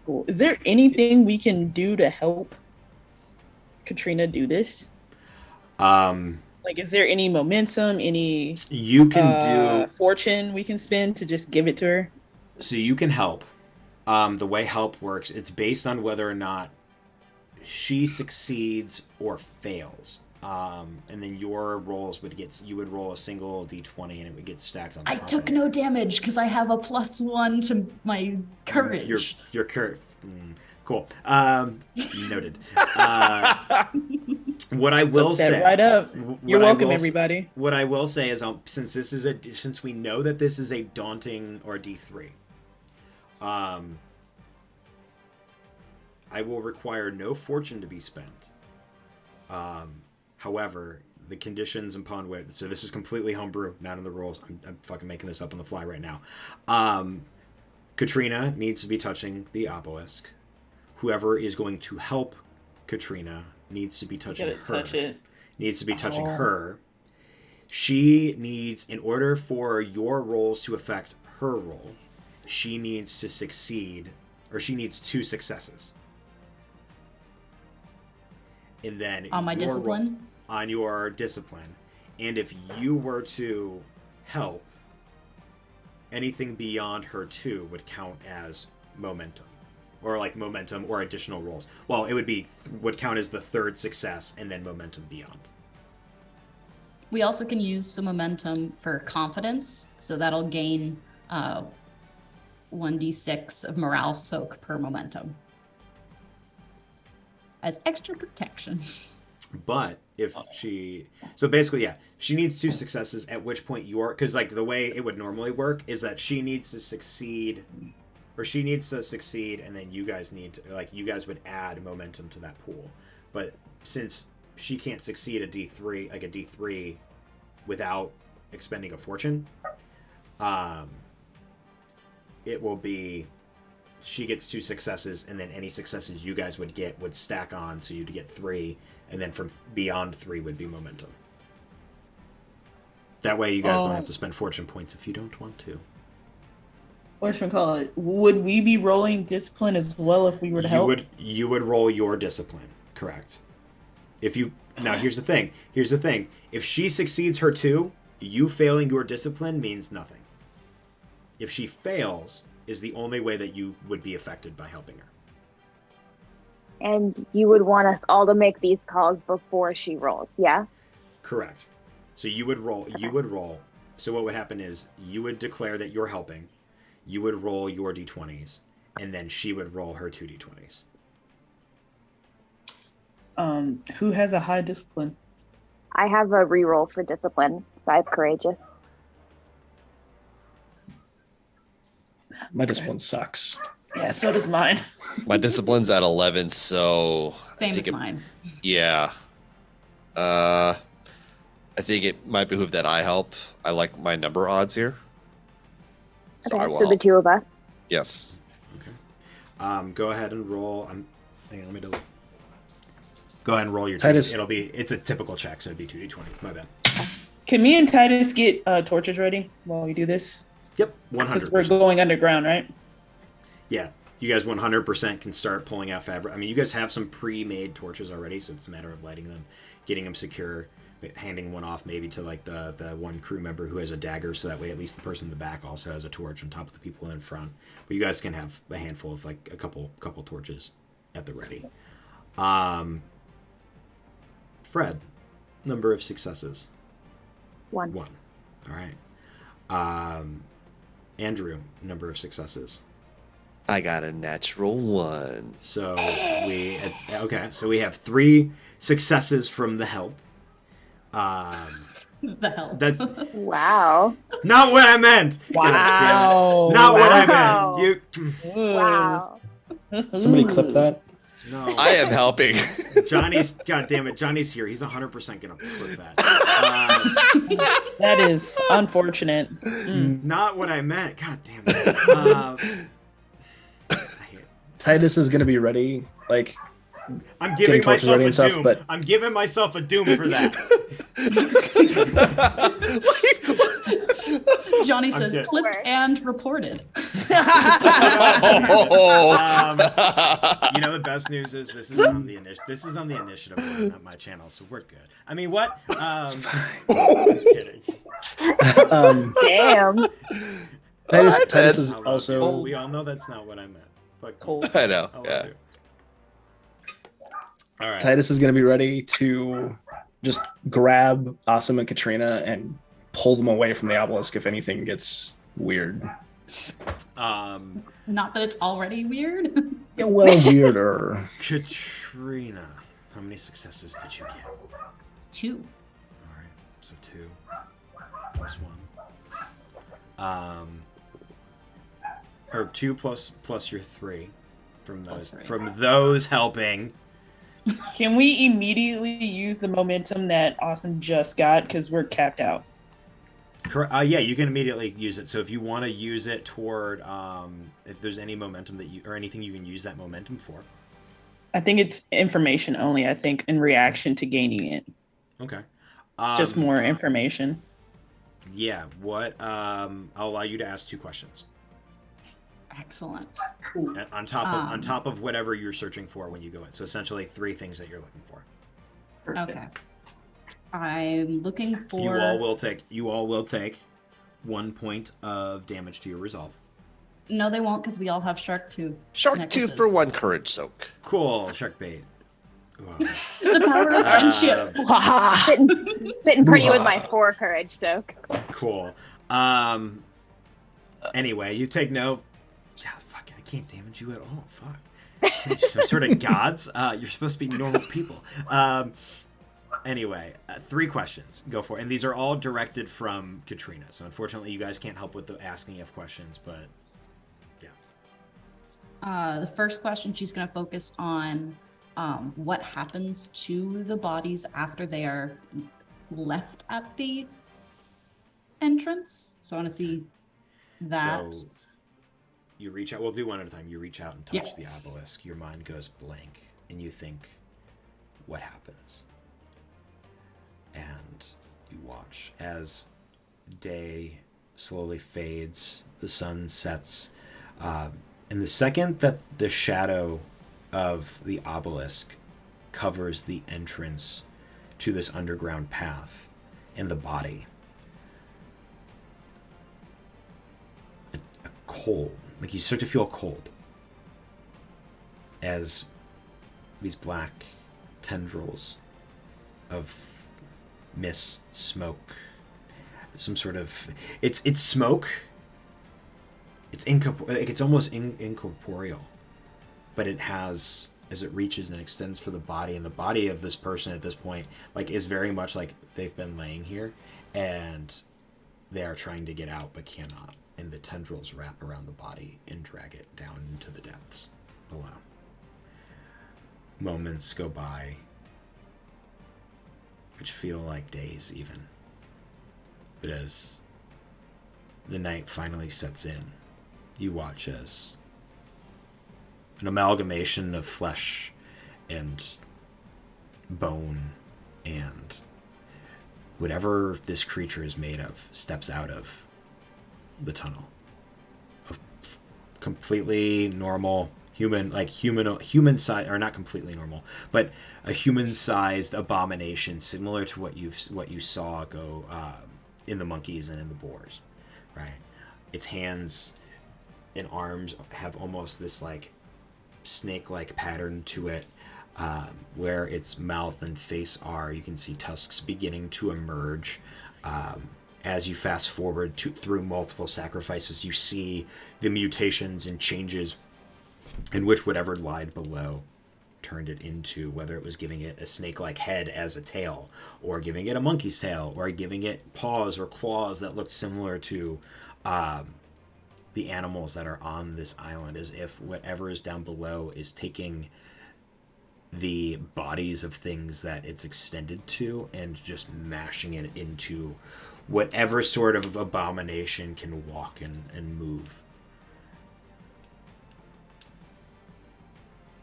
Cool. Is there anything we can do to help Katrina do this? Like, is there any momentum, any You can do fortune we can spend to just give it to her? so. You can help. The way help works, it's based on whether or not she succeeds or fails. And then your rolls would get. You would roll a single d20, and it would get stacked on top. I took no damage because I have a +1 to my courage. Your courage. Cool. Noted. What I will Look that say, right up. You're what I welcome, will- everybody. What I will say is, since we know that this is a daunting or D3, I will require no fortune to be spent. However, the conditions upon which, so this is completely homebrew, not in the rules. I'm fucking making this up on the fly right now. Katrina needs to be touching the obelisk. Whoever is going to help Katrina needs to be touching Gotta her. touch it. Needs to be touching Oh. her. She needs, in order for your rolls to affect her roll, she needs to succeed, or she needs 2 successes. And then On my your discipline? on your discipline. And if you were to help, anything beyond her 2 would count as momentum. Or like momentum or additional rolls. Well, it would count as the 3rd success and then momentum beyond. We also can use some momentum for confidence, so that'll gain 1d6 of morale soak per momentum as extra protection. But if so basically, yeah, she needs 2 successes, at which point because like the way it would normally work is that she needs to succeed, and then you guys you guys would add momentum to that pool. But since she can't succeed a D3 without expending a fortune, it will be she gets 2 successes, and then any successes you guys would get would stack on, so you'd get 3, and then from beyond 3 would be momentum. That way you guys don't have to spend fortune points if you don't want to. Whatchamacallit, would we be rolling discipline as well if we were to help? You would roll your discipline, correct. Now here's the thing. If she succeeds her 2, you failing your discipline means nothing. If she fails, is the only way that you would be affected by helping her. And you would want us all to make these calls before she rolls, yeah? Correct. So you would roll. So what would happen is you would declare that you're helping. You would roll your d20s, and then she would roll her 2 d20s. Who has a high discipline? I have a reroll for discipline, so I have courageous. My discipline sucks. Yeah, so does mine. My discipline's at 11, so Same as mine. Yeah. I think it might behoove that I help. I like my number odds here. So Okay, so the 2 of us. Yes. Okay. Go ahead and roll. Hang on, let me go ahead and roll your Tidus. It's a typical check, so it'd be 2d20. My bad. Can me and Tidus get torches ready while we do this? Yep, 100%. Because we're going underground, right? Yeah, you guys 100% can start pulling out fabric. I mean, you guys have some pre-made torches already, so it's a matter of lighting them, getting them secure, handing one off maybe to like the one crew member who has a dagger, so that way at least the person in the back also has a torch on top of the people in front. But you guys can have a handful of like a couple torches at the ready. Fred, number of successes. 1. 1. All right. Andrew, number of successes. I got a natural 1. So we have 3 successes from the help. The hell. That's Wow. not what I meant. Wow. God damn it. Not what I Wow. meant. Wow. Somebody clip that. No. I am helping. God damn it. Johnny's here. He's 100% gonna clip that. That is unfortunate. Not what I meant. God damn it. Tidus is going to be ready. Like, I'm giving torches myself ready a and stuff, doom. but- I'm giving myself a doom for that. Johnny says dead. clipped and reported. The best news is this is on the initiative order, not my channel, so we're good. I mean, what? I'm kidding. Damn. Tidus is I love also. you. We all know that's not what I meant. Fuck you. Cold. I know. I love Yeah. you. All right. Tidus is going to be ready to just grab Asim and Katrina and pull them away from the obelisk if anything gets weird. Not that it's already weird. Yeah, well, weirder. Katrina, how many successes did you get? 2. All right, so 2 plus 1. Or 2 plus your 3 from those Plus 3. from those helping. Can we immediately use the momentum that Asim just got because we're capped out? Yeah, you can immediately use it. So if you want to use it toward, if there's any momentum or anything you can use that momentum for. I think it's information only. I think in reaction to gaining it. Okay. Just more information. Yeah. What? I'll allow you to ask 2 questions. Excellent. On top of whatever you're searching for when you go in. So essentially 3 things that you're looking for. Perfect. Okay. I'm looking for. You all will take 1 point of damage to your resolve. No, they won't, because we all have shark tooth. Shark necklaces. tooth for 1 courage soak. Cool, shark bait. Wow. The power of friendship. Sitting pretty with my 4 courage soak. Cool. Anyway, you take no. Yeah, fuck, I can't damage you at all. Fuck. You're some sort of gods. You're supposed to be normal people. Anyway, 3 questions. Go for it. And these are all directed from Katrina. So unfortunately, you guys can't help with the asking of questions, but yeah. The first question, she's going to focus on what happens to the bodies after they are left at the entrance. So I want to see that. So you reach out. We'll do one at a time. You reach out and touch Yes. the obelisk. Your mind goes blank, and you think, what happens? And you watch as day slowly fades, the sun sets, and the second that the shadow of the obelisk covers the entrance to this underground path in the body, a cold, like you start to feel cold as these black tendrils of mist, smoke, some sort of it's smoke. It's almost incorporeal, but it has, as it reaches and extends for the body, and the body of this person at this point like is very much like they've been laying here and they are trying to get out but cannot, and the tendrils wrap around the body and drag it down into the depths below. Moments go by which feel like days even. But as the night finally sets in, you watch as an amalgamation of flesh and bone and whatever this creature is made of steps out of the tunnel. A completely normal human size, or not completely normal, but a human-sized abomination similar to what you saw go in the monkeys and in the boars, right? Its hands and arms have almost this like snake-like pattern to it, where its mouth and face are. You can see tusks beginning to emerge. As you fast forward through multiple sacrifices, you see the mutations and changes in which whatever lied below turned it into, whether it was giving it a snake-like head as a tail, or giving it a monkey's tail, or giving it paws or claws that looked similar to the animals that are on this island, as if whatever is down below is taking the bodies of things that it's extended to and just mashing it into whatever sort of abomination can walk and move.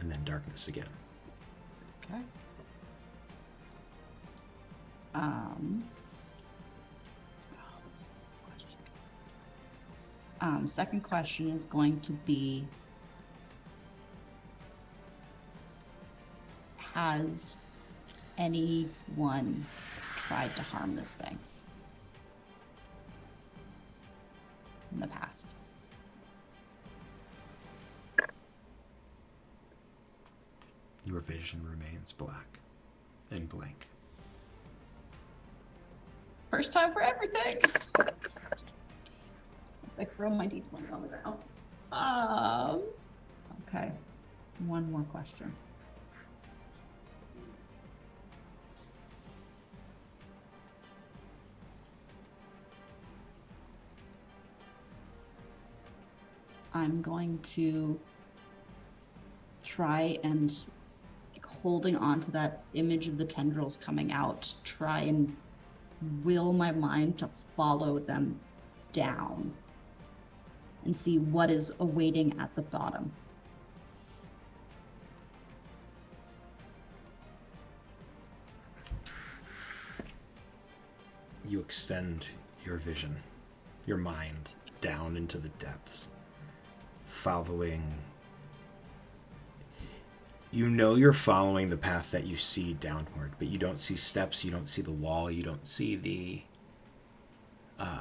And then darkness again. Okay. Second question is going to be, has anyone tried to harm this thing in the past? Your vision remains black and blank. First time for everything. I throw my d20 on the ground. Okay. One more question. I'm going to try and, holding on to that image of the tendrils coming out, try and will my mind to follow them down and see what is awaiting at the bottom. you extend your vision, your mind, down into the depths, following. You know you're following the path that you see downward, but you don't see steps, you don't see the wall, you don't see the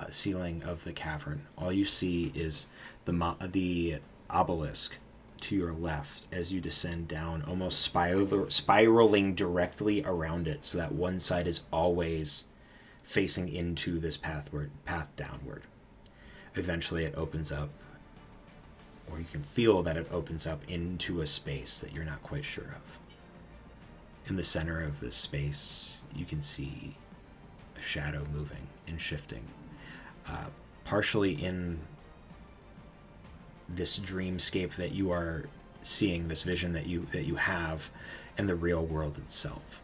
ceiling of the cavern. All you see is the obelisk to your left as you descend down, almost spiraling directly around it, so that one side is always facing into this path downward. Eventually it opens up, or you can feel that it opens up into a space that you're not quite sure of. In the center of this space, you can see a shadow moving and shifting, partially in this dreamscape that you are seeing, this vision that you have, and the real world itself.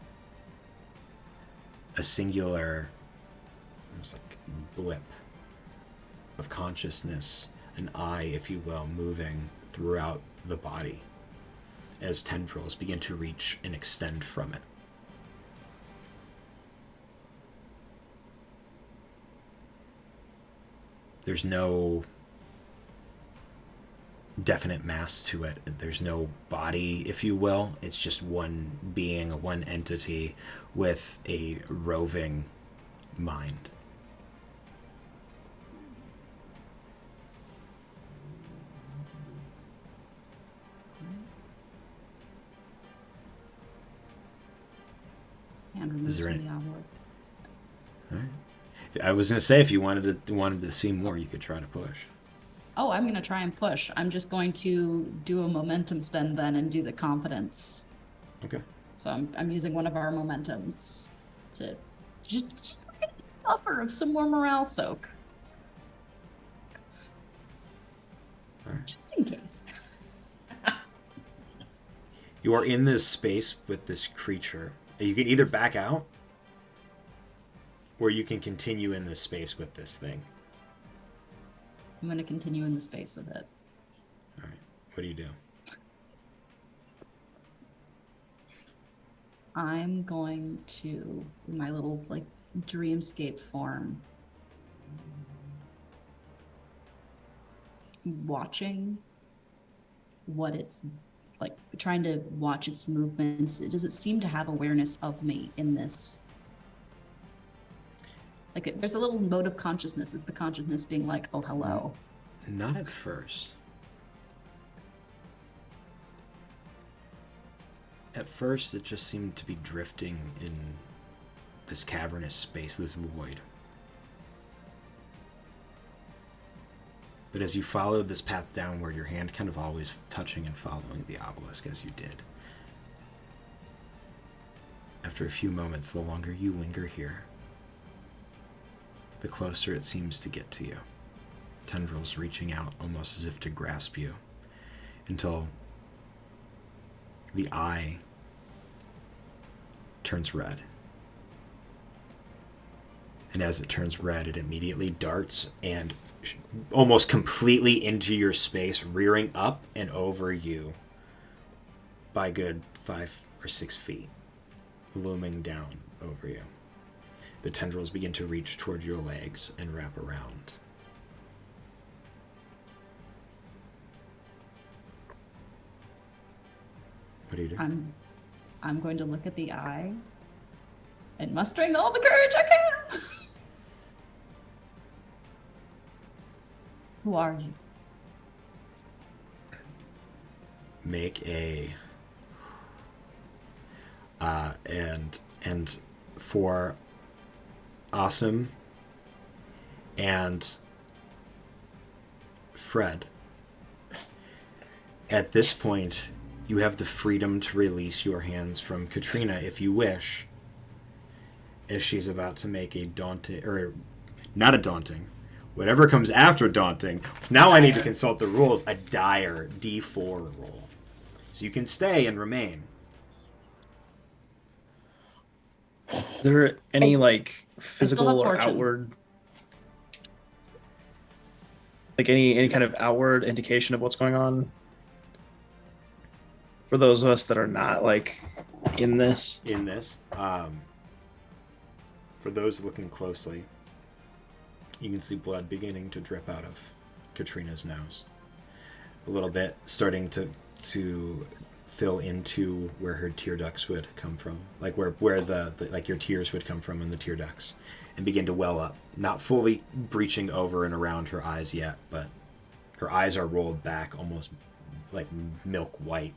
A singular, almost like blip of consciousness, an eye, if you will, moving throughout the body as tendrils begin to reach and extend from it. There's no definite mass to it. There's no body, if you will. It's just one being, one entity with a roving mind. And removes from the obelisk. All right. I was gonna say, if you wanted to see more, you could try to push. Oh, I'm gonna try and push. I'm just going to do a momentum spend then and do the confidence. Okay. So I'm using one of our momentums to just offer of some more morale soak. All right. Just in case. You are in this space with this creature. You can either back out, or you can continue in this space with this thing. I'm going to continue in the space with it. All right. What do you do? I'm going to, in my little like dreamscape form, watching what it's like, trying to watch its movements. Does it seem to have awareness of me in this? Like, there's a little mode of consciousness. Is the consciousness being like, oh, hello? Not at first. At first, it just seemed to be drifting in this cavernous space, this void. But as you followed this path downward, your hand kind of always touching and following the obelisk as you did. After a few moments, the longer you linger here, the closer it seems to get to you. Tendrils reaching out almost as if to grasp you, until the eye turns red. And as it turns red, it immediately darts and almost completely into your space, rearing up and over you by good 5 or 6 feet, looming down over you. The tendrils begin to reach toward your legs and wrap around. What do you do? I'm going to look at the eye and mustering all the courage I can. Who are you? Make a and for Asim and Fred, at this point you have the freedom to release your hands from Katrina if you wish, as she's about to make a daunting, or not a daunting, whatever comes after daunting. Now I need to consult the rules. A dire D4 roll. So you can stay and remain. Is there any like physical have or fortune. outward, like any kind of outward indication of what's going on for those of us that are not like in this? In this, for those looking closely, You can see blood beginning to drip out of Katrina's nose. A little bit, starting to fill into where her tear ducts would come from, like where the like your tears would come from in the tear ducts, and begin to well up. Not fully breaching over and around her eyes yet, but her eyes are rolled back, almost like milk white,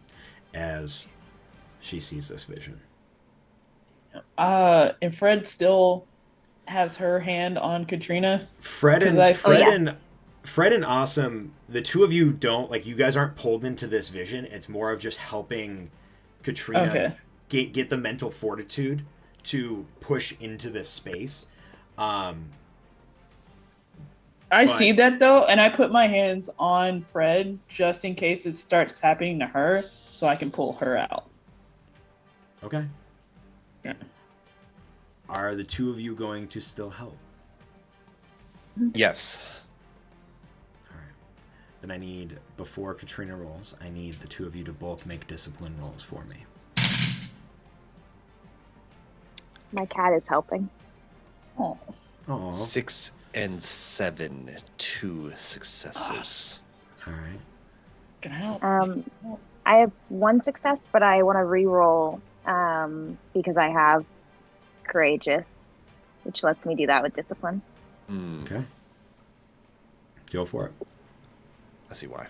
as she sees this vision. And Fred still has her hand on Katrina. Fred and Asim, the two of you don't, like, you guys aren't pulled into this vision. It's more of just helping Katrina get the mental fortitude to push into this space. I see that though, and I put my hands on Fred just in case it starts happening to her, so I can pull her out. Okay. Yeah. Are the two of you going to still help? Yes. All right. Then I need, before Katrina rolls, I need the two of you to both make discipline rolls for me. My cat is helping. Oh. Oh. 6 and 7, 2 successes. All right. Can I help? I have 1 success, but I want to re-roll because I have courageous, which lets me do that with discipline. Okay. Go for it. I see why.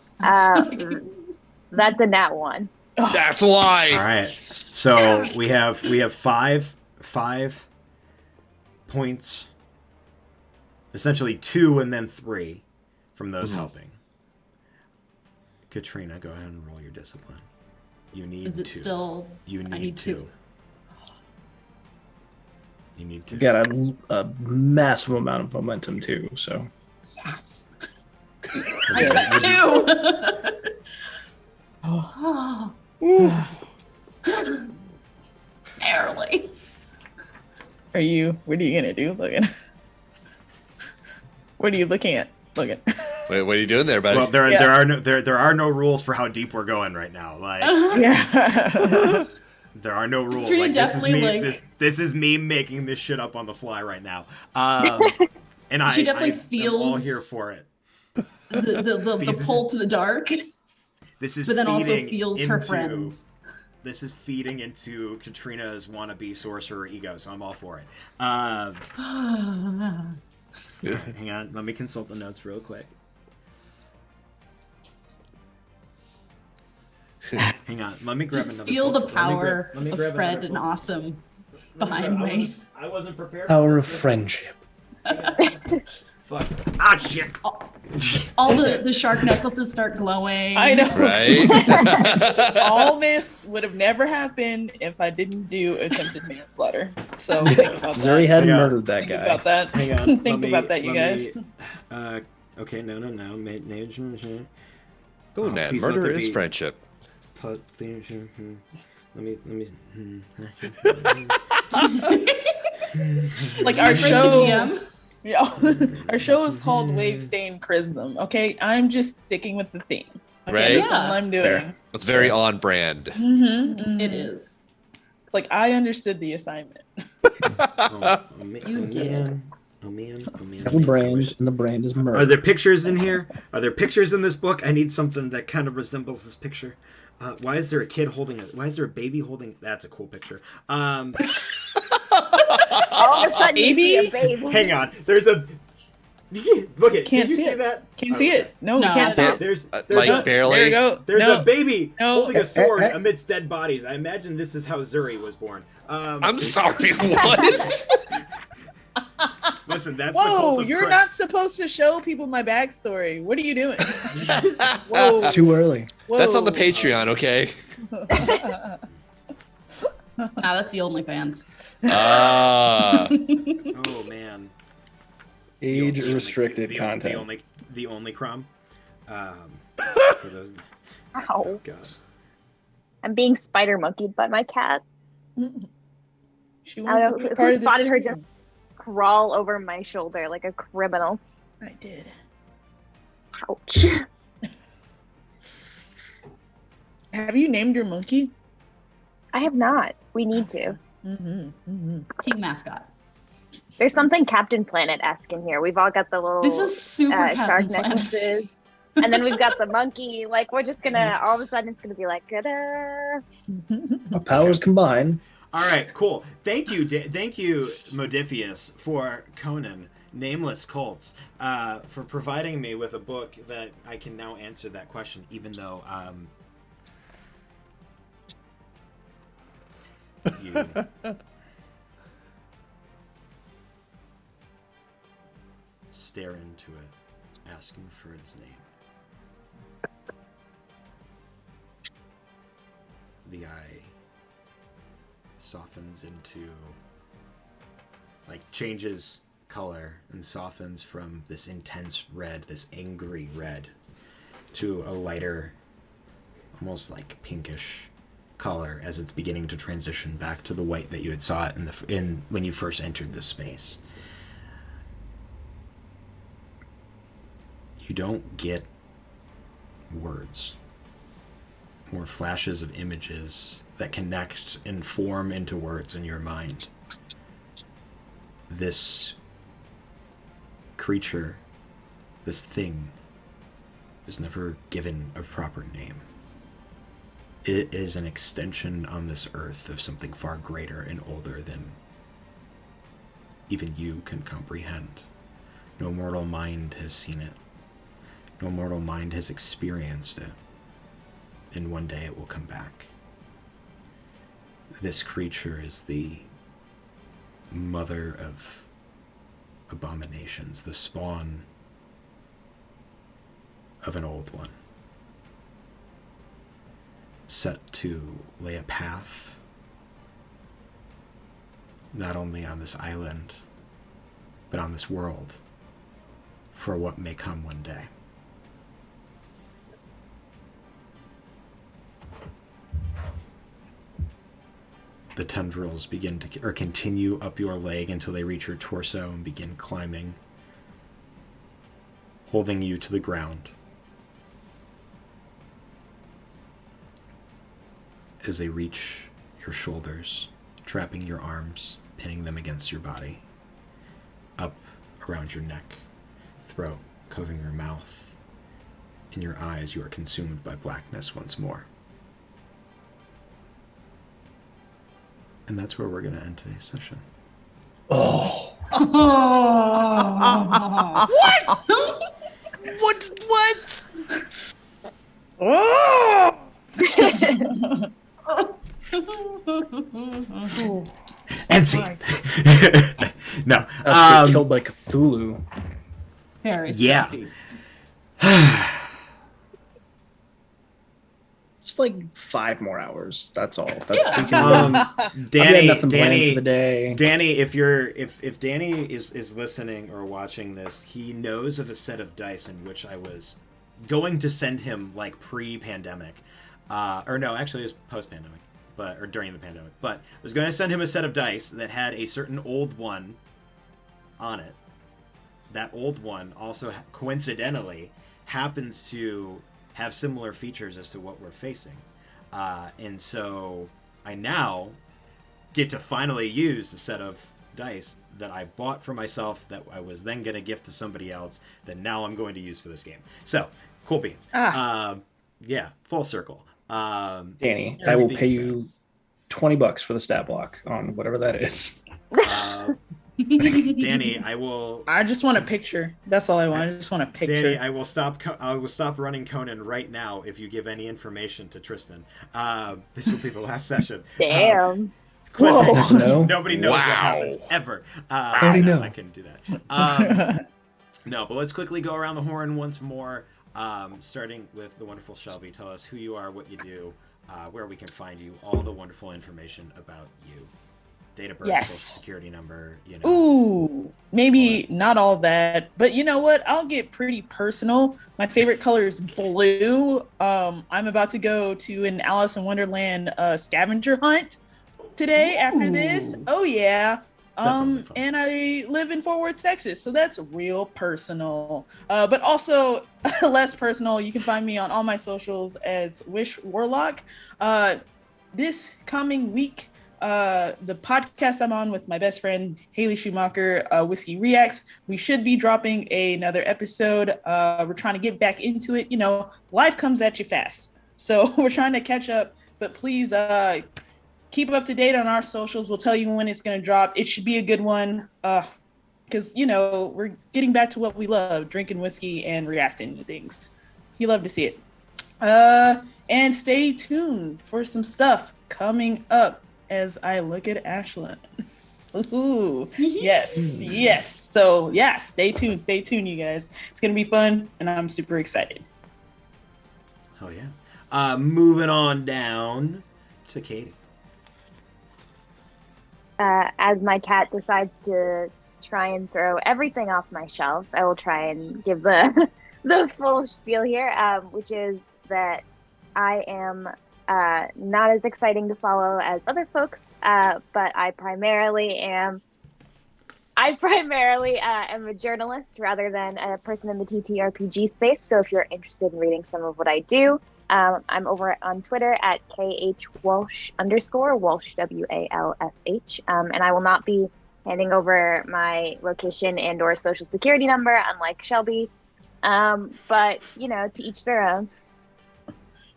That's a nat 1. That's why. All right. So we have 5 points, essentially 2 and then 3 from those helping. Katrina, go ahead and roll your discipline. You need 2. Is it still? You need, I need 2. You need 2. Got a massive amount of momentum too, so. Yes. I got 2. Oh. Barely. What are you gonna do, Logan? What are you looking at, Logan? Wait, what are you doing there, buddy? Well, there are no rules for how deep we're going right now. Like, Yeah. there are no rules. Katrina Like, this is me. definitely, This is me making this shit up on the fly right now. And She definitely I'm all feels here for it. the pull to the dark, This is but then also feeding feels her into- friends. This is feeding into Katrina's wannabe sorcerer ego, so I'm all for it. Hang on, let me consult the notes real quick. Hang on, let me grab Just another. feel the let me power let me of grab Fred another and book. Awesome behind me. I wasn't prepared. Power of friendship. Fuck. Ah, shit. All the shark necklaces start glowing. I know. Right? All this would have never happened if I didn't do attempted manslaughter. So think about Zuri that. hadn't Hang on. murdered that Think guy. about that. Hang on. Think about that, you guys. Okay, no. Conan, please let murder there is be- friendship. Let me. Like Our our show. show. GM. Yeah. Our show is called Wave Stain Chrism. Okay, I'm just sticking with the theme. Okay, Right? that's all Yeah. I'm doing. Fair. It's very on brand. It is. It's like I understood the assignment. You did. Oh man. The brand, and the brand is murder. Are there pictures in here? Are there pictures in this book? I need something that kind of resembles this picture. Why is there a kid holding it? Why is there a baby holding? That's a cool picture. All of a sudden, you see a baby. Hang on. There's a. Look it. Can't Can you see see it. that? Can't see it. No, No, we can't see it's it. There's Like, a, barely. There we go. there's No. a baby No. holding a sword amidst dead bodies. I imagine this is how Zuri was born. I'm sorry, what? Listen, that's the Whoa, cult of you're Christ. not supposed to show people my backstory. What are you doing? Whoa. It's too early. Whoa. That's on the Patreon, okay? Nah, that's the OnlyFans. Ah. Oh man. Age The only- restricted the content. The only crumb. For those, Ow. God. I'm being spider monkeyed by my cat. She I wants don't to know be part who of this spotted her team. just crawl over my shoulder like a criminal. I did. Ouch. Have you named your monkey? I have not. We need to. Mm-hmm. Mm-hmm. Team mascot. There's something Captain Planet-esque in here. We've all got the little This is super shark Captain Planet. necklaces. And then we've got the monkey. Like, we're just gonna, all of a sudden, it's gonna be like, ta-da! Our powers combine. All right, cool. Thank you, Modiphius, for Conan, Nameless Cults, for providing me with a book that I can now answer that question, even though you stare into it, asking for its name. The eye softens into, like, changes color and softens from this intense red, this angry red, to a lighter, almost like pinkish color as it's beginning to transition back to the white that you had saw it in when you first entered this space. You don't get words, more flashes of images that connect and form into words in your mind. This creature, this thing, is never given a proper name. It is an extension on this earth of something far greater and older than even you can comprehend. No mortal mind has seen it. No mortal mind has experienced it. And one day it will come back. This creature is the mother of abominations, the spawn of an old one, set to lay a path not only on this island, but on this world for what may come one day. The tendrils begin to, or continue up your leg until they reach your torso and begin climbing, holding you to the ground. As they reach your shoulders, trapping your arms, pinning them against your body, up around your neck, throat, covering your mouth. In your eyes, you are consumed by blackness once more. And that's where we're going to end today's session. Oh. What? Oh! End scene. No. Get killed by Cthulhu. Very Yeah. spicy. Just like 5 more hours. That's all. That's Yeah. we can. Danny, nothing planned for the day. Danny, if Danny is listening or watching this, he knows of a set of dice in which I was going to send him like pre-pandemic, or no, actually it was post-pandemic, or during the pandemic. But I was going to send him a set of dice that had a certain old one on it. That old one also coincidentally happens to have similar features as to what we're facing. And so I now get to finally use the set of dice that I bought for myself that I was then going to gift to somebody else that now I'm going to use for this game. So, cool beans. Yeah, full circle. Danny, I will pay you $20 for the stat block on whatever that is. Danny, I just want a picture. That's all I want. I just want a picture. Danny, I will stop running Conan right now if you give any information to Tristan. This will be the last session. Damn. Cliffhanger. No. Nobody knows what happens ever. know. I couldn't do that. No, but let's quickly go around the horn once more. Starting with the wonderful Shelby. Tell us who you are, what you do, where we can find you, all the wonderful information about you. Date of birth, Yes. social security number, you know. Ooh, maybe not all that, but you know what? I'll get pretty personal. My favorite color is blue. I'm about to go to an Alice in Wonderland scavenger hunt today after this. Oh yeah. That sounds like fun. And I live in Fort Worth, Texas, so that's real personal. But also less personal. You can find me on all my socials as Wish Warlock. This coming week, the podcast I'm on with my best friend Haley Schumacher, Whiskey Reacts. We should be dropping another episode. We're trying to get back into it. You know, life comes at you fast, so we're trying to catch up. But please keep up to date on our socials. We'll tell you when it's going to drop. It should be a good one, because you know we're getting back to what we love: drinking whiskey and reacting to things. You love to see it. And stay tuned for some stuff coming up as I look at Aislinn. Ooh, yes, yes. So yeah, stay tuned, you guys. It's gonna be fun, and I'm super excited. Hell yeah. Moving on down to Katie. As my cat decides to try and throw everything off my shelves, I will try and give the the full spiel here, which is that I am not as exciting to follow as other folks, but I primarily am a journalist rather than a person in the TTRPG space. So if you're interested in reading some of what I do, I'm over on Twitter at KHWalsh _, Walsh, WALSH, and I will not be handing over my location and or social security number, unlike Shelby. But you know, to each their own.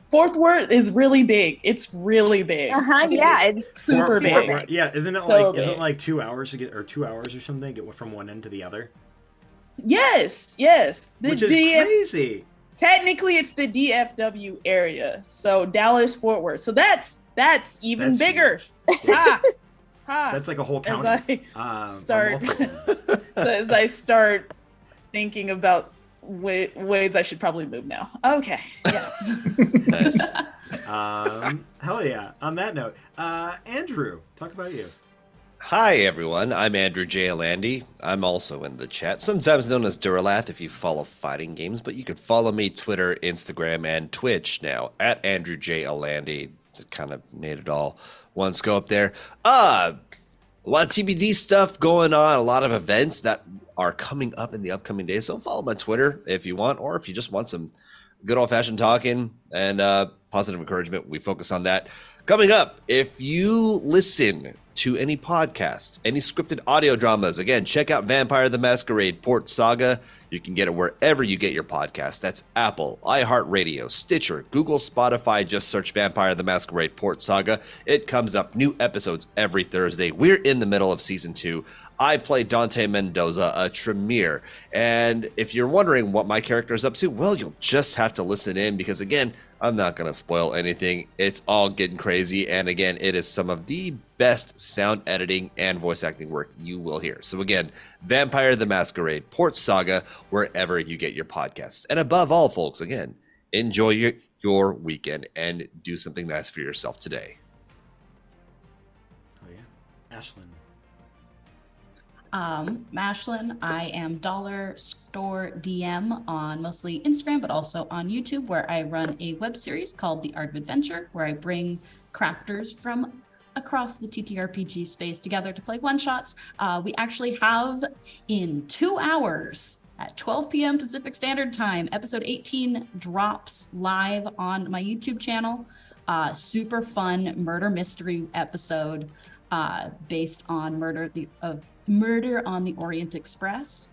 Fort Worth is really big. It's really big. Yeah, it's super big. Yeah, isn't it So like isn't it big. like 2 hours to get, or 2 hours or something, to get from one end to the other? Yes. Which is crazy. Technically, it's the DFW area, so Dallas, Fort Worth. So that's even That's bigger. huge. Ha, ha. That's like a whole As county. I Or start, multiple. so as I start thinking about ways I should probably move now. Okay. Yeah. Nice. Hell yeah. On that note, Andrew, talk about you. Hi, everyone. I'm Andrew J. Alandy. I'm also in the chat, sometimes known as Duralath if you follow fighting games, but you could follow me Twitter, Instagram, and Twitch now at Andrew J. Alandy. It kind of made it all one scope there. A lot of TBD stuff going on, a lot of events that are coming up in the upcoming days. So follow my Twitter if you want, or if you just want some good old-fashioned talking and positive encouragement, we focus on that. Coming up, if you listen to any podcasts, any scripted audio dramas, again, check out Vampire the Masquerade Port Saga. You can get it wherever you get your podcasts. That's Apple, iHeartRadio, Stitcher, Google, Spotify. Just search Vampire the Masquerade Port Saga. It comes up, new episodes every Thursday. We're in the middle of season 2. I play Dante Mendoza, a Tremere. And if you're wondering what my character is up to, well, you'll just have to listen in because, again, I'm not going to spoil anything. It's all getting crazy. And again, it is some of the best sound editing and voice acting work you will hear. So again, Vampire the Masquerade, Port Saga, wherever you get your podcasts. And above all, folks, again, enjoy your weekend and do something nice for yourself today. Oh yeah. Aislinn. Aislinn, I am $DM on mostly Instagram, but also on YouTube, where I run a web series called The Art of Adventure, where I bring crafters from across the TTRPG space together to play one-shots. We actually have, in 2 hours, at 12 p.m. Pacific Standard Time, episode 18 drops live on my YouTube channel. Super fun murder mystery episode based on Murder on the Orient Express.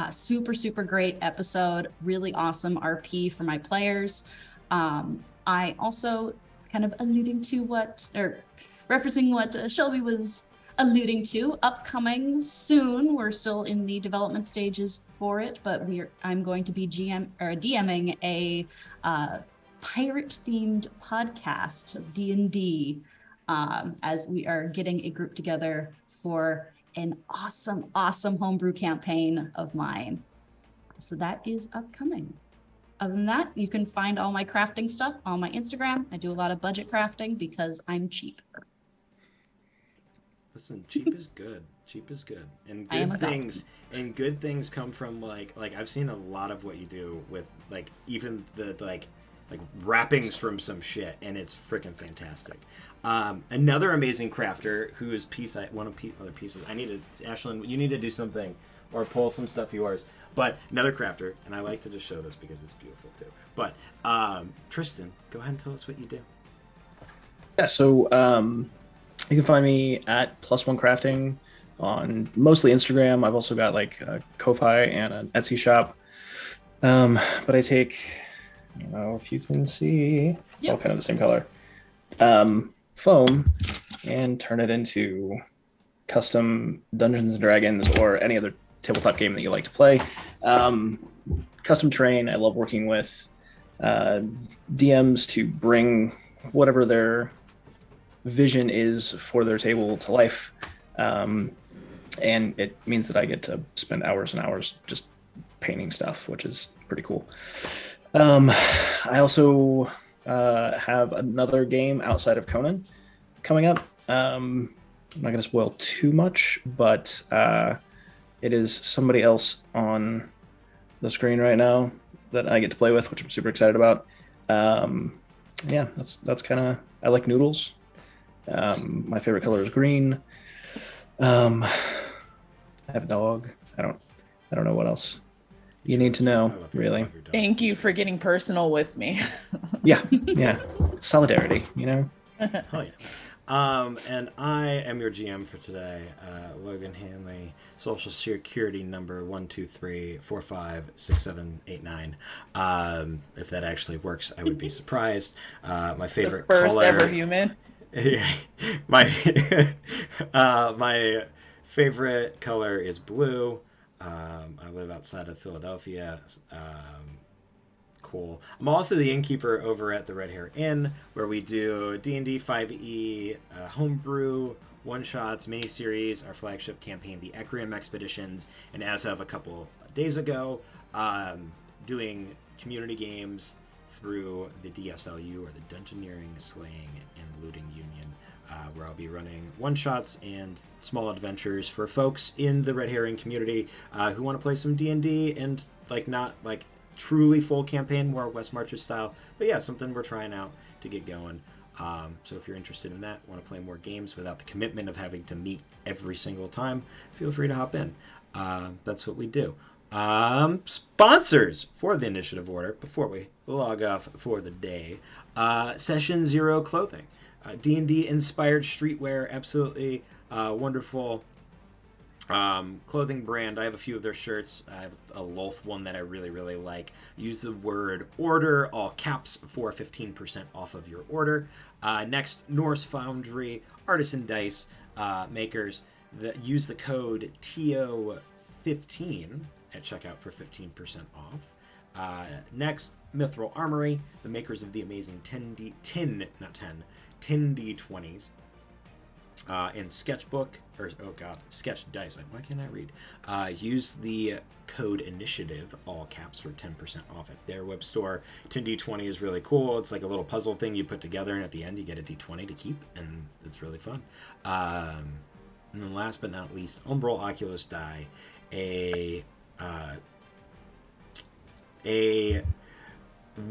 Super great episode, really awesome RP for my players. I also kind of referencing what Shelby was alluding to, upcoming soon. We're still in the development stages for it, but I'm going to be DMing a pirate-themed podcast of D&D, as we are getting a group together for an awesome homebrew campaign of mine. So that is upcoming. Other than that, you can find all my crafting stuff on my Instagram. I do a lot of budget crafting because I'm cheap. Listen, cheap is good. Cheap is good. And I am good a things good things come from like I've seen a lot of what you do with like even the like wrappings from some shit, and it's freaking fantastic. Another amazing crafter whose piece other pieces I need to, Aislinn, you need to do something or pull some stuff yours. But another crafter, and I like to just show this because it's beautiful too. But Tristan, go ahead and tell us what you do. Yeah, so You can find me at +1crafting on mostly Instagram. I've also got like a Ko-Fi and an Etsy shop. But I take, I don't know if you can see, it's all kind of the same color, foam, and turn it into custom Dungeons and Dragons or any other tabletop game that you like to play. Custom terrain. I love working with DMs to bring whatever their vision is for their table to life. And it means that I get to spend hours and hours just painting stuff, which is pretty cool. I also have another game outside of Conan coming up. I'm not going to spoil too much, but it is somebody else on the screen right now that I get to play with, which I'm super excited about. Yeah, that's kind of, I like noodles. My favorite color is green. I have a dog. I don't know what else you need to know, really. Thank you for getting personal with me. Yeah. Solidarity, you know? Oh, yeah. And I am your GM for today, Logan Hanley, Social Security number 123456789. If that actually works, I would be surprised. My favorite the first color, ever human. my my favorite color is blue. I live outside of Philadelphia. Cool. I'm also the innkeeper over at the Red Hare Inn, where we do D&D 5e, homebrew, one-shots, mini-series, our flagship campaign, the Ecrium Expeditions, and as of a couple days ago, doing community games through the DSLU, or the Dungeoneering, Slaying, and Looting Union, where I'll be running one-shots and small adventures for folks in the Red Herring community who want to play some D&D and not truly full campaign, more West Marches style, but yeah, something we're trying out to get going. So if you're interested in that, want to play more games without the commitment of having to meet every single time, feel free to hop in. That's what we do. Sponsors for the initiative order before we log off for the day. Session Zero Clothing, D&D inspired streetwear, absolutely wonderful clothing brand. I have a few of their shirts. I have a Lolth one that I really, really like. Use the word order, all caps, for 15% off of your order. Next, Norse Foundry, Artisan Dice makers that use the code TO15 at checkout for 15% off. Next, Mithril Armory, the makers of the amazing 10d20s. And Sketchbook, Sketch Dice. Why can't I read? Use the code initiative, all caps, for 10% off at their web store. 10d20 is really cool. It's like a little puzzle thing you put together, and at the end you get a d20 to keep, and it's really fun. And then last but not least, Umbral Oculus Die, a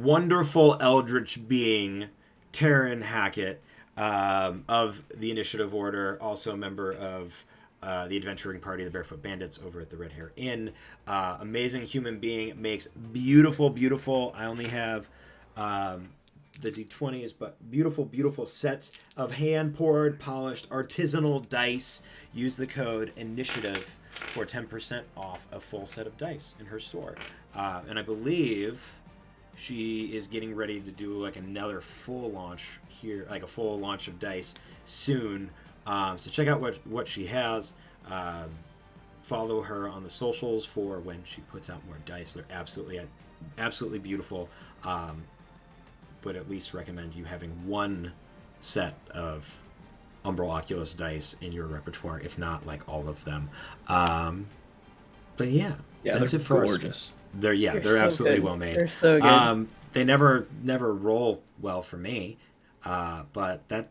wonderful eldritch being, Taryn Hackett, of the Initiative Order, also a member of the adventuring party, the Barefoot Bandits, over at the Red Hare Inn. Amazing human being, makes beautiful, I only have the D20s, but beautiful sets of hand-poured, polished, artisanal dice. Use the code INITIATIVE for 10% off a full set of dice in her store. And I believe she is getting ready to do another full launch here, a full launch of dice soon. So check out what she has. Follow her on the socials for when she puts out more dice. They're absolutely beautiful. But at least recommend you having one set of Umbral Oculus dice in your repertoire, if not all of them. But yeah, that's it for gorgeous. They're so absolutely good. well made. They're so good. They never roll well for me, but that's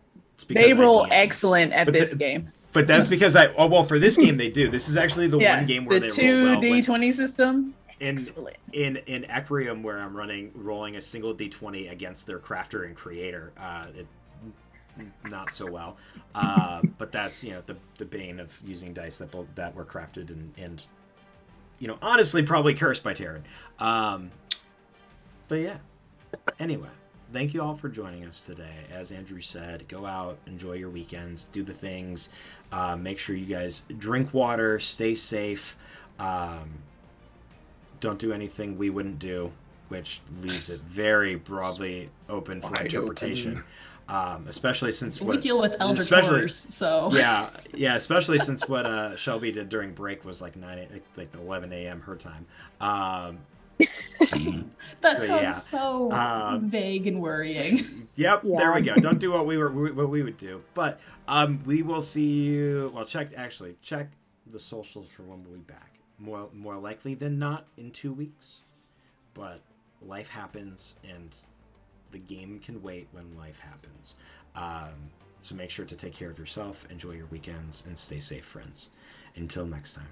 because They roll excellent at this game. But that's because for this game they do. This is actually the one game where they roll well. The 2d20 system. Excellent. In Ecrium, where I'm rolling a single d20 against their crafter and creator, not so well. But that's the bane of using dice that were crafted and honestly probably cursed by Taryn. But yeah. Anyway, thank you all for joining us today. As Andrew said, go out, enjoy your weekends, do the things. Make sure you guys drink water, stay safe. Don't do anything we wouldn't do, which leaves it very broadly open for interpretation. Especially since we deal with elder horrors, so yeah, especially since what Shelby did during break was like 11 a.m. her time. That sounds so vague and worrying. Yep, there we go. Don't do what we would do. But we will see you. Well, check the socials for when we'll be back. More likely than not in 2 weeks. But life happens, and the game can wait when life happens. So make sure to take care of yourself, enjoy your weekends, and stay safe, friends. Until next time.